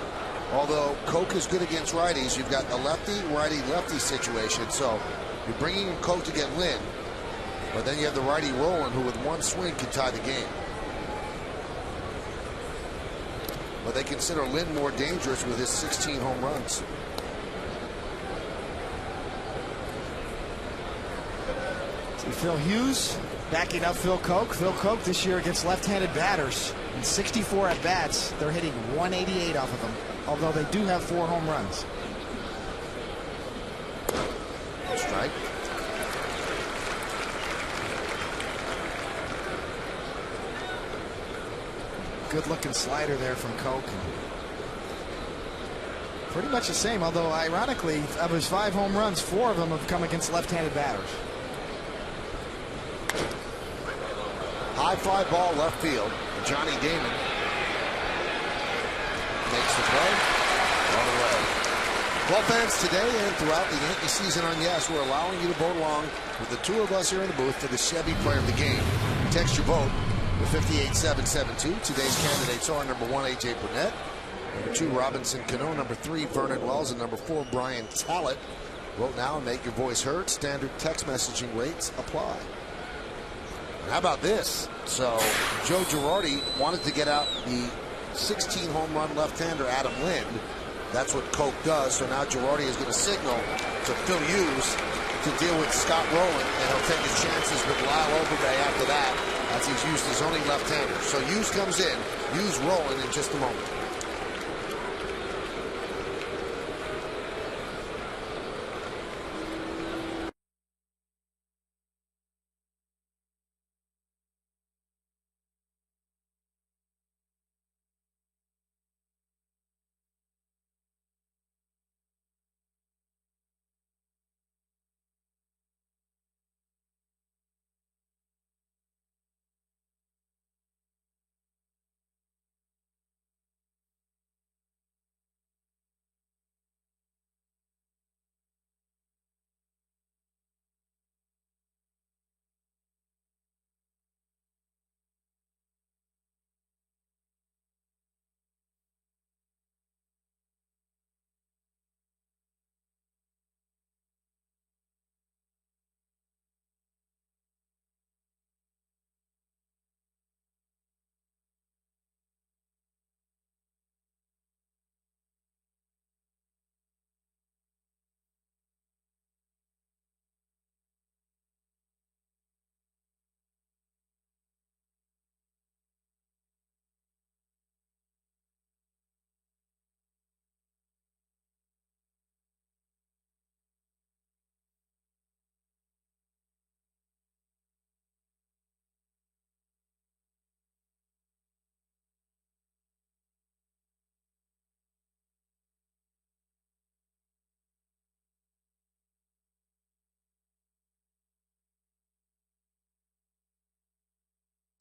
Although Koch is good against righties, you've got a lefty-righty-lefty situation. So you're bringing in Koch to get Lynn, but then you have the righty Rowland, who with one swing could tie the game. But they consider Lynn more dangerous with his 16 home runs. Phil Hughes backing up Phil Koch. Phil Koch this year against left-handed batters. In 64 at-bats, they're hitting 188 off of them, although they do have 4 home runs. Strike. Good-looking slider there from Koch. Pretty much the same, although ironically, of his 5 home runs, 4 of them have come against left-handed batters. High fly ball left field. Johnny Damon makes the play. Run away. Bullpens today and throughout the Yankee season on Yes, we're allowing you to vote along with the 2 of us here in the booth for the Chevy Player of the Game. Text your vote to 58772. Today's candidates are number 1, A.J. Burnett, number 2, Robinson Cano, number 3, Vernon Wells, and number 4, Brian Talent. Vote now and make your voice heard. Standard text messaging rates apply. And how about this? So Joe Girardi wanted to get out the 16 home run left-hander Adam Lind. That's what Koch does. So now Girardi is going to signal to Phil Hughes to deal with Scott Rowland, and he'll take his chances with Lyle Overbay after that, as he's used his only left-hander. So Hughes comes in. Hughes Rowland in just a moment.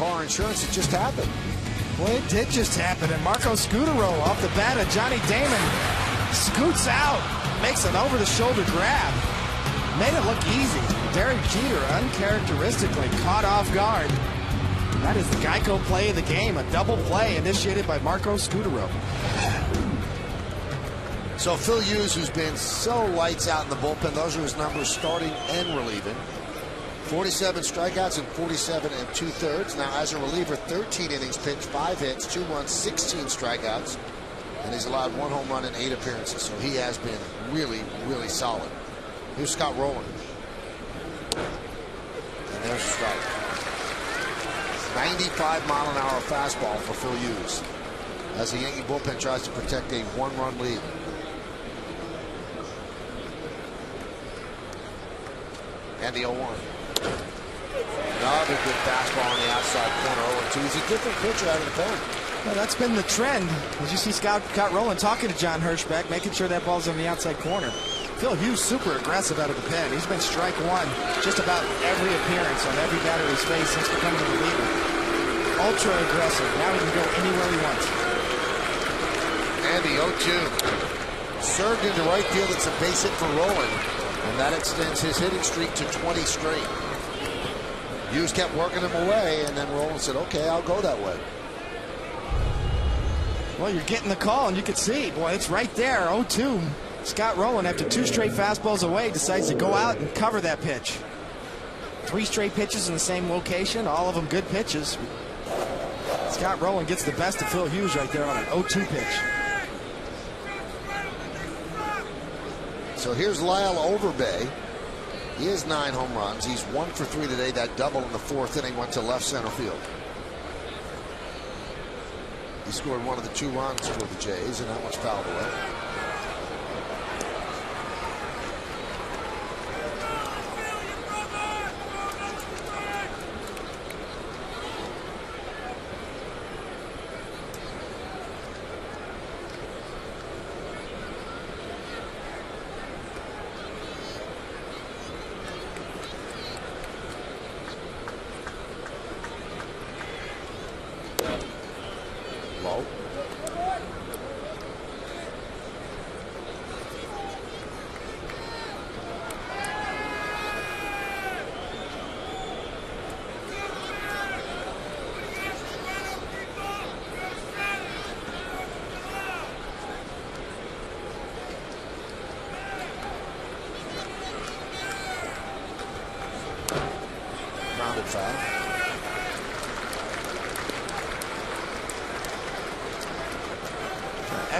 Car insurance, it just happened. Well, it did just happen, and Marco Scutaro off the bat of Johnny Damon scoots out, makes an over-the-shoulder grab. Made it look easy. Derek Jeter uncharacteristically caught off guard. That is the Geico play of the game, a double play initiated by Marco Scutaro. So Phil Hughes, who's been so lights out in the bullpen, those are his numbers starting and relieving. 47 strikeouts and 47 2/3. Now, as a reliever, 13 innings pitched, 5 hits, 2 runs, 16 strikeouts, and he's allowed 1 home run in 8 appearances. So he has been really, really solid. Here's Scott Rowland. And there's a strike. 95-mile-an-hour fastball for Phil Hughes as the Yankee bullpen tries to protect a 1-run lead. And the 0-1. Another good fastball on the outside corner, 0-2. He's a different pitcher out of the pen. Well, that's been the trend. As you see Scott Rowland talking to John Hirschbeck, making sure that ball's on the outside corner. Phil Hughes super aggressive out of the pen. He's been strike one just about every appearance on every batter he's faced since becoming a reliever. Ultra aggressive. Now he can go anywhere he wants. And the 0-2. Served into right field. It's a base hit for Rowland. And that extends his hitting streak to 20 straight. Hughes kept working him away, and then Rowland said, okay, I'll go that way. Well, you're getting the call, and you can see, boy, it's right there, 0-2. Scott Rowland, after 2 straight fastballs away, decides to go out and cover that pitch. 3 straight pitches in the same location, all of them good pitches. Scott Rowland gets the best of Phil Hughes right there on an 0-2 pitch. So here's Lyle Overbay. He has 9 home runs. He's 1 for 3 today. That double in the 4th inning went to left center field. He scored 1 of the 2 runs for the Jays, and that one's fouled away.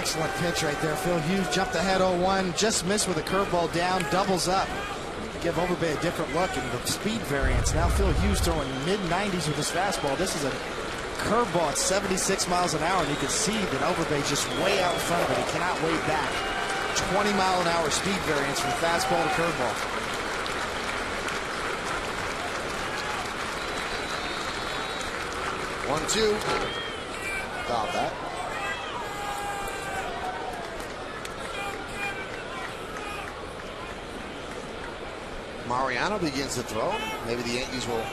Excellent pitch right there. Phil Hughes jumped ahead 0-1, just missed with a curveball down, doubles up. Give Overbay a different look in the speed variance. Now Phil Hughes throwing mid-90s with his fastball. This is a curveball at 76 miles an hour, and you can see that Overbay's just way out in front of it. He cannot wait back. 20-mile-an-hour speed variance from fastball to curveball. One, two. Fouled that. Mariano begins to throw. Maybe the Yankees will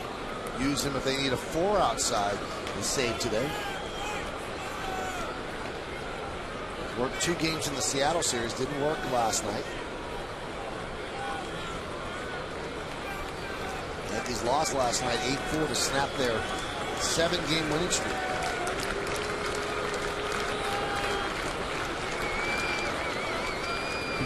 use him if they need a 4 outside to save today. Worked 2 games in the Seattle series. Didn't work last night. Yankees lost last night 8-4 to snap their 7-game winning streak.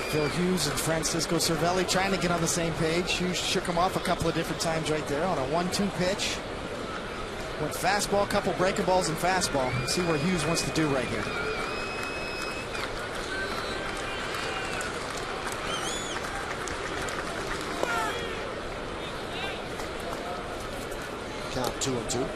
Phil Hughes and Francisco Cervelli trying to get on the same page. Hughes shook him off a couple of different times right there on a 1-2 pitch. Went fastball, couple breaking balls and fastball. Let's see what Hughes wants to do right here. Count 2-2.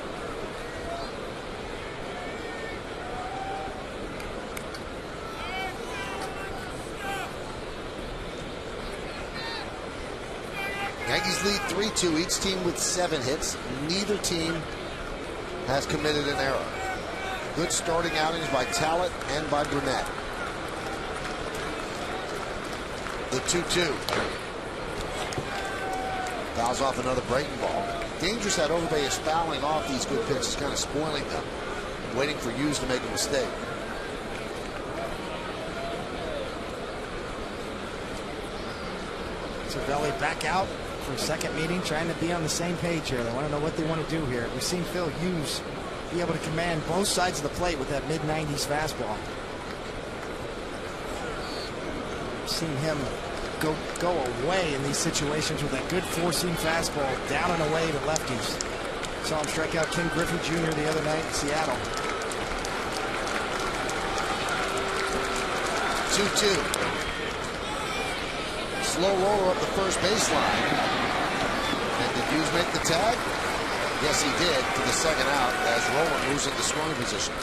Yankees lead 3-2, each team with 7 hits. Neither team has committed an error. Good starting outings by Talent and by Burnett. The 2-2. Fouls off another breaking ball. Dangerous that Overbay is fouling off these good pitches, kind of spoiling them. Waiting for Hughes to make a mistake. Cervelli back out for a second meeting, trying to be on the same page here. They want to know what they want to do here. We've seen Phil Hughes be able to command both sides of the plate with that mid-90s fastball. We've seen him go away in these situations with that good four-seam fastball down and away to lefties. Saw him strike out Ken Griffey Jr. the other night in Seattle. 2-2. Slow roller up the first baseline. And did Hughes make the tag? Yes, he did for the second out as Roller moves into scoring position.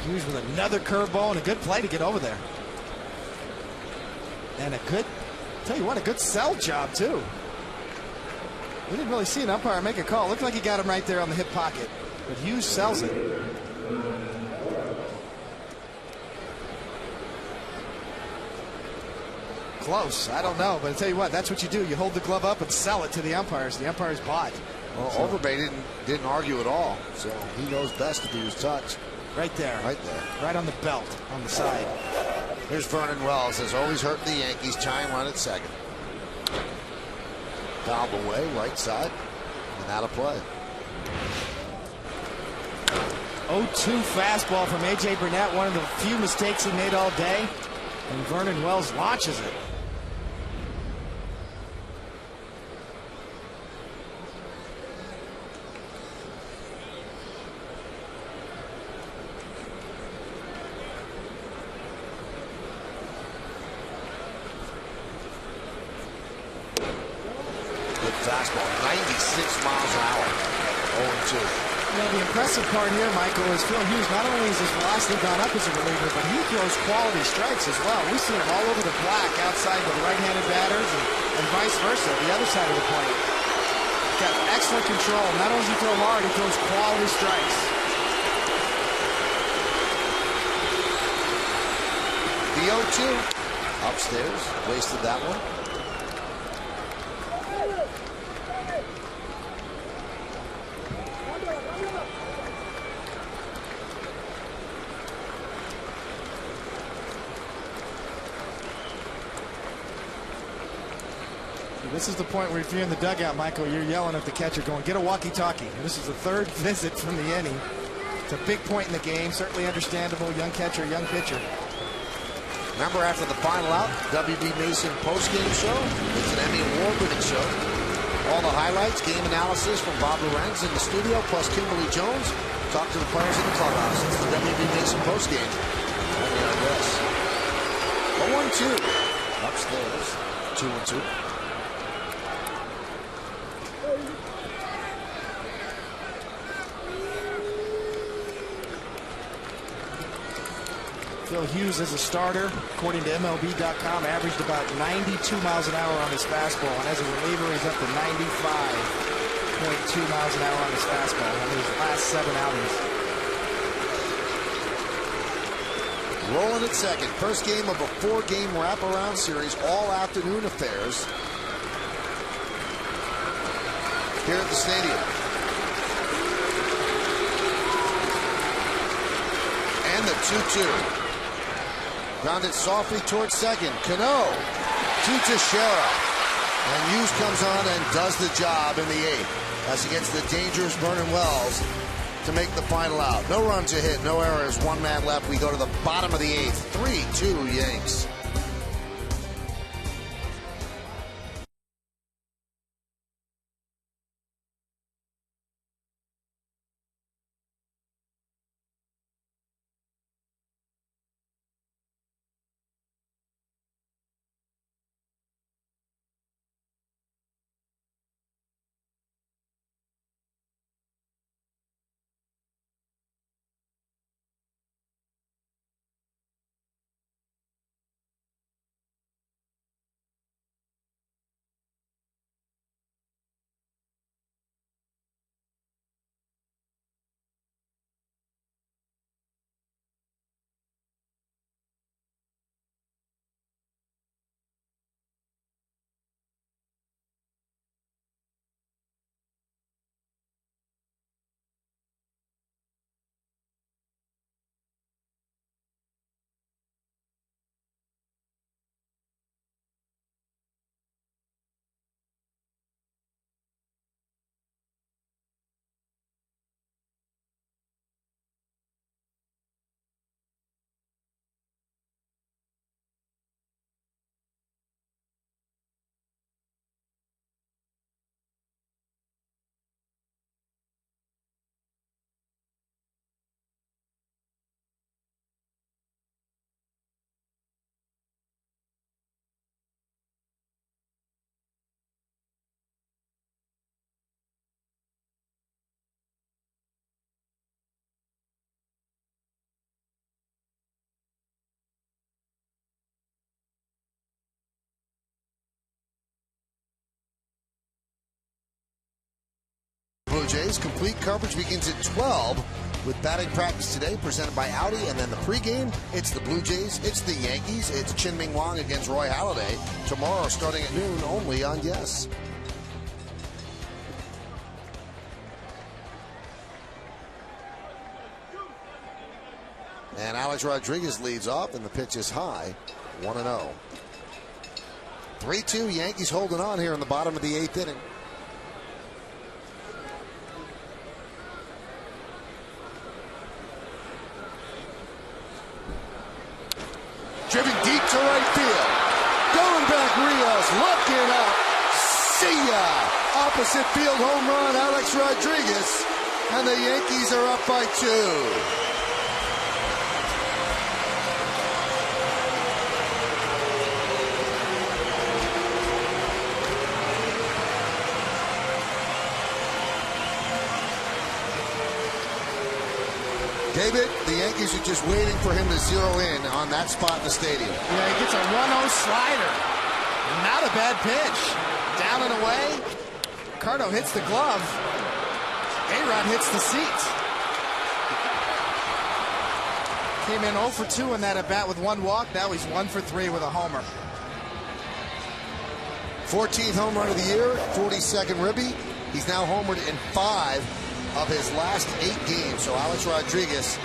Hughes with another curveball and a good play to get over there. And a good, tell you what, a good sell job too. We didn't really see an umpire make a call. Looked like he got him right there on the hip pocket. But Hughes sells it. Close. I don't know, but I tell you what, that's what you do. You hold the glove up and sell it to the umpires. The umpires bought. Well, so Overbay didn't argue at all, so he knows best if he was touched. Right there. Right there. Right on the belt, on the side. Here's Vernon Wells, has always hurt the Yankees, tying run at second. Fouled away, right side, and out of play. 0-2 fastball from A.J. Burnett, one of the few mistakes he made all day, and Vernon Wells launches it. Fastball, 96 miles an hour, 0-2. Now the impressive part here, Michael, is Phil Hughes. Not only has his velocity gone up as a reliever, but he throws quality strikes as well. We've seen him all over the black outside with right-handed batters and vice versa, the other side of the plate. He's got excellent control. Not only does he throw hard, he throws quality strikes. The 0-2 upstairs, wasted that one. This is the point where if you're in the dugout, Michael, you're yelling at the catcher going, get a walkie-talkie. This is the third visit from the inning. It's a big point in the game, certainly understandable. Young catcher, young pitcher. Remember, after the final out, WB Mason post-game show. It's an Emmy Award-winning show. All the highlights, game analysis from Bob Lorenz in the studio, plus Kimberly Jones. talk to the players in the clubhouse. It's the WB Mason postgame. Yes. 0-1-2. Upstairs. 2-1-2. Phil Hughes as a starter, according to MLB.com, averaged about 92 miles an hour on his fastball. And as a reliever, he's up to 95.2 miles an hour on his fastball on his last 7 outings. Rolling at second. First game of a 4-game wraparound series, all afternoon affairs here at the stadium. And the 2-2. Grounded softly towards second. Cano to Teixeira. And Hughes comes on and does the job in the 8th as he gets the dangerous Vernon Wells to make the final out. No runs a hit, no errors, 1 man left. We go to the bottom of the 8th. 3-2 Yanks. Blue Jays. Complete coverage begins at 12 with batting practice today presented by Audi, and then the pregame, it's the Blue Jays, it's the Yankees, it's Chin-Ming Wang against Roy Halladay tomorrow starting at noon only on Yes. And Alex Rodriguez leads off, and the pitch is high, 1-0. 3-2 Yankees holding on here in the bottom of the 8th inning. Driven deep to right field. Going back, Rios looking up. See ya! Opposite field home run, Alex Rodriguez. And the Yankees are up by 2. David, the Yankees are just waiting for him to zero in on that spot in the stadium. Yeah, he gets a 1-0 slider. Not a bad pitch. Down and away. Cardo hits the glove. A-Rod hits the seat. Came in 0 for 2 in that at bat with 1 walk. Now he's 1 for 3 with a homer. 14th home run of the year, 42nd ribby. He's now homered in 5 of his last 8 games. So Alex Rodriguez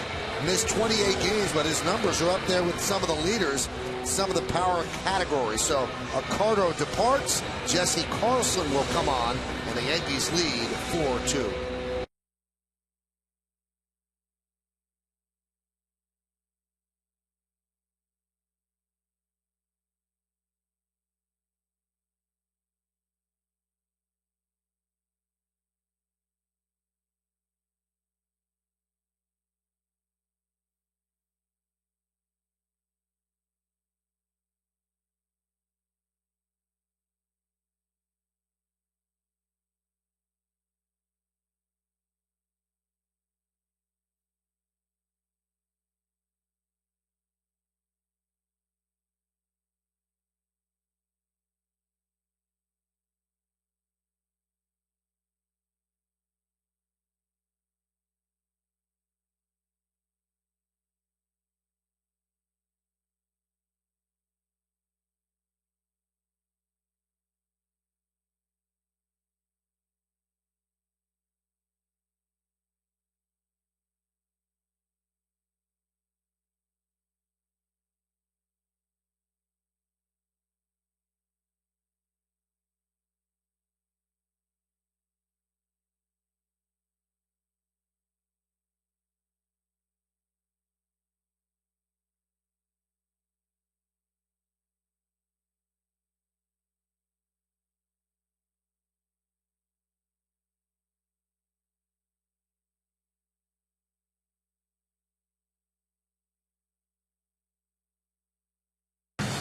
missed 28 games, but his numbers are up there with some of the leaders, some of the power categories. So Accardo departs, Jesse Carlson will come on, and the Yankees lead 4-2.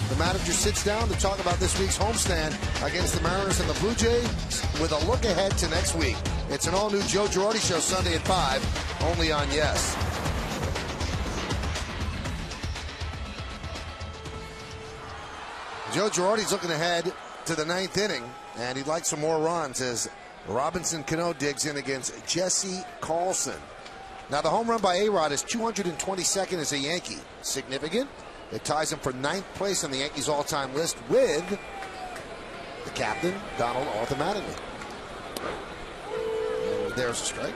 The manager sits down to talk about this week's homestand against the Mariners and the Blue Jays with a look ahead to next week. It's an all-new Joe Girardi show Sunday at 5, only on Yes. Joe Girardi's looking ahead to the 9th inning, and he'd like some more runs as Robinson Cano digs in against Jesse Carlson. Now, the home run by A-Rod is 222nd as a Yankee. Significant. It ties him for 9th place on the Yankees all-time list with the captain, Donald Arthur Mattingly. And there's a strike.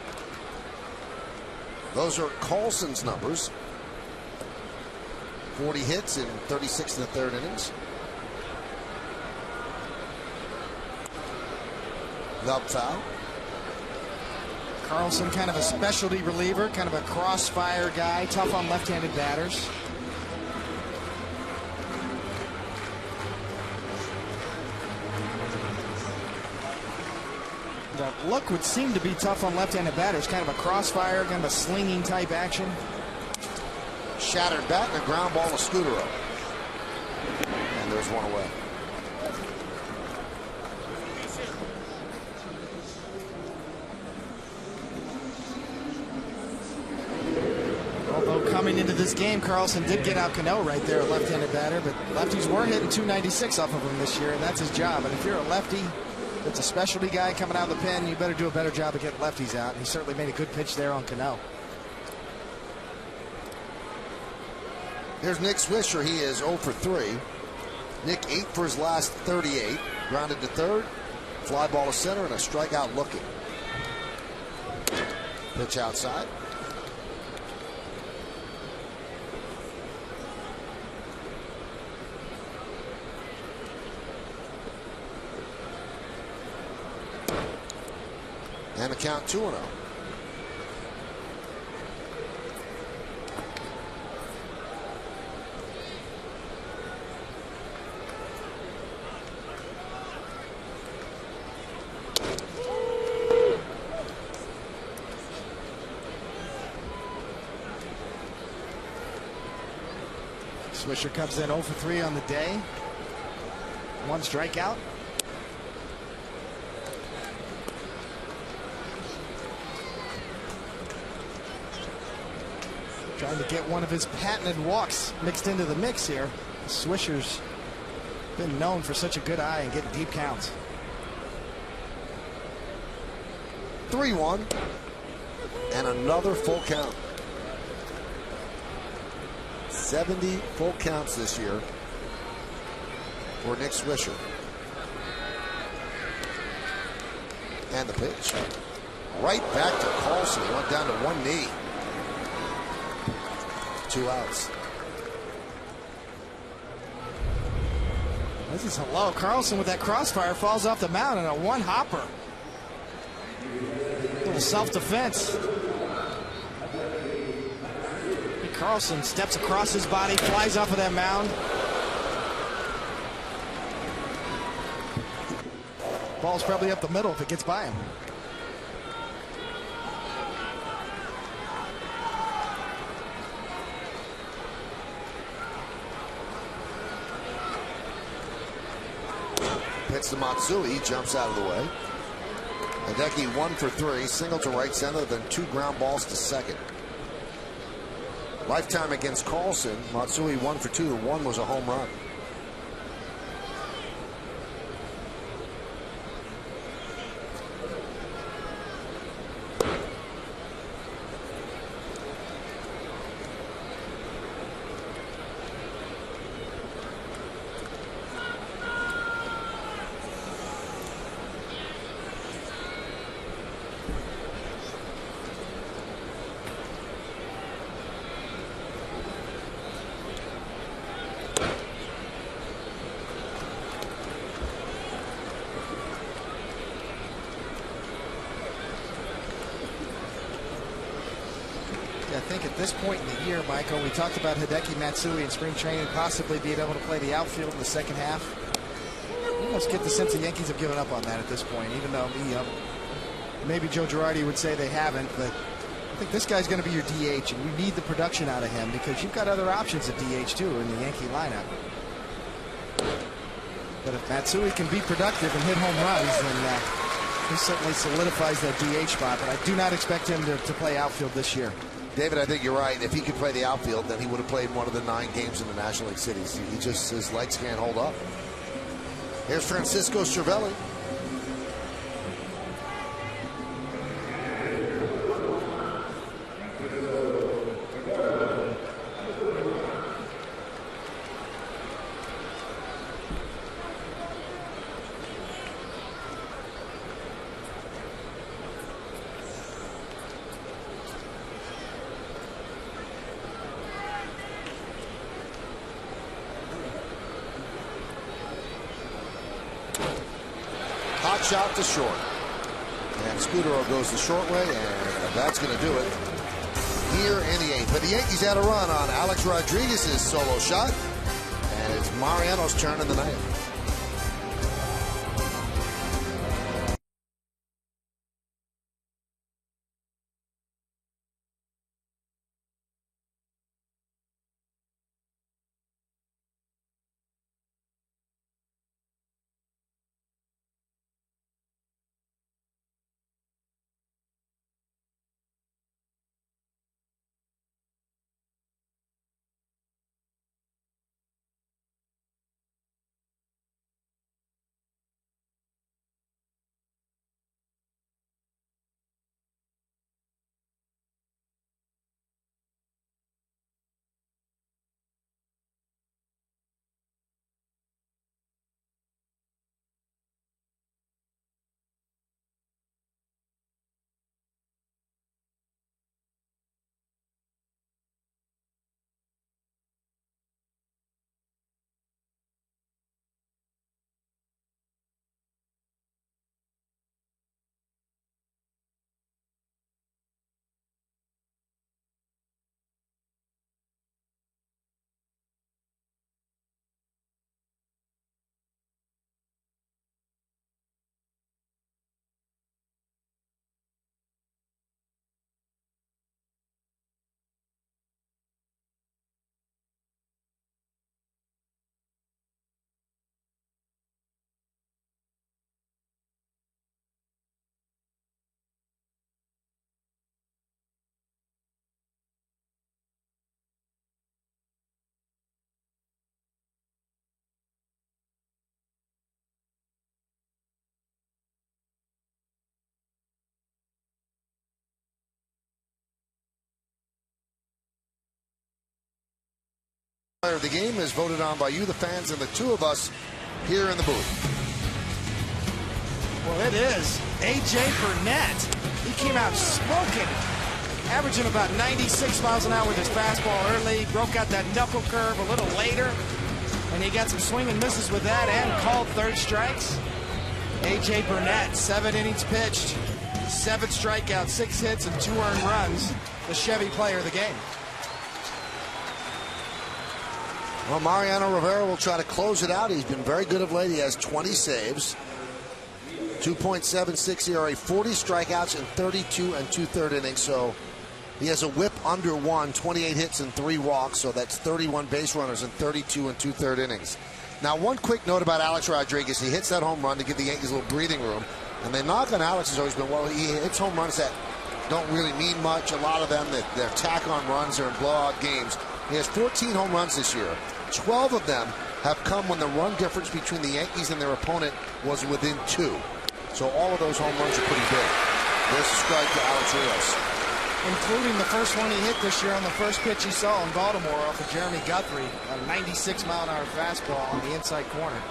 Those are Carlson's numbers. 40 hits in 36 and a third innings. Love foul. Carlson, kind of a specialty reliever, kind of a crossfire guy, tough on left-handed batters. The look would seem to be tough on left-handed batters, kind of a crossfire, kind of a slinging type action. Shattered bat and a ground ball to Scudero. And there's one away. Although coming into this game, Carlson did get out Cano right there, a left-handed batter, but lefties were hitting 296 off of him this year, and that's his job. And if you're a lefty that's a specialty guy coming out of the pen, you better do a better job of getting lefties out. He certainly made a good pitch there on Cano. Here's Nick Swisher. He is 0 for 3. Nick 8 for his last 38. Grounded to third. Fly ball to center and a strikeout looking. Pitch outside. And the count 2-0. Swisher comes in 0 for 3 on the day. 1 strikeout. Trying to get one of his patented walks mixed into the mix here. Swisher's been known for such a good eye and getting deep counts. 3-1 and another full count. 70 full counts this year for Nick Swisher. And the pitch. Right back to Carlson. Went down to one knee. 2 outs. This is hello. Carlson with that crossfire falls off the mound and a one hopper. Little self-defense. Carlson steps across his body, flies off of that mound. Ball's probably up the middle if it gets by him. Pitch to Matsui, jumps out of the way. Hideki 1 for 3, single to right center, then 2 ground balls to second. Lifetime against Carlson, Matsui 1 for 2. 1 was a home run. I think at this point in the year, Michael, we talked about Hideki Matsui in spring training possibly being able to play the outfield in the second half. You almost get the sense the Yankees have given up on that at this point, even though maybe Joe Girardi would say they haven't, but I think this guy's going to be your DH, and we need the production out of him because you've got other options at DH too in the Yankee lineup. But if Matsui can be productive and hit home runs, then he certainly solidifies that DH spot. But I do not expect him to play outfield this year. David, I think you're right. If he could play the outfield, then he would have played one of the 9 games in the National League Cities. He just, his legs can't hold up. Here's Francisco Cervelli. Hot shot to short. And Scudero goes the short way, and that's going to do it here in the 8th. But the Yankees had a run on Alex Rodriguez's solo shot, and it's Mariano's turn in the 9th. Player of the game is voted on by you, the fans, and the 2 of us here in the booth. Well, it is A.J. Burnett. He came out smoking, averaging about 96 miles an hour with his fastball early, broke out that knuckle curve a little later, and he got some swing and misses with that and called 3rd strikes. A.J. Burnett, 7 innings pitched, 7 strikeouts, 6 hits, and 2 earned runs. The Chevy player of the game. Well, Mariano Rivera will try to close it out. He's been very good of late. He has 20 saves, 2.76 ERA, 40 strikeouts in 32 and 2/3 innings. So he has a whip under 1, 28 hits and 3 walks. So that's 31 base runners in 32 and 2/3 innings. Now, one quick note about Alex Rodriguez. He hits that home run to give the Yankees a little breathing room. And the knock on Alex has always been, well, he hits home runs that don't really mean much. A lot of them, they're tack-on runs or in blowout games. He has 14 home runs this year. 12 of them have come when the run difference between the Yankees and their opponent was within 2. So all of those home runs are pretty big. There's a strike to Alex Rios. Including the first one he hit this year on the first pitch he saw in Baltimore off of Jeremy Guthrie, a 96-mile-an-hour fastball on the inside corner.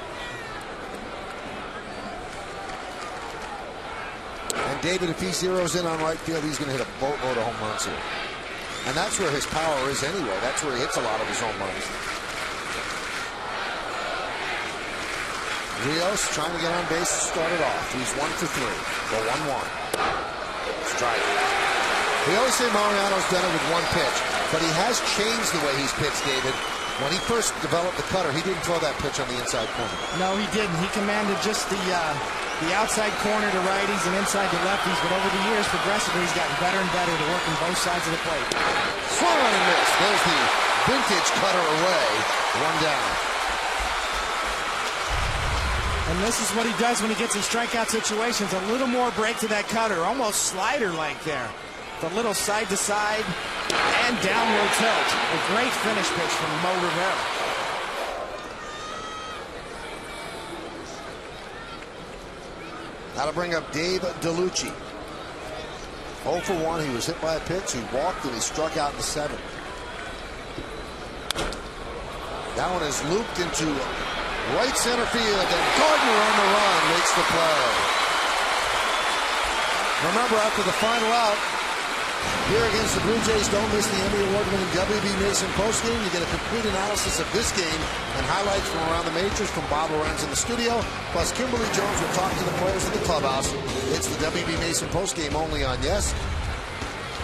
And David, if he zeroes in on right field, he's going to hit a boatload of home runs here. And that's where his power is anyway. That's where he hits a lot of his home runs. Rios trying to get on base to start it off. He's 1 for 3. The 1-1. Strike. We always say Mariano's done it with 1 pitch, but he has changed the way he's pitched, David. When he first developed the cutter, he didn't throw that pitch on the inside corner. No, he didn't. He commanded just the outside corner to righties and inside to lefties, but over the years, progressively, he's gotten better and better to working both sides of the plate. Swung on and missed. There's the vintage cutter away. 1 down. And this is what he does when he gets in strikeout situations. A little more break to that cutter, almost slider-like there. The little side-to-side and downward tilt. A great finish pitch from Mo Rivera. Now to bring up Dave DeLucci. 0 for 1. He was hit by a pitch. He walked and he struck out in the 7th. That one is looped into right center field, and Gardner on the run makes the play. Remember, after the final out here against the Blue Jays, don't miss the Emmy Award-winning WB Mason postgame. You get a complete analysis of this game and highlights from around the majors from Bob Lorenz in the studio. Plus, Kimberly Jones will talk to the players in the clubhouse. It's the WB Mason postgame only on Yes.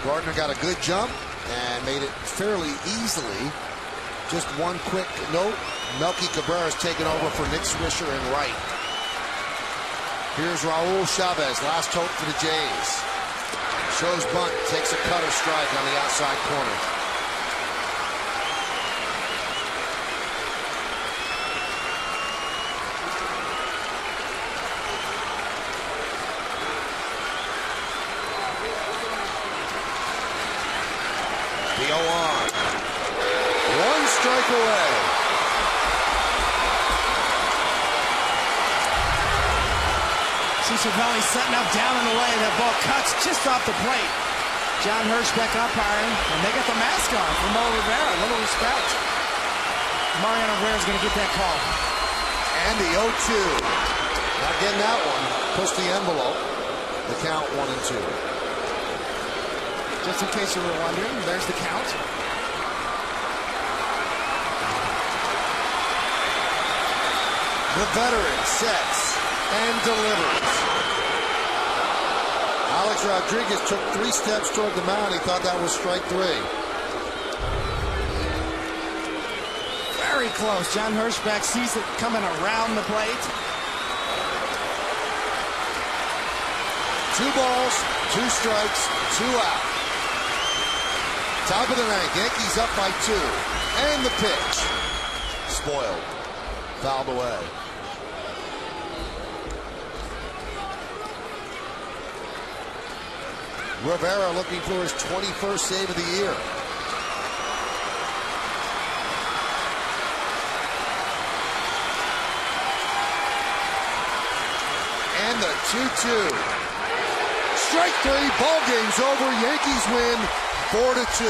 Gardner got a good jump and made it fairly easily. Just one quick note, Melky Cabrera's taken over for Nick Swisher in right. Here's Raul Chavez, last hope for the Jays. Shows bunt, takes a cutter strike on the outside corner. The 0-on. One strike away. Cervelli setting up down and away. That ball cuts just off the plate. John Hirschbeck umpiring, and they got the mask on for Mo Rivera. A little respect. Mariano Rivera's going to get that call. And the 0-2. Not getting that one. Push the envelope. The count 1-2. Just in case you were wondering, there's the count. The veteran sets and delivers. Alex Rodriguez took 3 steps toward the mound. He thought that was strike 3. Very close. John Hirschbeck sees it coming around the plate. 2 balls, 2 strikes, 2 out. Top of the 9th, Yankees up by 2. And the pitch. Spoiled. Fouled away. Rivera looking for his 21st save of the year. And the 2-2. Strike 3, ball game's over. Yankees win 4-2.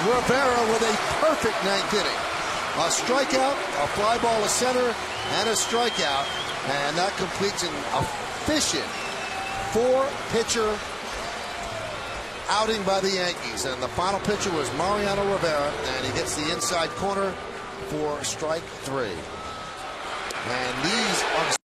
Rivera with a perfect 9th inning. A strikeout, a fly ball to center, and a strikeout. And that completes an efficient 4-pitcher outing by the Yankees. And the final pitcher was Mariano Rivera, and he hits the inside corner for strike 3. And these are